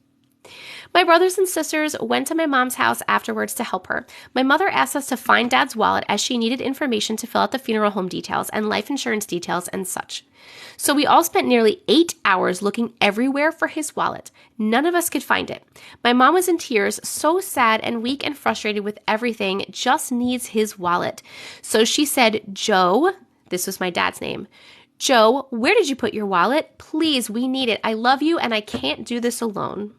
My brothers and sisters went to my mom's house afterwards to help her. My mother asked us to find Dad's wallet as she needed information to fill out the funeral home details and life insurance details and such. So we all spent nearly 8 hours looking everywhere for his wallet. None of us could find it. My mom was in tears, so sad and weak and frustrated with everything, just needs his wallet. So she said, Joe, this was my dad's name, Joe, where did you put your wallet? Please, we need it. I love you and I can't do this alone.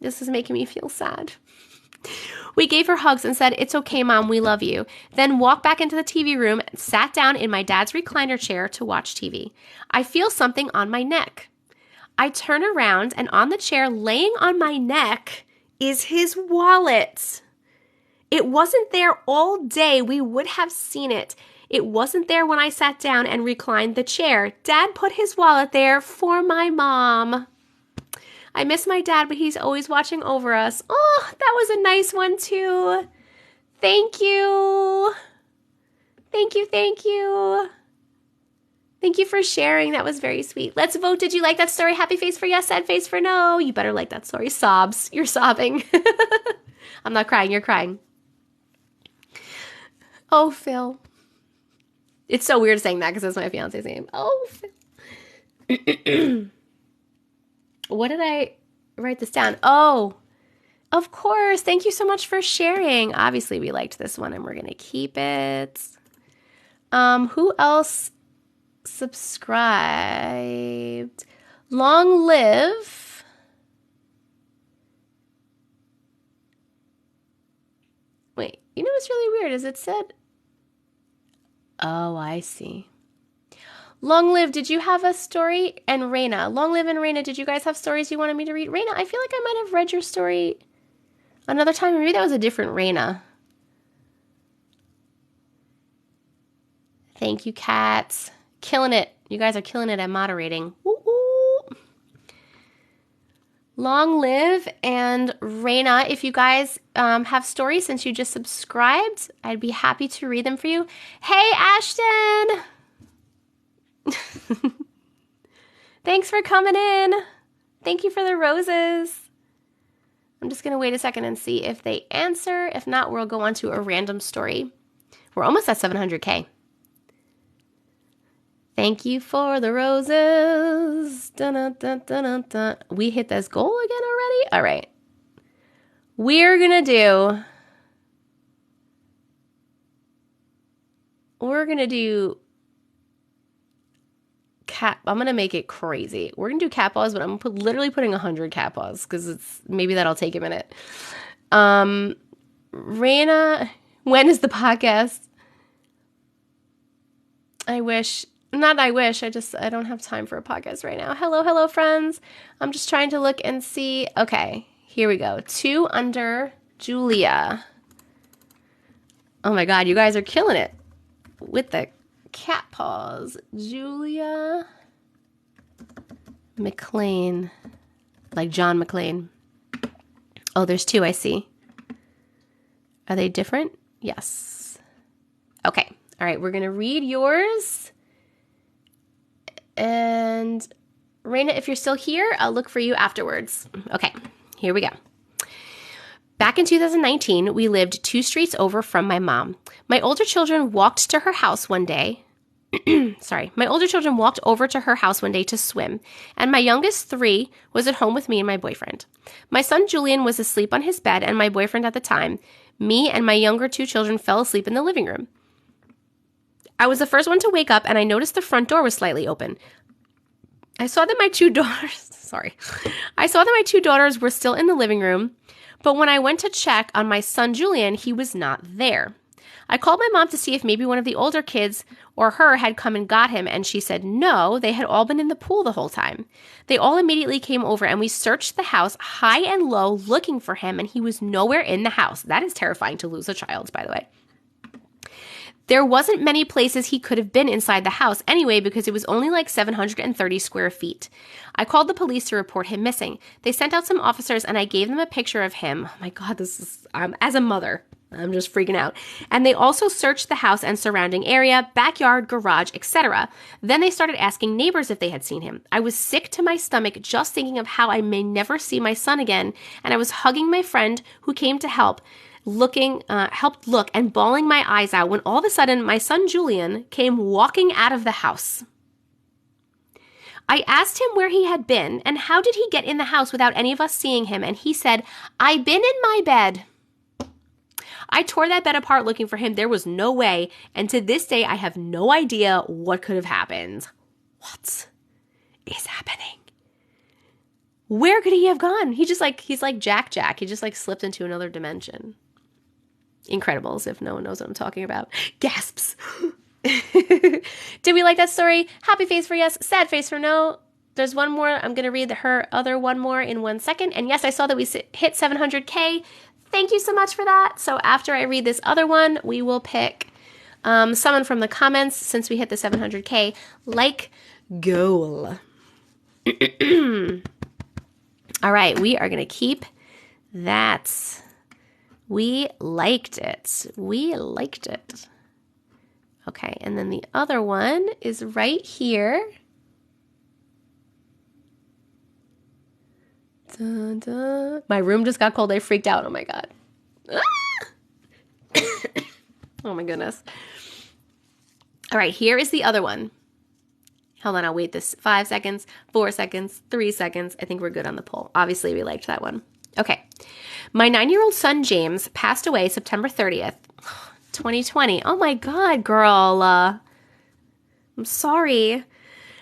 This is making me feel sad. We gave her hugs and said, it's okay, Mom, we love you. Then walked back into the TV room and sat down in my dad's recliner chair to watch TV. I feel something on my neck. I turn around and on the chair laying on my neck is his wallet. It wasn't there all day. We would have seen it. It wasn't there when I sat down and reclined the chair. Dad put his wallet there for my mom. I miss my dad, but he's always watching over us. Oh, that was a nice one too. Thank you. Thank you, thank you. Thank you for sharing. That was very sweet. Let's vote. Did you like that story? Happy face for yes, sad face for no. You better like that story. Sobs. You're sobbing. I'm not crying. You're crying. Oh, Phil. It's so weird saying that because that's my fiance's name. Oh, Phil. What did I write this down? Oh, of course. Thank you so much for sharing. Obviously, we liked this one and we're going to keep it. Who else subscribed? Long live. Wait, you know what's really weird is it said, oh, I see. Long live, did you have a story? And Raina. Long live and Raina, did you guys have stories you wanted me to read? Raina, I feel like I might have read your story another time. Maybe that was a different Raina. Thank you, cats. Killing it. You guys are killing it at moderating. Woo woo. Long live and Raina, if you guys have stories since you just subscribed, I'd be happy to read them for you. Hey, Ashton! Thanks for coming in. Thank you for the roses. I'm just going to wait a second and see if they answer. If not, we'll go on to a random story. We're almost at 700K. Thank you for the roses. Dun, dun, dun, dun, dun, dun. We hit this goal again already? All right. We're going to do cat. I'm going to make it crazy. We're going to do cat paws, but I'm literally putting 100 cat paws because maybe that'll take a minute. Raina, when is the podcast? I don't have time for a podcast right now. Hello, friends. I'm just trying to look and see. Okay, here we go. 2 under Julia. Oh my God, you guys are killing it with the cat paws. Julia McLean, like John McClane. Oh, there's 2, I see. Are they different? Yes. Okay. All right, we're going to read yours. And Raina, if you're still here, I'll look for you afterwards. Okay, here we go. Back in 2019, we lived 2 streets over from my mom. My older children walked to her house one day. My older children walked over to her house one day to swim, and my youngest 3 was at home with me and my boyfriend. My son Julian was asleep on his bed, and my boyfriend at the time. Me and my younger 2 children fell asleep in the living room. I was the first one to wake up, and I noticed the front door was slightly open. I saw that my 2 daughters were still in the living room, but when I went to check on my son Julian, he was not there. I called my mom to see if maybe one of the older kids or her had come and got him, and she said no, they had all been in the pool the whole time. They all immediately came over, and we searched the house high and low looking for him, and he was nowhere in the house. That is terrifying to lose a child, by the way. There wasn't many places he could have been inside the house anyway because it was only like 730 square feet. I called the police to report him missing. They sent out some officers and I gave them a picture of him. Oh my God, this is, as a mother, I'm just freaking out. And they also searched the house and surrounding area, backyard, garage, etc. Then they started asking neighbors if they had seen him. I was sick to my stomach just thinking of how I may never see my son again, and I was hugging my friend who came to helped look and bawling my eyes out when all of a sudden my son Julian came walking out of the house. I asked him where he had been and how did he get in the house without any of us seeing him, and he said, "I been in my bed." I tore that bed apart looking for him. There was no way, and to this day, I have no idea what could have happened. What is happening? Where could he have gone? He's like Jack. He just like slipped into another dimension. Incredibles, if no one knows what I'm talking about. Gasps. Did we like that story? Happy face for yes, sad face for no. There's one more. I'm going to read her other one more in 1 second. And yes, I saw that we hit 700K. Thank you so much for that. So after I read this other one, we will pick someone from the comments since we hit the 700K like goal. All right, we are going to keep that. We liked it. Okay, and then the other one is right here. Dun, dun. My room just got cold. I freaked out. Oh my God. Oh my goodness. All right, here is the other one. Hold on, I'll wait this 5 seconds, 4 seconds, 3 seconds. I think we're good on the poll. Obviously, we liked that one. Okay. My 9-year-old son, James, passed away September 30th, 2020. Oh my God, girl. I'm sorry.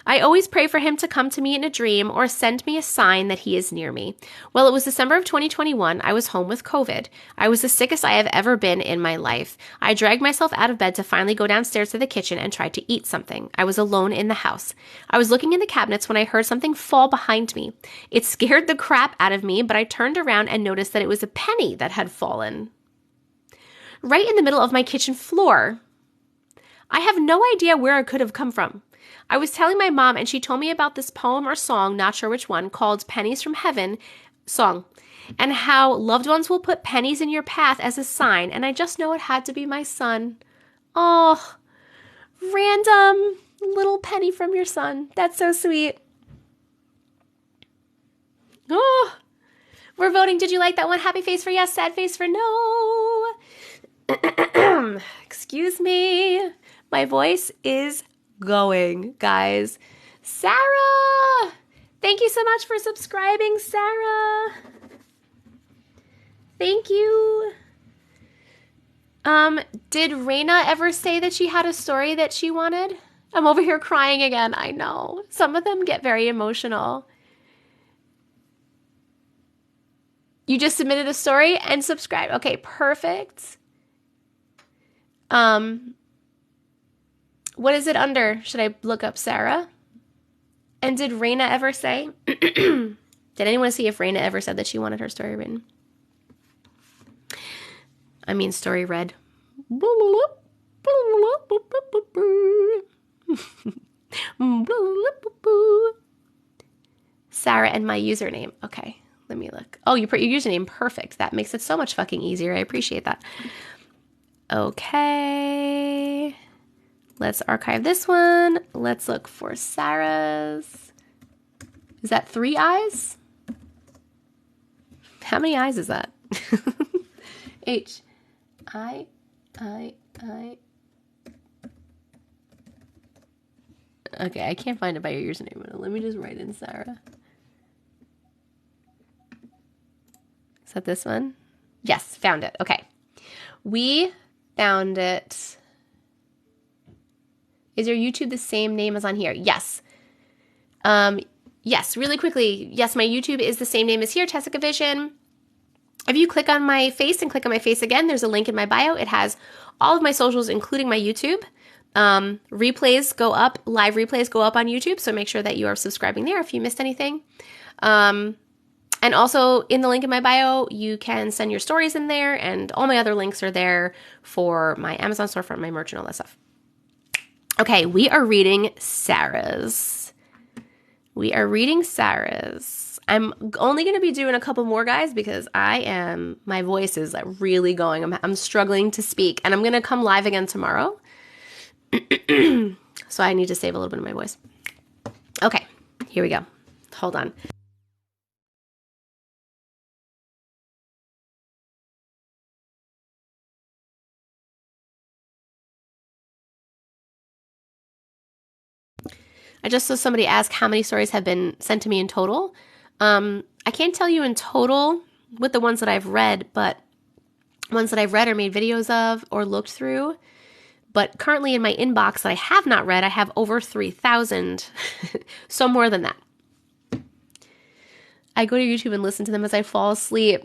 I always pray for him to come to me in a dream or send me a sign that he is near me. Well, it was December of 2021. I was home with COVID. I was the sickest I have ever been in my life. I dragged myself out of bed to finally go downstairs to the kitchen and try to eat something. I was alone in the house. I was looking in the cabinets when I heard something fall behind me. It scared the crap out of me, but I turned around and noticed that it was a penny that had fallen right in the middle of my kitchen floor. I have no idea where it could have come from. I was telling my mom, and she told me about this poem or song, not sure which one, called Pennies from Heaven song, and how loved ones will put pennies in your path as a sign, and I just know it had to be my son. Oh, random little penny from your son. That's so sweet. Oh, we're voting. Did you like that one? Happy face for yes, sad face for no. Excuse me. My voice is going, guys. Sarah! Thank you so much for subscribing, Sarah. Thank you. Did Raina ever say that she had a story that she wanted? I'm over here crying again. I know. Some of them get very emotional. You just submitted a story and subscribed. Okay, perfect. What is it under? Should I look up Sarah? And did Raina ever say? Did anyone see if Raina ever said that she wanted her story written? I mean, story read. Sarah and my username. Okay, let me look. Oh, you put your username. Perfect. That makes it so much fucking easier. I appreciate that. Okay. Let's archive this one. Let's look for Sarah's. Is that 3 eyes? How many eyes is that? I. Okay, I can't find it by your username. Let me just write in Sarah. Is that this one? Yes, found it. Okay. We found it. Is your YouTube the same name as on here? Yes. Yes, really quickly. Yes, my YouTube is the same name as here, TessicaVision. If you click on my face and click on my face again, there's a link in my bio. It has all of my socials, including my YouTube. Replays go up, live replays go up on YouTube, so make sure that you are subscribing there if you missed anything. And also in the link in my bio, you can send your stories in there, and all my other links are there for my Amazon storefront, my merch, and all that stuff. Okay, we are reading Sarah's. I'm only going to be doing a couple more, guys, because my voice is like really going. I'm struggling to speak, and I'm going to come live again tomorrow. So I need to save a little bit of my voice. Okay, here we go. Hold on. I just saw somebody ask how many stories have been sent to me in total. I can't tell you in total with the ones that I've read, but ones that I've read or made videos of or looked through. But currently in my inbox that I have not read, I have over 3,000. So more than that. I go to YouTube and listen to them as I fall asleep.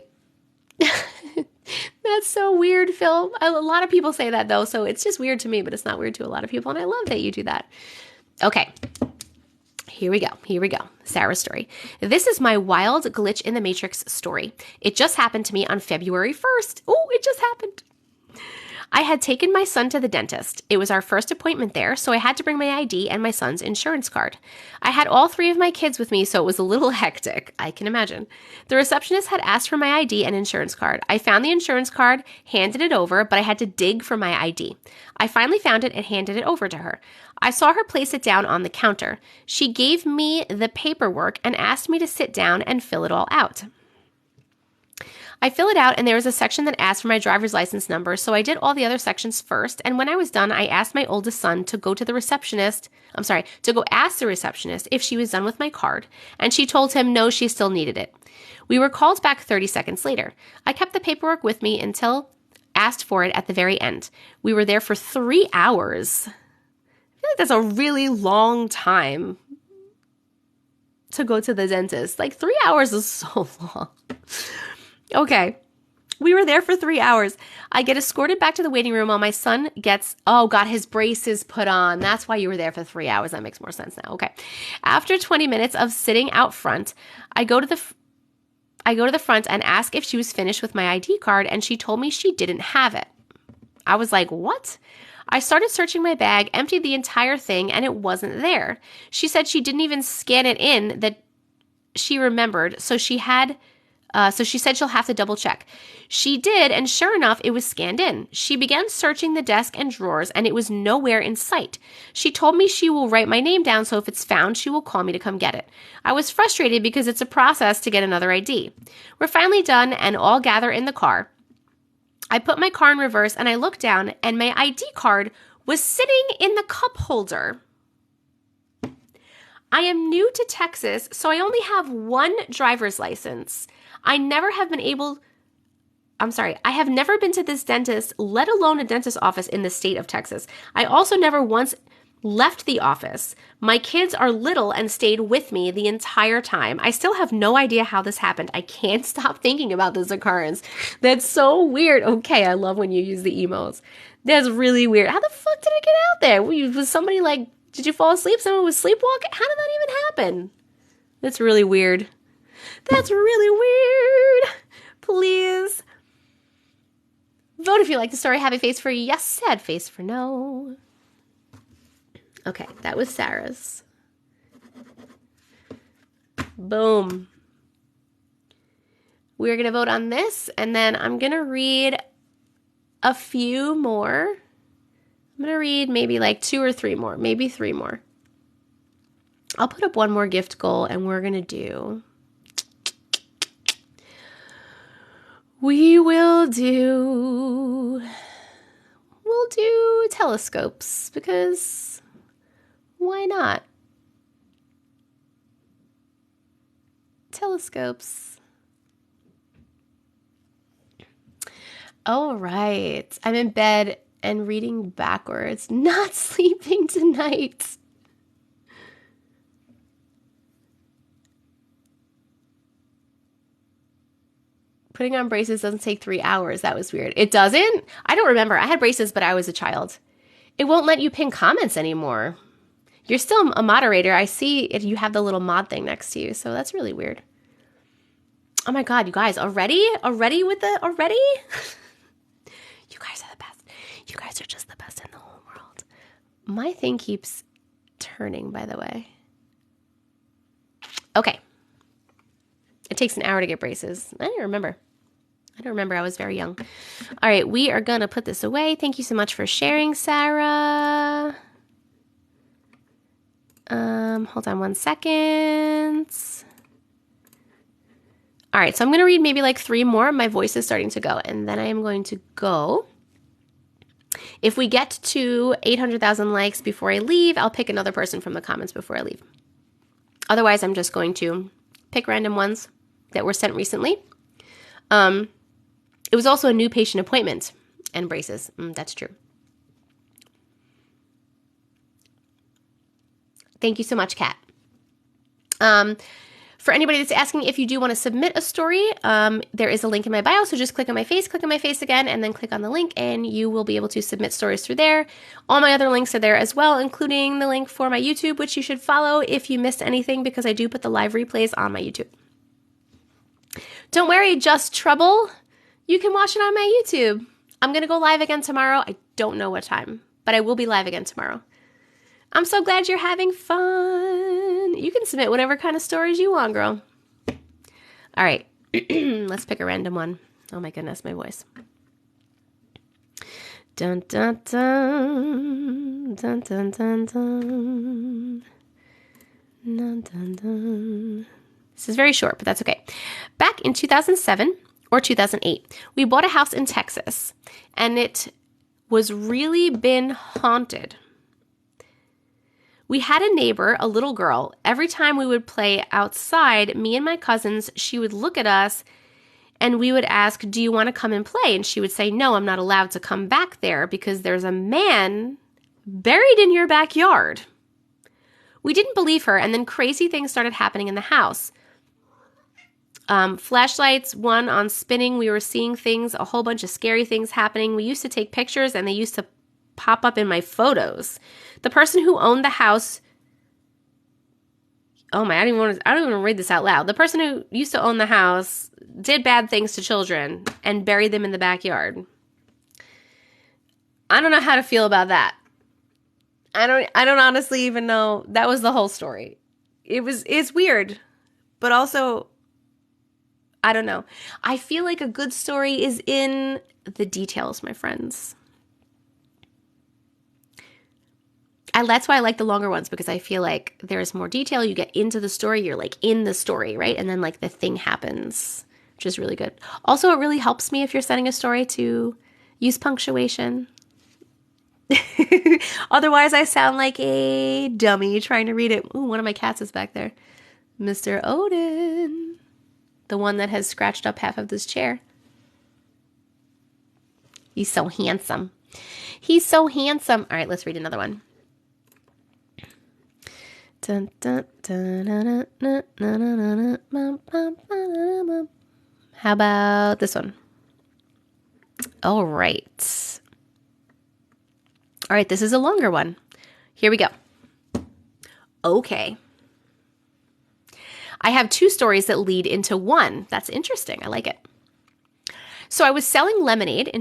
That's so weird, Phil. A lot of people say that, though, so it's just weird to me, but it's not weird to a lot of people, and I love that you do that. Okay. Here we go. Sarah's story. This is my wild glitch in the Matrix story. It just happened to me on February 1st. Oh, it just happened. I had taken my son to the dentist. It was our first appointment there, so I had to bring my ID and my son's insurance card. I had all 3 of my kids with me, so it was a little hectic, I can imagine. The receptionist had asked for my ID and insurance card. I found the insurance card, handed it over, but I had to dig for my ID. I finally found it and handed it over to her. I saw her place it down on the counter. She gave me the paperwork and asked me to sit down and fill it all out. I fill it out, and there was a section that asked for my driver's license number, so I did all the other sections first, and when I was done, I asked my oldest son to go ask the receptionist if she was done with my card, and she told him no, she still needed it. We were called back 30 seconds later. I kept the paperwork with me until asked for it at the very end. We were there for 3 hours. I feel like that's a really long time to go to the dentist. Like 3 hours is so long. Okay. We were there for 3 hours. I get escorted back to the waiting room while my son got his braces put on. That's why you were there for 3 hours. That makes more sense now. Okay. After 20 minutes of sitting out front, I go to the front and ask if she was finished with my ID card, and she told me she didn't have it. I was like, what? I started searching my bag, emptied the entire thing, and it wasn't there. She said she didn't even scan it in, that she remembered, so she said she'll have to double check. She did, and sure enough, it was scanned in. She began searching the desk and drawers, and it was nowhere in sight. She told me she will write my name down, so if it's found, she will call me to come get it. I was frustrated because it's a process to get another ID. We're finally done and all gather in the car. I put my car in reverse, and I look down, and my ID card was sitting in the cup holder. I am new to Texas, so I only have 1 driver's license. I have never been to this dentist, let alone a dentist office in the state of Texas. I also never once left the office. My kids are little and stayed with me the entire time. I still have no idea how this happened. I can't stop thinking about this occurrence. That's so weird. Okay, I love when you use the emos. That's really weird. How the fuck did it get out there? Was somebody like, did you fall asleep? Someone was sleepwalking? How did that even happen? That's really weird. That's really weird. Please vote if you like the story. Happy face for yes, sad face for no. Okay, that was Sarah's. Boom. We're going to vote on this, and then I'm going to read a few more. I'm going to read maybe like 2 or 3 more, maybe 3 more. I'll put up 1 more gift goal, and we're going to do... We'll do telescopes, because why not? Telescopes. All right. I'm in bed and reading backwards, not sleeping tonight. Putting on braces doesn't take 3 hours. That was weird. It doesn't? I don't remember. I had braces, but I was a child. It won't let you pin comments anymore. You're still a moderator. I see if you have the little mod thing next to you, so that's really weird. Oh my God, you guys, already? You guys are the best. You guys are just the best in the whole world. My thing keeps turning, by the way. Okay. takes an hour to get braces. I don't remember. I was very young. All right, we are going to put this away. Thank you so much for sharing, Sarah. Hold on 1 second. All right, so I'm going to read maybe like 3 more. My voice is starting to go, and then I am going to go. If we get to 800,000 likes before I leave, I'll pick another person from the comments before I leave. Otherwise, I'm just going to pick random ones that were sent recently. It was also a new patient appointment and braces. That's true. Thank you so much, Kat. For anybody that's asking if you do want to submit a story, there is a link in my bio. So just click on my face again, and then click on the link, and you will be able to submit stories through there. All my other links are there as well, including the link for my YouTube, which you should follow if you missed anything, because I do put the live replays on my YouTube. Don't worry, Just Trouble. You can watch it on my YouTube. I'm going to go live again tomorrow. I don't know what time, but I will be live again tomorrow. I'm so glad you're having fun. You can submit whatever kind of stories you want, girl. All right. Let's pick a random one. Oh my goodness, my voice. Dun, dun, dun. Dun, dun, dun, dun. Dun, dun, dun. This is very short, but that's okay. Back in 2007 or 2008, we bought a house in Texas, and it was really been haunted. We had a neighbor, a little girl. Every time we would play outside, me and my cousins, she would look at us and we would ask, do you want to come and play? And she would say, no, I'm not allowed to come back there because there's a man buried in your backyard. We didn't believe her, and then crazy things started happening in the house. Flashlights, one on spinning. We were seeing things, a whole bunch of scary things happening. We used to take pictures, and they used to pop up in my photos. The person who owned the house, I don't even want to read this out loud. The person who used to own the house did bad things to children and buried them in the backyard. I don't know how to feel about that. I don't honestly even know. That was the whole story. It's weird, but also, I don't know. I feel like a good story is in the details, my friends. That's why I like the longer ones, because I feel like there's more detail. You get into the story. You're like in the story, right? And then like the thing happens, which is really good. Also, it really helps me if you're sending a story to use punctuation. Otherwise, I sound like a dummy trying to read it. Ooh, one of my cats is back there. Mr. Odin. The one that has scratched up half of this chair. He's so handsome. He's so handsome. All right, let's read another one. Dun, dun, dun, dun, dun, dun, dun, dun. How about this one? All right. All right, this is a longer one. Here we go. Okay. I have 2 stories that lead into one. That's interesting. I like it. So I was selling lemonade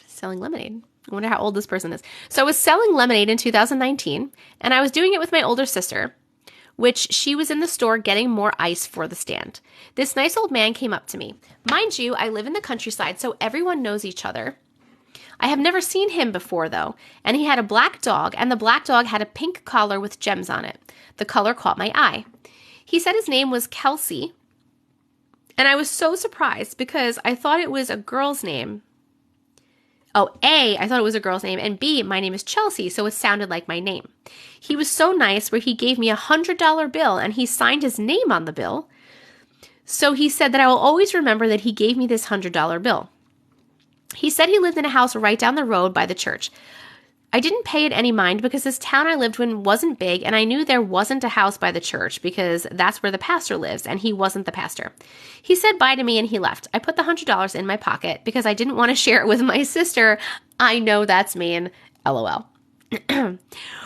selling lemonade. I wonder how old this person is. So I was selling lemonade in 2019, and I was doing it with my older sister, which she was in the store getting more ice for the stand. This nice old man came up to me. Mind you, I live in the countryside, so everyone knows each other. I have never seen him before, though, and he had a black dog, and the black dog had a pink collar with gems on it. The color caught my eye. He said his name was Kelsey, and I was so surprised because I thought it was a girl's name. Oh, A, I thought it was a girl's name, and B, my name is Chelsea, so it sounded like my name. He was so nice where he gave me a $100 bill, and he signed his name on the bill. So he said that I will always remember that he gave me this $100 bill. He said he lived in a house right down the road by the church. I didn't pay it any mind because this town I lived in wasn't big, and I knew there wasn't a house by the church because that's where the pastor lives, and he wasn't the pastor. He said bye to me and he left. I put the $100 in my pocket because I didn't want to share it with my sister. I know that's mean. LOL.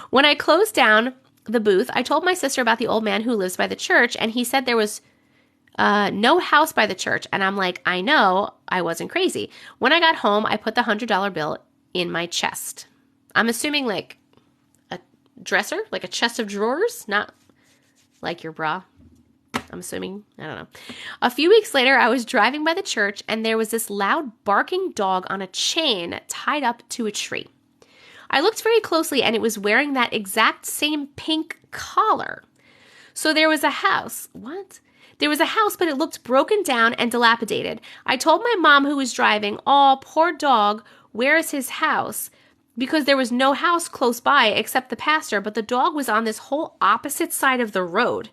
When I closed down the booth, I told my sister about the old man who lives by the church, and he said there was no house by the church, and I'm like, I know, I wasn't crazy. When I got home, I put the $100 bill in my chest. I'm assuming like a dresser, like a chest of drawers, not like your bra. I'm assuming. I don't know. A few weeks later, I was driving by the church and there was this loud barking dog on a chain tied up to a tree. I looked very closely and it was wearing that exact same pink collar. So there was a house. What? There was a house, but it looked broken down and dilapidated. I told my mom who was driving, "Oh, poor dog, where is his house?" Because there was no house close by except the pasture, but the dog was on this whole opposite side of the road.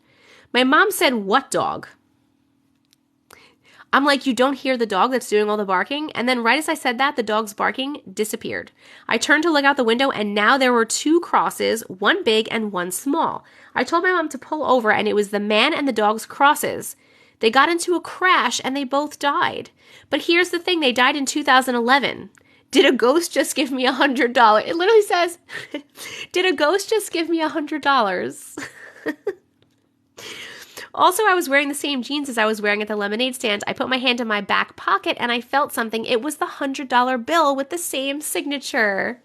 My mom said, "What dog?" I'm like, "You don't hear the dog that's doing all the barking?" And then right as I said that, the dog's barking disappeared. I turned to look out the window and now there were two crosses, one big and one small. I told my mom to pull over and it was the man and the dog's crosses. They got into a crash and they both died. But here's the thing, they died in 2011. Did a ghost just give me $100? It literally says, did a ghost just give me $100? Also, I was wearing the same jeans as I was wearing at the lemonade stand. I put my hand in my back pocket and I felt something. It was the $100 bill with the same signature.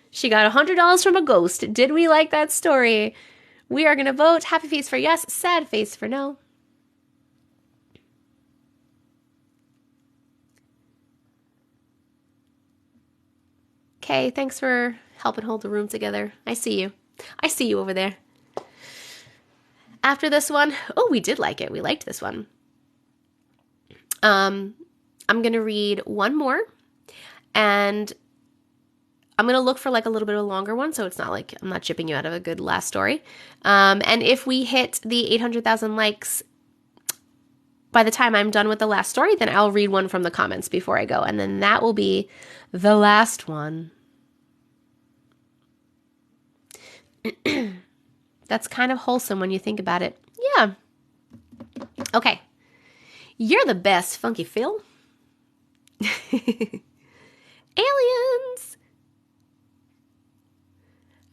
She got $100 from a ghost. Did we like that story? We are going to vote. Happy face for yes, sad face for no. Okay, thanks for helping hold the room together. I see you. I see you over there. After this one, oh, we did like it. We liked this one. I'm going to read one more, and I'm going to look for like a little bit of a longer one, so it's not like I'm not chipping you out of a good last story. And if we hit the 800,000 likes by the time I'm done with the last story, then I'll read one from the comments before I go, and then that will be the last one. That's kind of wholesome when you think about it. Yeah. Okay. You're the best, Funky Phil. Aliens.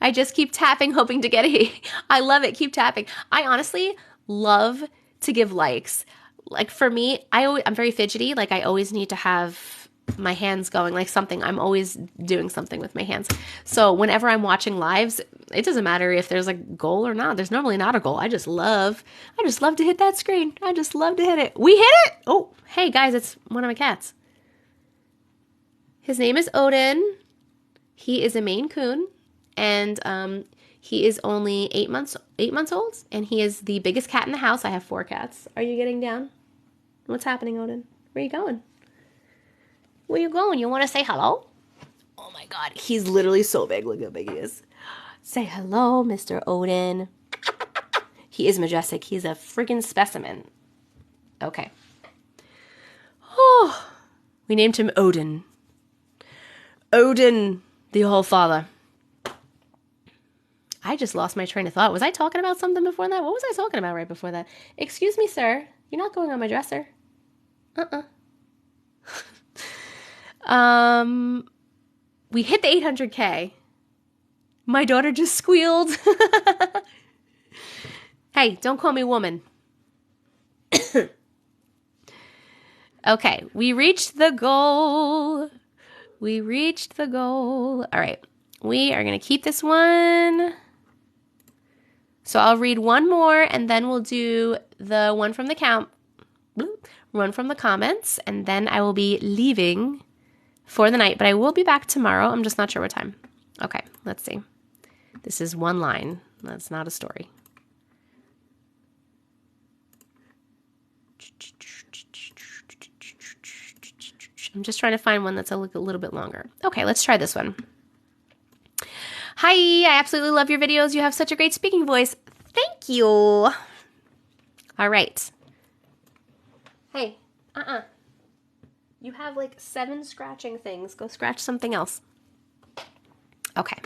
I just keep tapping, hoping to get a... I love it. Keep tapping. I honestly love to give likes. Like for me, I'm very fidgety. Like I always need to have my hands going, like something. I'm always doing something with my hands. So whenever I'm watching lives, it doesn't matter if there's a goal or not. There's normally not a goal. I just love to hit that screen. I just love to hit it. We hit it. Oh, hey guys, it's one of my cats. His name is Odin. He is a Maine Coon, and he is only 8 months old, and he is the biggest cat in the house. I have 4 cats. Are you getting down? What's happening, Odin? Where are you going? Where you going? You want to say hello? Oh my God, he's literally so big. Look how big he is. Say hello, Mr. Odin. He is majestic. He's a freaking specimen. Okay. Oh, we named him Odin. Odin, the All-Father. I just lost my train of thought. Was I talking about something before that? What was I talking about right before that? Excuse me, sir. You're not going on my dresser. We hit the 800K. My daughter just squealed. Hey, don't call me woman. Okay, we reached the goal. We reached the goal. All right, we are going to keep this one. So I'll read one more, and then we'll do the one from the one from the comments, and then I will be leaving for the night, but I will be back tomorrow. I'm just not sure what time. Okay, let's see. This is one line. That's not a story. I'm just trying to find one that's a little bit longer. Okay, let's try this one. Hi, I absolutely love your videos. You have such a great speaking voice. Thank you. All right. Hey, You have like 7 scratching things. Go scratch something else. Okay.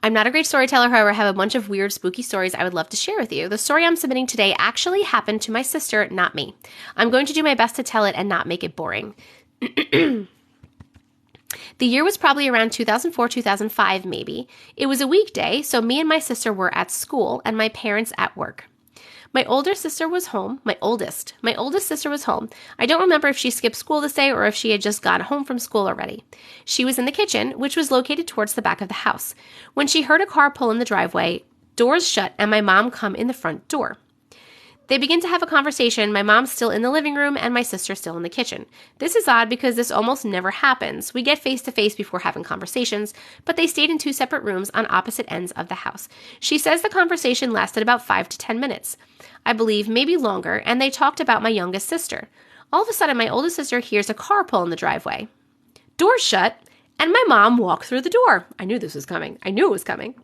I'm not a great storyteller, however, I have a bunch of weird, spooky stories I would love to share with you. The story I'm submitting today actually happened to my sister, not me. I'm going to do my best to tell it and not make it boring. The year was probably around 2004, 2005, maybe. It was a weekday, so me and my sister were at school and my parents at work. My older sister was home. My oldest sister was home. I don't remember if she skipped school this day or if she had just gone home from school already. She was in the kitchen, which was located towards the back of the house. When she heard a car pull in the driveway, doors shut, and my mom come in the front door. They begin to have a conversation. My mom's still in the living room and my sister still in the kitchen. This is odd because this almost never happens. We get face to face before having conversations, but they stayed in 2 separate rooms on opposite ends of the house. She says the conversation lasted about 5 to 10 minutes. I believe maybe longer, and they talked about my youngest sister. All of a sudden, my oldest sister hears a car pull in the driveway. Door's shut, and my mom walked through the door. I knew this was coming. I knew it was coming.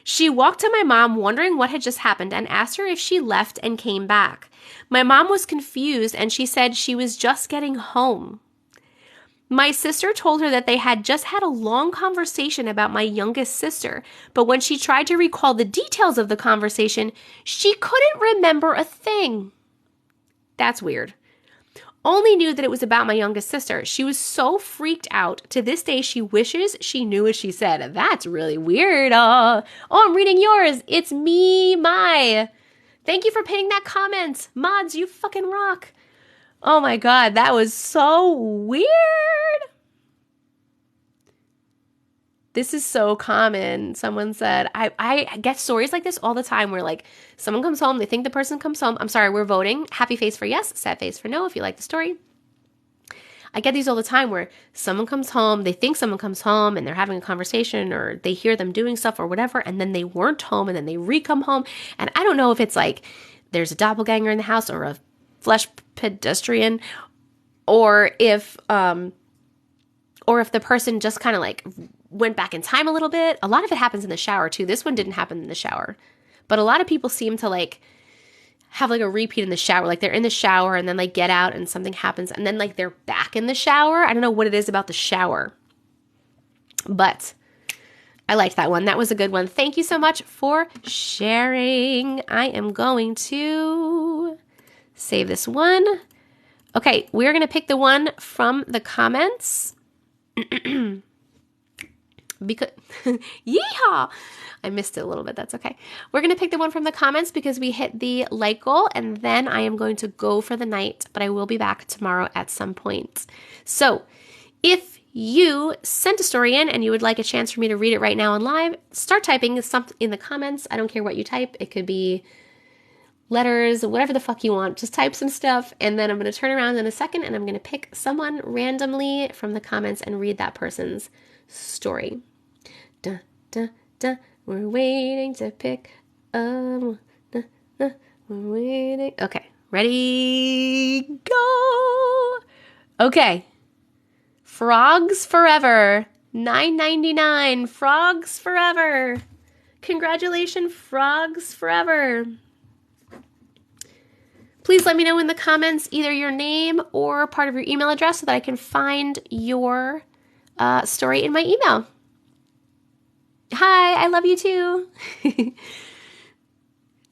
She walked to my mom wondering what had just happened and asked her if she left and came back. My mom was confused and she said she was just getting home. My sister told her that they had just had a long conversation about my youngest sister, but when she tried to recall the details of the conversation, she couldn't remember a thing. That's weird. Only knew that it was about my youngest sister. She was so freaked out. To this day, she wishes she knew what she said. That's really weird. Oh, I'm reading yours. It's me, Mai. Thank you for pinning that comment. Mods, you fucking rock. Oh my God, that was so weird. This is so common. Someone said, I get stories like this all the time where like someone comes home, they think the person comes home. I'm sorry, we're voting. Happy face for yes, sad face for no if you like the story. I get these all the time where someone comes home, they think someone comes home and they're having a conversation or they hear them doing stuff or whatever, and then they weren't home and then they re-come home. And I don't know if it's like there's a doppelganger in the house or a flesh pedestrian or if the person just kind of like went back in time a little bit. A lot of it happens in the shower too. This one didn't happen in the shower, but a lot of people seem to like have like a repeat in the shower. Like they're in the shower and then like get out and something happens and then like they're back in the shower. I don't know what it is about the shower, but I liked that one. That was a good one. Thank you so much for sharing. I am going to save this one. Okay, we're going to pick the one from the comments. Because yeehaw, I missed it a little bit. That's okay. We're going to pick the one from the comments because we hit the like goal, and then I am going to go for the night, but I will be back tomorrow at some point. So if you sent a story in and you would like a chance for me to read it right now on live, start typing something in the comments. I don't care what you type. It could be letters, whatever the fuck you want. Just type some stuff, and then I'm going to turn around in a second and I'm going to pick someone randomly from the comments and read that person's story. Dun, dun, dun. We're waiting to pick we're waiting. Okay, ready, go. Okay. Frogs Forever. $9.99. Frogs Forever. Congratulations, Frogs Forever. Please let me know in the comments either your name or part of your email address so that I can find your story in my email. Hi, I love you too.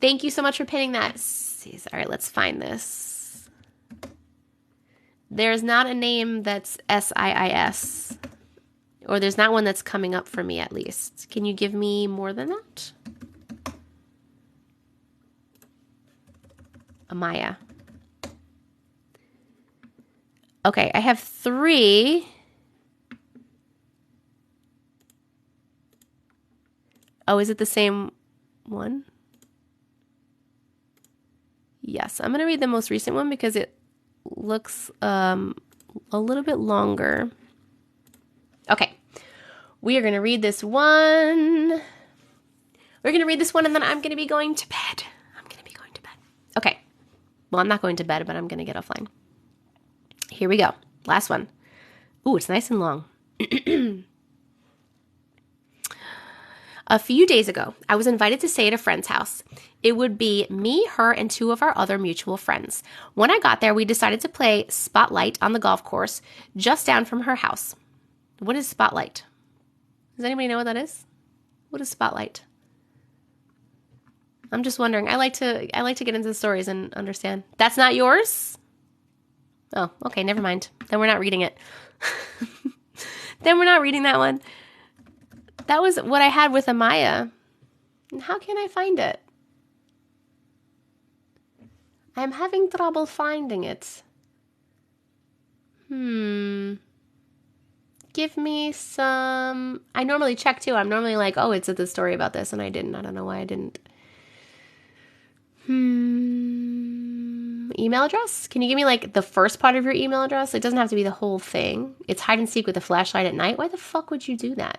Thank you so much for pinning that. All right, let's find this. There's not a name that's SIIS, or there's not one that's coming up for me at least. Can you give me more than that? Amaya. Okay, I have 3. Oh, is it the same one? Yes, I'm going to read the most recent one because it looks a little bit longer. Okay, we are going to read this one. We're going to read this one and then I'm going to be going to bed. Okay, well, I'm not going to bed, but I'm going to get offline. Here we go. Last one. Ooh, it's nice and long. A few days ago, I was invited to stay at a friend's house. It would be me, her, and 2 of our other mutual friends. When I got there, we decided to play Spotlight on the golf course just down from her house. What is Spotlight? Does anybody know what that is? What is Spotlight? I'm just wondering. I like to get into the stories and understand. That's not yours? Oh, okay, never mind. Then we're not reading it. Then we're not reading that one. That was what I had with Amaya. How can I find it? I'm having trouble finding it. Give me some... I normally check too. I'm normally like, oh, it's the story about this, and I didn't. I don't know why I didn't. email address? Can you give me like the first part of your email address? It doesn't have to be the whole thing. It's hide and seek with a flashlight at night. Why the fuck would you do that?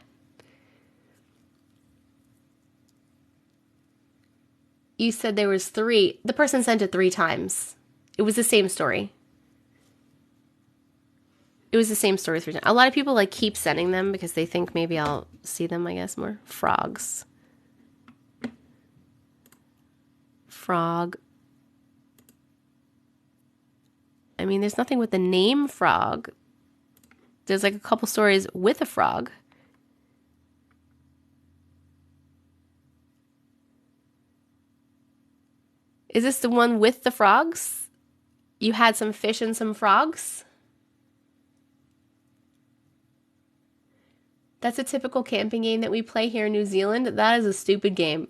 You said there was 3. The person sent it 3 times. It was the same story. It was the same story 3 times. A lot of people like keep sending them because they think maybe I'll see them, I guess, more. Frogs. Frog. I mean, there's nothing with the name frog. There's like a couple stories with a frog. Is this the one with the frogs? You had some fish and some frogs? That's a typical camping game that we play here in New Zealand. That is a stupid game.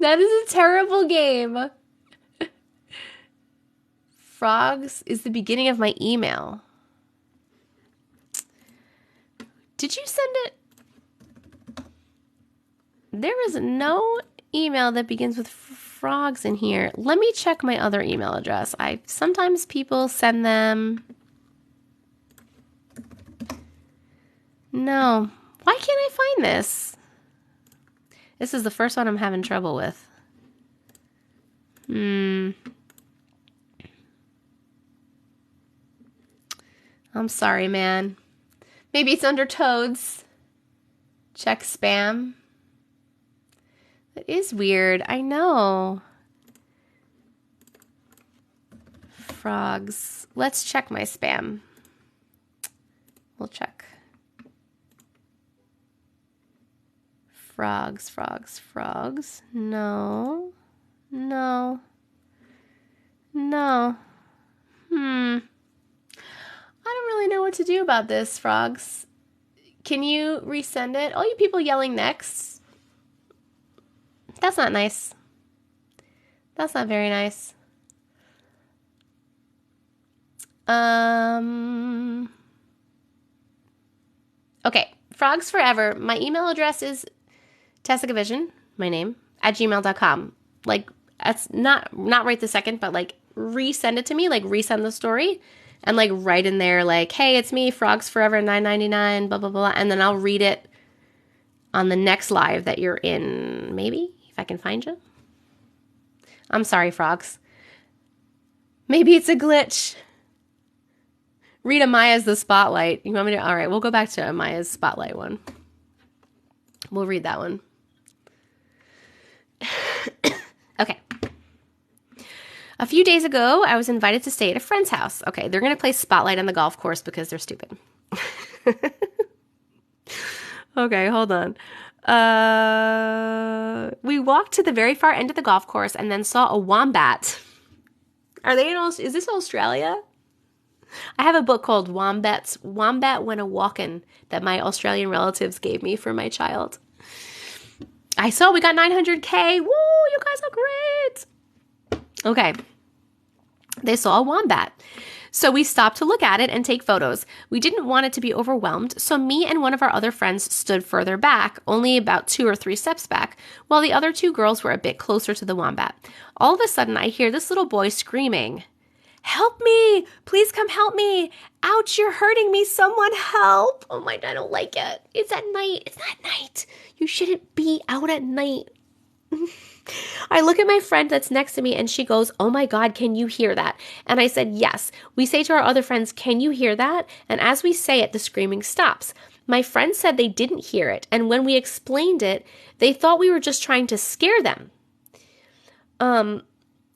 That is a terrible game. Frogs is the beginning of my email. Did you send it? There is no email that begins with frogs in here. Let me check my other email address. Sometimes people send them. No. Why can't I find this? This is the first one I'm having trouble with. I'm sorry, man. Maybe it's under Toads. Check spam. That is weird. I know. Frogs. Let's check my spam. We'll check. Frogs, frogs, frogs. No. No. No. I don't really know what to do about this, frogs. Can you resend it? All you people yelling next. That's not nice. That's not very nice. Okay, frogs forever. My email address is TessicaVision, my name, @gmail.com. Like, that's not right this second, but like resend it to me, like resend the story. And like write in there like, hey, it's me, Frogs Forever, $9.99, blah, blah, blah. And then I'll read it on the next live that you're in, maybe, if I can find you. I'm sorry, frogs. Maybe it's a glitch. Read Amaya's The Spotlight. You want me to? All right, we'll go back to Amaya's Spotlight one. We'll read that one. Okay. A few days ago, I was invited to stay at a friend's house. Okay, they're going to play Spotlight on the golf course because they're stupid. Okay, hold on. We walked to the very far end of the golf course and then saw a wombat. Are they is this Australia? I have a book called Wombat Went a Walkin' that my Australian relatives gave me for my child. I saw we got 900K. Woo, you guys are great. Okay. They saw a wombat. So we stopped to look at it and take photos. We didn't want it to be overwhelmed, so me and one of our other friends stood further back, only about 2 or 3 steps back, while the other 2 girls were a bit closer to the wombat. All of a sudden, I hear this little boy screaming, "Help me! Please come help me! Ouch, you're hurting me! Someone help!" Oh my, I don't like it. It's at night. It's not night. You shouldn't be out at night. I look at my friend that's next to me and she goes, "Oh my God, can you hear that?" And I said, "Yes." We say to our other friends, "Can you hear that?" And as we say it, the screaming stops. My friend said they didn't hear it. And when we explained it, they thought we were just trying to scare them.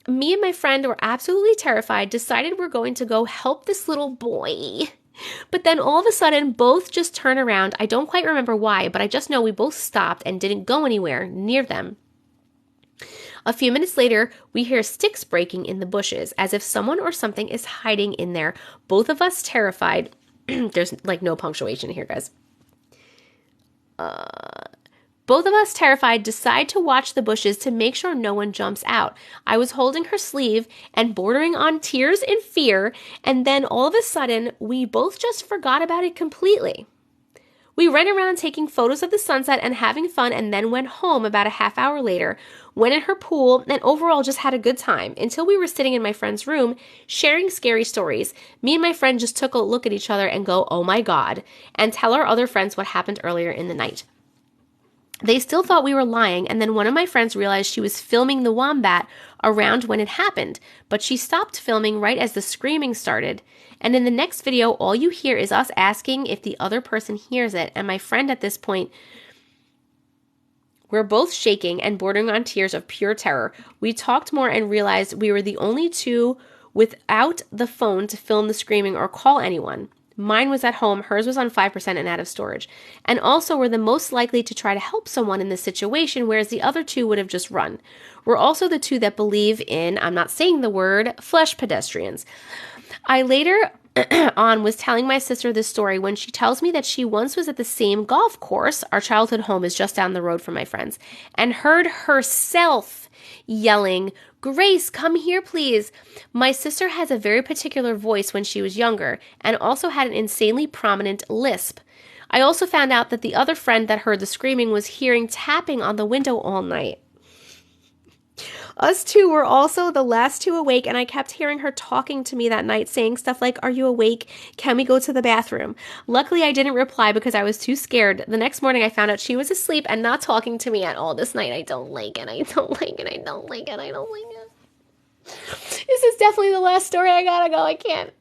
Me and my friend were absolutely terrified, decided we're going to go help this little boy. But then all of a sudden, both just turn around. I don't quite remember why, but I just know we both stopped and didn't go anywhere near them. A few minutes later, we hear sticks breaking in the bushes, as if someone or something is hiding in there. Both of us terrified. There's like no punctuation here, guys. Both of us terrified decide to watch the bushes to make sure no one jumps out. I was holding her sleeve and bordering on tears in fear, and then all of a sudden, we both just forgot about it completely. We ran around taking photos of the sunset and having fun, and then went home about a half hour later, went in her pool, and overall just had a good time until we were sitting in my friend's room sharing scary stories. Me and my friend just took a look at each other and go, oh my God, and tell our other friends what happened earlier in the night. They still thought we were lying, and then one of my friends realized she was filming the wombat around when it happened, but she stopped filming right as the screaming started. And in the next video, all you hear is us asking if the other person hears it, and my friend at this point, we're both shaking and bordering on tears of pure terror. We talked more and realized we were the only two without the phone to film the screaming or call anyone. Mine was at home, hers was on 5% and out of storage. And also we're the most likely to try to help someone in this situation, whereas the other two would have just run. We're also the two that believe in, I'm not saying the word, flesh pedestrians. I later on was telling my sister this story when she tells me that she once was at the same golf course, our childhood home is just down the road from my friends, and heard herself yelling, Grace, come here, please. My sister has a very particular voice when she was younger and also had an insanely prominent lisp. I also found out that the other friend that heard the screaming was hearing tapping on the window all night. Us two were also the last two awake, and I kept hearing her talking to me that night, saying stuff like, are you awake? Can we go to the bathroom? Luckily, I didn't reply because I was too scared. The next morning, I found out she was asleep and not talking to me at all this night. I don't like it. I don't like it. I don't like it. I don't like it. This is definitely the last story. I gotta go. I can't.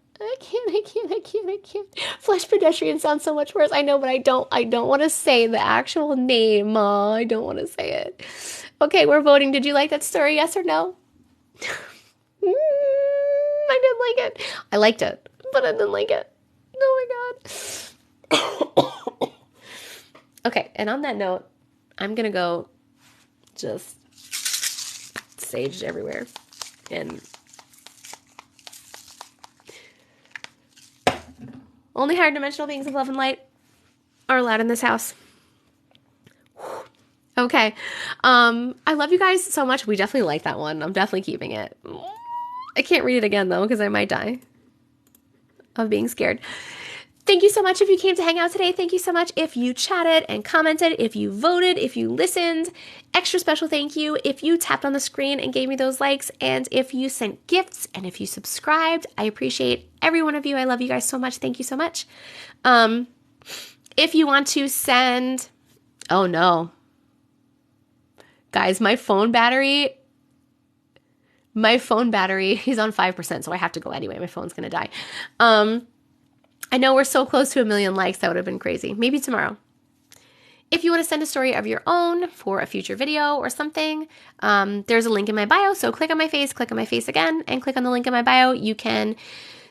Flesh pedestrian sounds so much worse. I know, but I don't want to say the actual name. I don't want to say it. Okay, we're voting. Did you like that story? Yes or no? I didn't like it. I liked it, but I didn't like it. Oh my God. Okay, and on that note, I'm going to go just sage everywhere. And only higher dimensional beings of love and light are allowed in this house. Okay. I love you guys so much. We definitely like that one. I'm definitely keeping it. I can't read it again, though, because I might die of being scared. Thank you so much if you came to hang out today. Thank you so much if you chatted and commented, if you voted, if you listened. Extra special thank you if you tapped on the screen and gave me those likes, and if you sent gifts, and if you subscribed. I appreciate every one of you. I love you guys so much. Thank you so much. If you want to send... Oh, no. Guys, my phone battery is on 5%, so I have to go anyway. My phone's going to die. I know we're so close to 1 million likes. That would have been crazy. Maybe tomorrow. If you want to send a story of your own for a future video or something, there's a link in my bio. So click on my face again, and click on the link in my bio. You can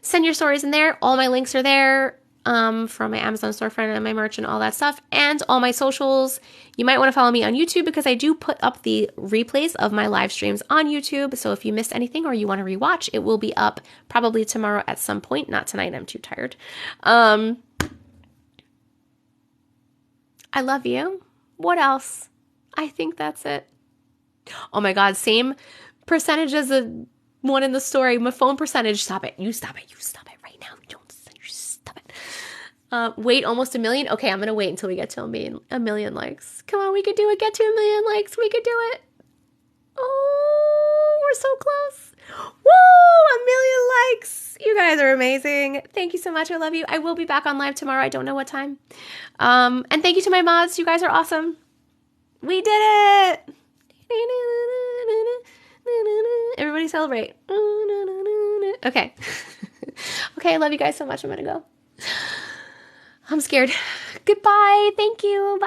send your stories in there. All my links are there. From my Amazon storefront and my merch and all that stuff, and all my socials. You might want to follow me on YouTube because I do put up the replays of my live streams on YouTube. So if you missed anything or you want to rewatch, it will be up probably tomorrow at some point. Not tonight. I'm too tired. I love you. What else? I think that's it. Oh my God. Same percentage as the one in the story. My phone percentage. Stop it. You stop it. You stop it right now. Wait almost 1 million? Okay, I'm going to wait until we get to a million likes. Come on, we could do it. Get to 1 million likes. We could do it. Oh, we're so close. Woo! 1 million likes. You guys are amazing. Thank you so much. I love you. I will be back on live tomorrow. I don't know what time. And thank you to my mods. You guys are awesome. We did it. Everybody celebrate. Okay. Okay, I love you guys so much. I'm going to go. I'm scared. Goodbye. Thank you. Bye.